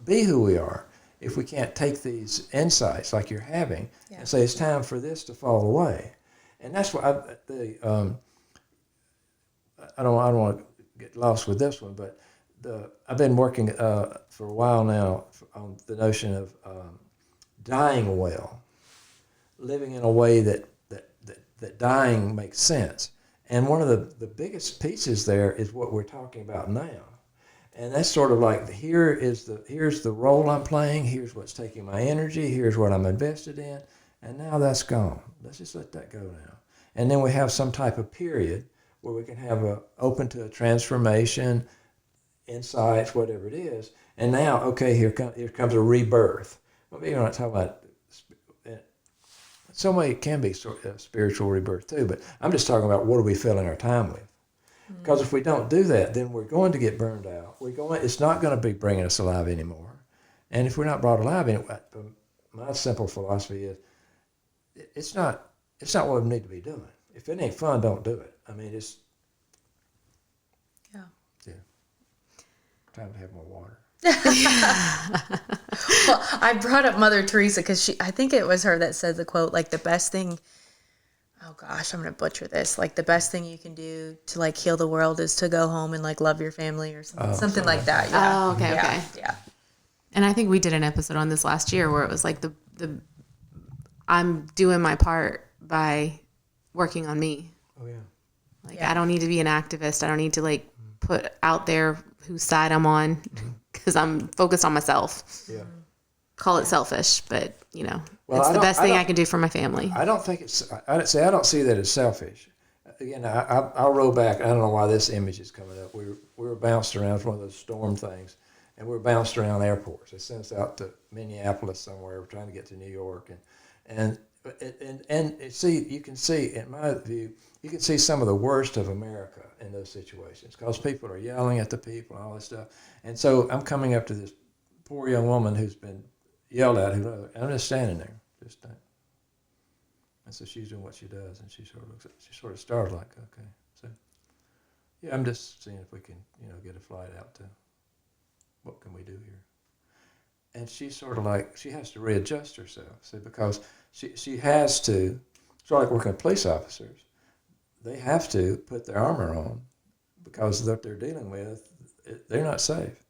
be who we are if we can't take these insights like you're having and say it's time for this to fall away. And that's why I don't want to get lost with this one, but I've been working for a while now on the notion of dying well, living in a way that dying makes sense. And one of the biggest pieces there is what we're talking about now. And that's sort of like, here's the role I'm playing, here's what's taking my energy, here's what I'm invested in, and now that's gone. Let's just let that go now. And then we have some type of period where we can have open to a transformation, insights, whatever it is. And now, okay, here comes a rebirth. Well, maybe we're not talking about, in some way it can be a spiritual rebirth too, but I'm just talking about what are we filling our time with. Because if we don't do that, then we're going to get burned out. It's not going to be bringing us alive anymore. And if we're not brought alive anymore, my simple philosophy is, it's not what we need to be doing. If it ain't fun, don't do it. I mean, it's... Yeah. Time to have more water. Well, I brought up Mother Teresa because I think it was her that said the quote, like, the best thing... Oh, gosh, I'm going to butcher this. Like, the best thing you can do to, like, heal the world is to go home and, like, love your family or something like that. Yeah. Oh, okay, okay. Yeah. And I think we did an episode on this last year where it was like the I'm doing my part by working on me. Oh, yeah. Like, I don't need to be an activist. I don't need to, like, put out there whose side I'm on because I'm focused on myself. Yeah. Call it selfish, but, Well, it's the best thing I can do for my family. I don't think I don't see that as selfish. Again, I'll roll back. I don't know why this image is coming up. We were bounced around. It's one of those storm things. And we were bounced around airports. They sent us out to Minneapolis somewhere. We're trying to get to New York. And see, you can see, in my view, you can see some of the worst of America in those situations because people are yelling at the people and all this stuff. And so I'm coming up to this poor young woman who's been yelled at, and I'm just standing there, and so she's doing what she does, and she sort of startled, like, okay, so yeah, I'm just seeing if we can, get a flight out to, what can we do here? And she's sort of like, she has to readjust herself, see, because she has to, sort of like working with police officers, they have to put their armor on because what they're dealing with, they're not safe,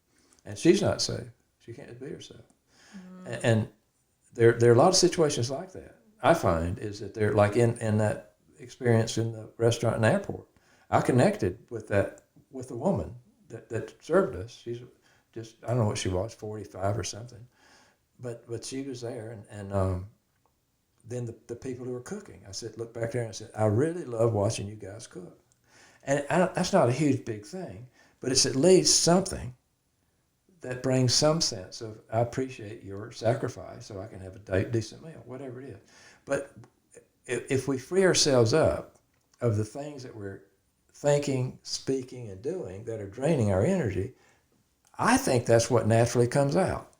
and she's not safe. She can't be herself. And there are a lot of situations like that. I find is that they're like in that experience in the restaurant and airport. I connected with the woman that served us. She's just, I don't know what she was, 45 or something, but she was there, and then the people who were cooking. I said, look back there, and I said, I really love watching you guys cook. And that's not a huge big thing, but it's at least something that brings some sense of, I appreciate your sacrifice so I can have a decent meal, whatever it is. But if we free ourselves up of the things that we're thinking, speaking, and doing that are draining our energy, I think that's what naturally comes out.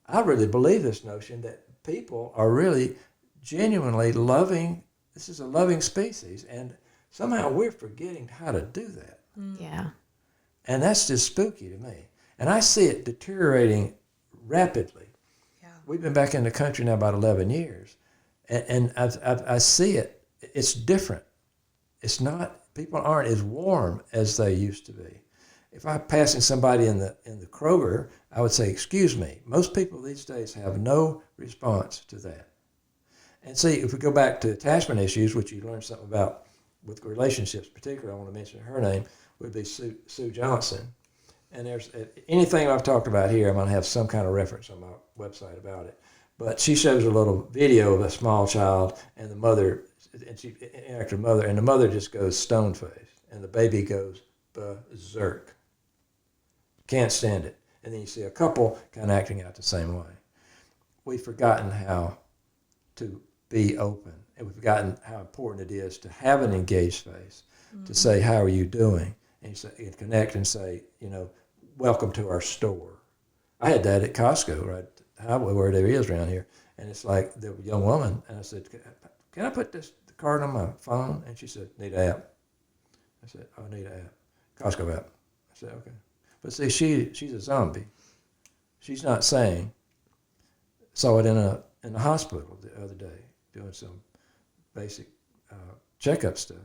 I really believe this notion that people are really genuinely loving. This is a loving species, and somehow we're forgetting how to do that. Yeah. And that's just spooky to me. And I see it deteriorating rapidly. Yeah. We've been back in the country now about 11 years, and I see it. It's different. It's not, people aren't as warm as they used to be. If I'm passing somebody in the Kroger, I would say, excuse me. Most people these days have no response to that. And see, if we go back to attachment issues, which you learned something about with relationships, particularly, I want to mention her name, would be Sue Johnson. And there's anything I've talked about here, I'm going to have some kind of reference on my website about it. But she shows a little video of a small child and the mother, and she interacts with the mother, and the mother just goes stone-faced, and the baby goes berserk. Can't stand it. And then you see a couple kind of acting out the same way. We've forgotten how to be open, and we've forgotten how important it is to have an engaged face, to say, how are you doing? And you say, and connect and say, welcome to our store. I had that at Costco, right? Where there is around here. And it's like the young woman, and I said, can I put the card on my phone? And she said, need an app. I said, I need an app. Costco app. I said, okay. But see, she's a zombie. She's not saying, saw it in the hospital the other day, doing some basic checkup stuff.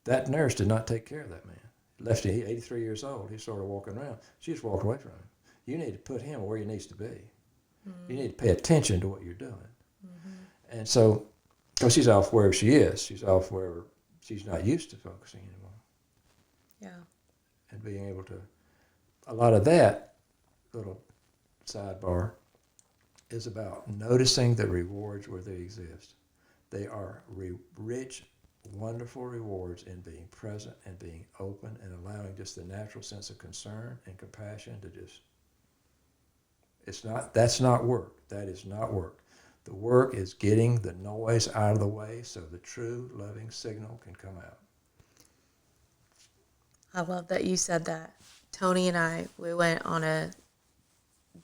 That nurse did not take care of that man. Left him, 83 years old. He started walking around. She just walked away from him. You need to put him where he needs to be. Mm-hmm. You need to pay attention to what you're doing. Mm-hmm. And so, because she's off wherever she is. She's off wherever she's not used to focusing anymore. Yeah. And being able to, a lot of that little sidebar is about noticing the rewards where they exist. They are rich, wonderful rewards in being present and being open and allowing just the natural sense of concern and compassion to just, that's not work. That is not work. The work is getting the noise out of the way so the true loving signal can come out. I love that you said that. Tony and I, we went on a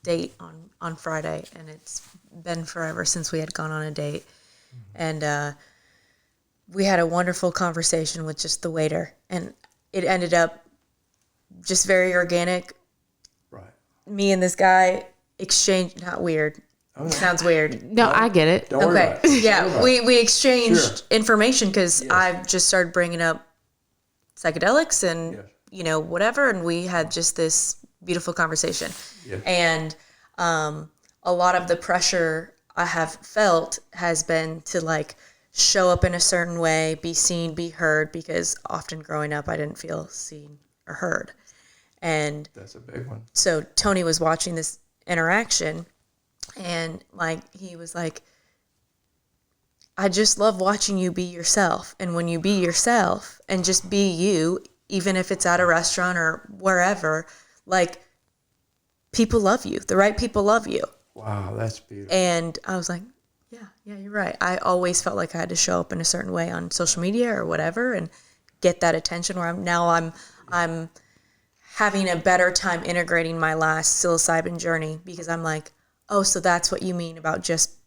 date on Friday, and it's been forever since we had gone on a date. Mm-hmm. And we had a wonderful conversation with just the waiter, and it ended up just very organic. Right. Me and this guy exchanged, not weird. Oh, no. Sounds weird. No, I get it. Don't worry about it. Yeah, we exchanged information because I've just started bringing up psychedelics and, whatever, and we had just this beautiful conversation. Yes. And a lot of the pressure I have felt has been to, show up in a certain way, be seen, be heard, because often growing up I didn't feel seen or heard. And that's a big one. So Tony was watching this interaction, and he was like, I just love watching you be yourself. And when you be yourself and just be you, even if it's at a restaurant or wherever, people love you. The right people love you. Wow, that's beautiful. And I was like, yeah, you're right. I always felt like I had to show up in a certain way on social media or whatever and get that attention, where I'm having a better time integrating my last psilocybin journey, because I'm like, oh, so that's what you mean about just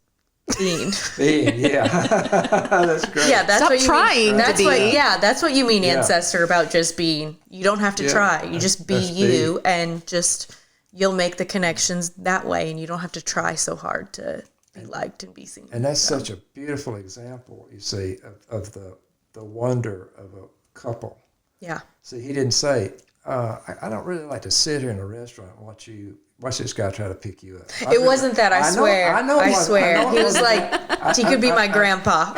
being. Yeah. That's great. Yeah, that's Stop what you trying mean. That's to what, be. yeah, that's what you mean, ancestor, about just being. You don't have to try. You just be you, and just you'll make the connections that way, and you don't have to try so hard to be liked and be seen. And that's such a beautiful example, you see, of the wonder of a couple. Yeah. See, he didn't say, I don't really like to sit here in a restaurant and watch you watch this guy try to pick you up. It wasn't that, I swear. I swear. He was like, he could be my grandpa.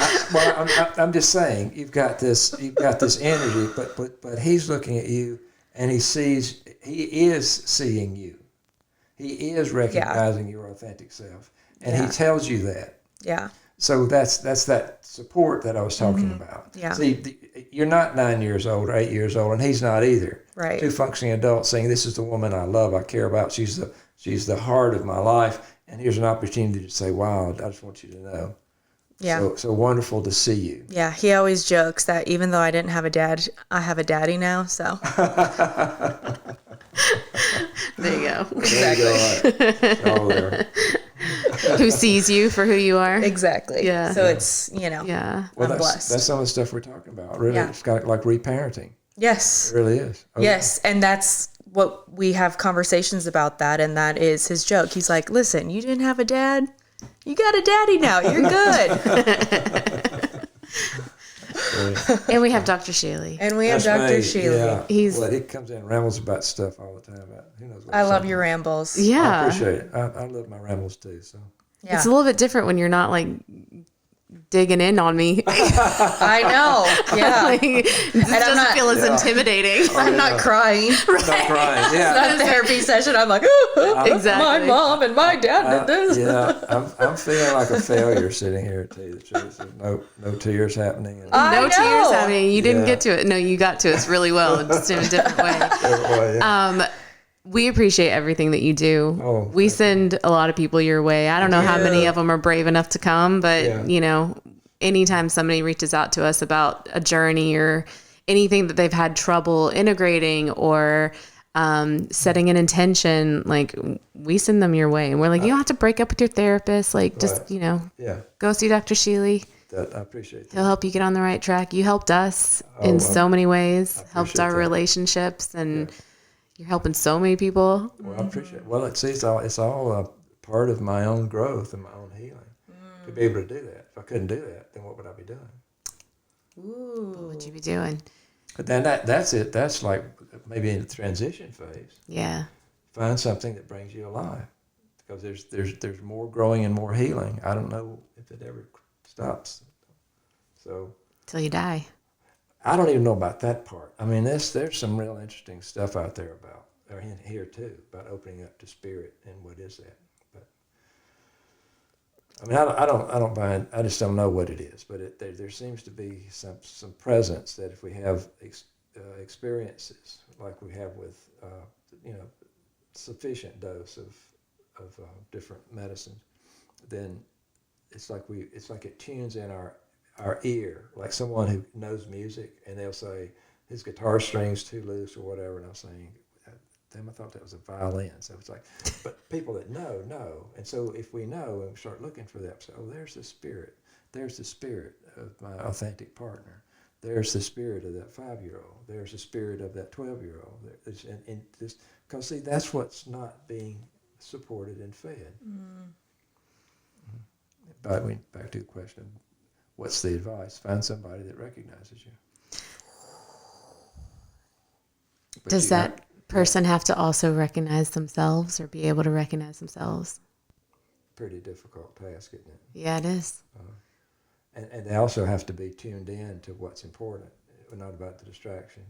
I'm just saying, you've got this energy, but he's looking at you, and he is seeing you. He is recognizing your authentic self, and he tells you that. Yeah. So that's that support that I was talking about. Yeah. See, you're not 9 years old or 8 years old, and he's not either. Right. Two functioning adults saying, "This is the woman I love, I care about. She's the heart of my life." And here's an opportunity to say, "Wow, I just want you to know." Yeah. So wonderful to see you. Yeah. He always jokes that even though I didn't have a dad, I have a daddy now. So. There you go. Exactly. All there. Who sees you for who you are. Exactly. Yeah. So it's, Yeah. Well, I'm blessed. That's some of the stuff we're talking about. Really, Yeah. it's kind of like reparenting. Yes. It really is. Okay. Yes. And that's what we have conversations about that. And that is his joke. He's like, listen, you didn't have a dad. You got a daddy now. You're good. And we have Dr. Shealy. And we have That's Dr. right. Shealy. Yeah. He comes in and rambles about stuff all the time. Who knows what I he's love talking your about. rambles. I Yeah. appreciate it. I love my rambles too. So. Yeah. It's a little bit different when you're not like digging in on me. I know. Yeah. Like, it just doesn't not- feel as intimidating. I'm not crying. Not crying. Yeah. Not a therapy session. I'm like, Exactly. my mom and my dad did this. Yeah, I'm feeling like a failure sitting here, to tell you the truth. There's no tears happening. And I No know. tears happening. You didn't Yeah. get to it. No, you got to us really well, just in a different way. We appreciate everything that you do. Oh, we send a lot of people your way. I don't know how many of them are brave enough to come, but Yeah. Anytime somebody reaches out to us about a journey or anything that they've had trouble integrating or setting an intention, like we send them your way, and we're like, you don't have to break up with your therapist. Like, just Yeah. go see Dr. Shealy. I appreciate that. He'll help you get on the right track. You helped us in so many ways, helped our that. relationships, and you're helping so many people. Well, I appreciate it. Well, it's all a part of my own growth and my own healing to be able to do that. If I couldn't do that, then what would I be doing? What would you be doing? But then that's it. That's like maybe in the transition phase. Yeah. Find something that brings you alive, because there's more growing and more healing. I don't know if it ever stops. So Till you die. I don't even know about that part. I mean, there's some real interesting stuff out there or in here too, about opening up to spirit and what is that. But I mean, I don't mind. I just don't know what it is. But there seems to be some presence that if we have experiences like we have with sufficient dose of different medicines, then it's like it tunes in our ear, like someone who knows music, and they'll say his guitar string's too loose or whatever, and I'm saying, damn, I thought that was a violin. So it's like, but people that know, and so if we know and we start looking for that, so there's the spirit of my authentic partner, there's the spirit of that 5-year-old, there's the spirit of that 12-year-old, and this, because see, that's what's not being supported and fed. But back to the question. What's the advice? Find somebody that recognizes you. But Does that person have to also recognize themselves or be able to recognize themselves? Pretty difficult task, isn't it? Yeah, it is. And they also have to be tuned in to what's important, not about the distractions.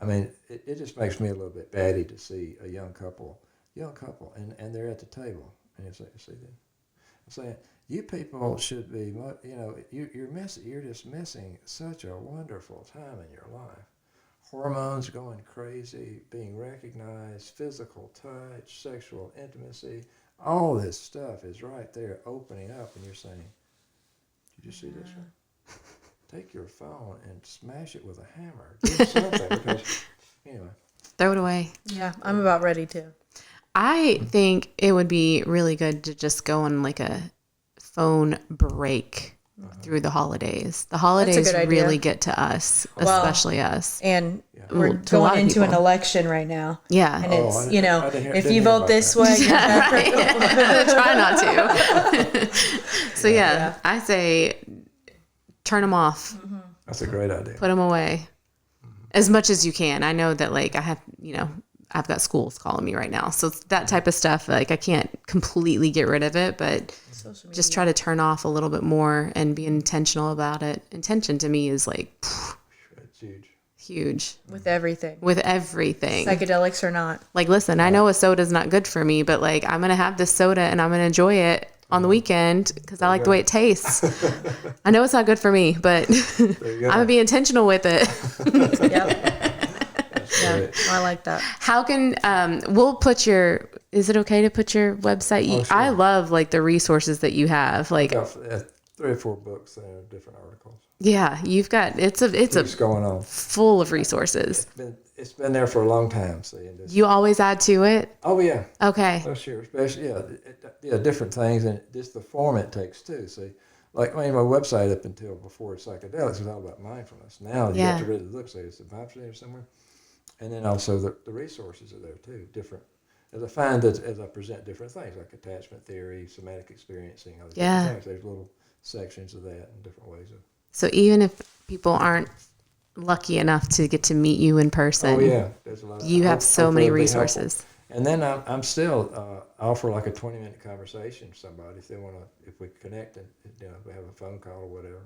I mean, it just makes me a little bit batty to see a young couple, and they're at the table, and it's like, see that? I'm saying, you people should be, you're just missing such a wonderful time in your life. Hormones going crazy, being recognized, physical touch, sexual intimacy, all this stuff is right there opening up, and you're saying, did you see this one? Take your phone and smash it with a hammer. Do something, because, anyway. Throw it away. Yeah, I'm about ready to. I think it would be really good to just go on like a phone break through the holidays. The holidays really get to us, especially us. And to we're a lot going of into an people. election right now. Yeah. And it's, if you hear vote about this that. way, you're better. Try not to. So I say turn them off. That's a great idea. Put them away as much as you can. I know that like I have, I've got schools calling me right now. So that type of stuff, like I can't completely get rid of it, but just try to turn off a little bit more and be intentional about it. Intention to me is like It's huge. huge. With everything. Psychedelics or not. Like, listen, I know a soda's not good for me, but like I'm going to have this soda and I'm going to enjoy it on the weekend because I like the way it tastes. I know it's not good for me, but I'm going to be intentional with it. Yep. Yeah, I like that. How can we'll put your? Is it okay to put your website? Oh, sure. I love like the resources that you have. Like I've got 3 or 4 books that have different articles. Yeah, you've got it's going on full of resources. It's been there for a long time. So you always add to it. Oh yeah. Okay. Oh sure, especially different things and just the form it takes too. See, like my website up until before Psychedelics was all about mindfulness. Now you have to really look. Say it's a mindfulness somewhere. And then also the resources are there too, different. As I find that as I present different things like attachment theory, somatic experiencing, other different things, there's little sections of that and different ways of. So even if people aren't lucky enough to get to meet you in person, there's a lot. You have so many resources. And then I'm still offer like a 20-minute conversation with somebody if they want to, if we connect and we have a phone call or whatever.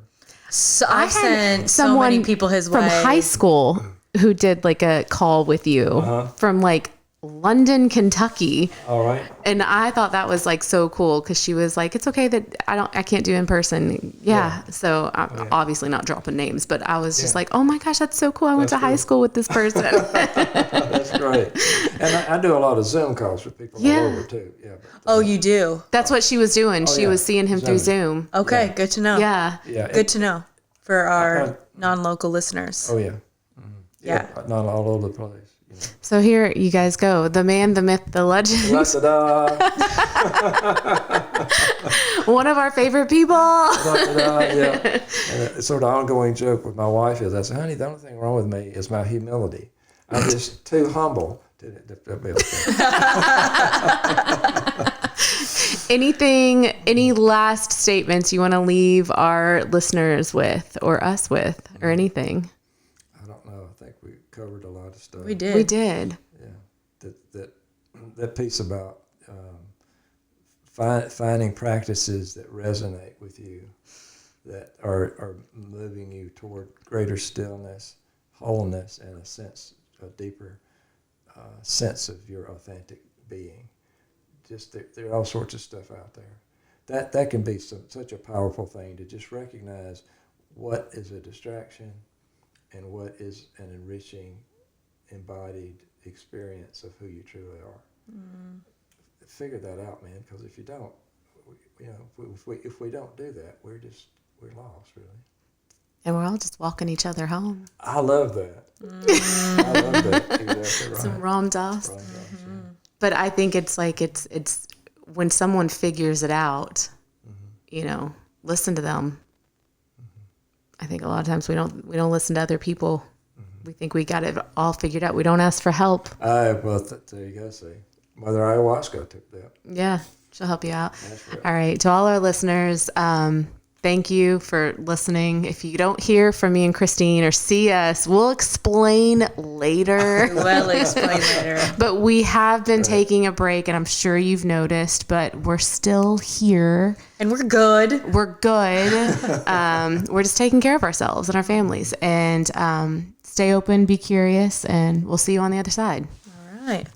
So I sent so many people his way from high school who did like a call with you from like London, Kentucky. All right. And I thought that was like so cool because she was like, it's okay that I can't do in person. Yeah. So I'm obviously not dropping names, but I was just like, oh my gosh, that's so cool. I went to high school with this person. That's great. And I do a lot of Zoom calls with people all over too. Yeah. Oh, you do? That's what she was doing. She was seeing him through Zoom. Okay. Good to know. Yeah. Good to know for our non-local listeners. Oh yeah. Mm-hmm. Yeah. Not all over the place. So here you guys go. The man, the myth, the legend. One of our favorite people. Yeah. And it's sort of an ongoing joke with my wife is I say, honey, the only thing wrong with me is my humility. I'm just too humble to be okay. Any last statements you want to leave our listeners with or us with or anything? Covered a lot of stuff. We did. Yeah, that piece about finding practices that resonate with you, that are moving you toward greater stillness, wholeness, and a deeper sense of your authentic being. Just there are all sorts of stuff out there. That can be such a powerful thing to just recognize what is a distraction and what is an enriching, embodied experience of who you truly are. Figure that out, man. Because if you don't, if we don't do that, we're lost, really. And we're all just walking each other home. I love that. I love that. Exactly right. Some Ram Dass. But I think it's like it's when someone figures it out, listen to them. I think a lot of times we don't listen to other people. We think we got it all figured out. We don't ask for help. Well, there you go. See, Mother Ayahuasca took that. Yeah, she'll help you out. All right, to all our listeners, thank you for listening. If you don't hear from me and Christine or see us, we'll explain later. We'll explain later. But we have been taking a break, and I'm sure you've noticed, but we're still here. And we're good. We're good. We're just taking care of ourselves and our families. And stay open, be curious, and we'll see you on the other side. All right.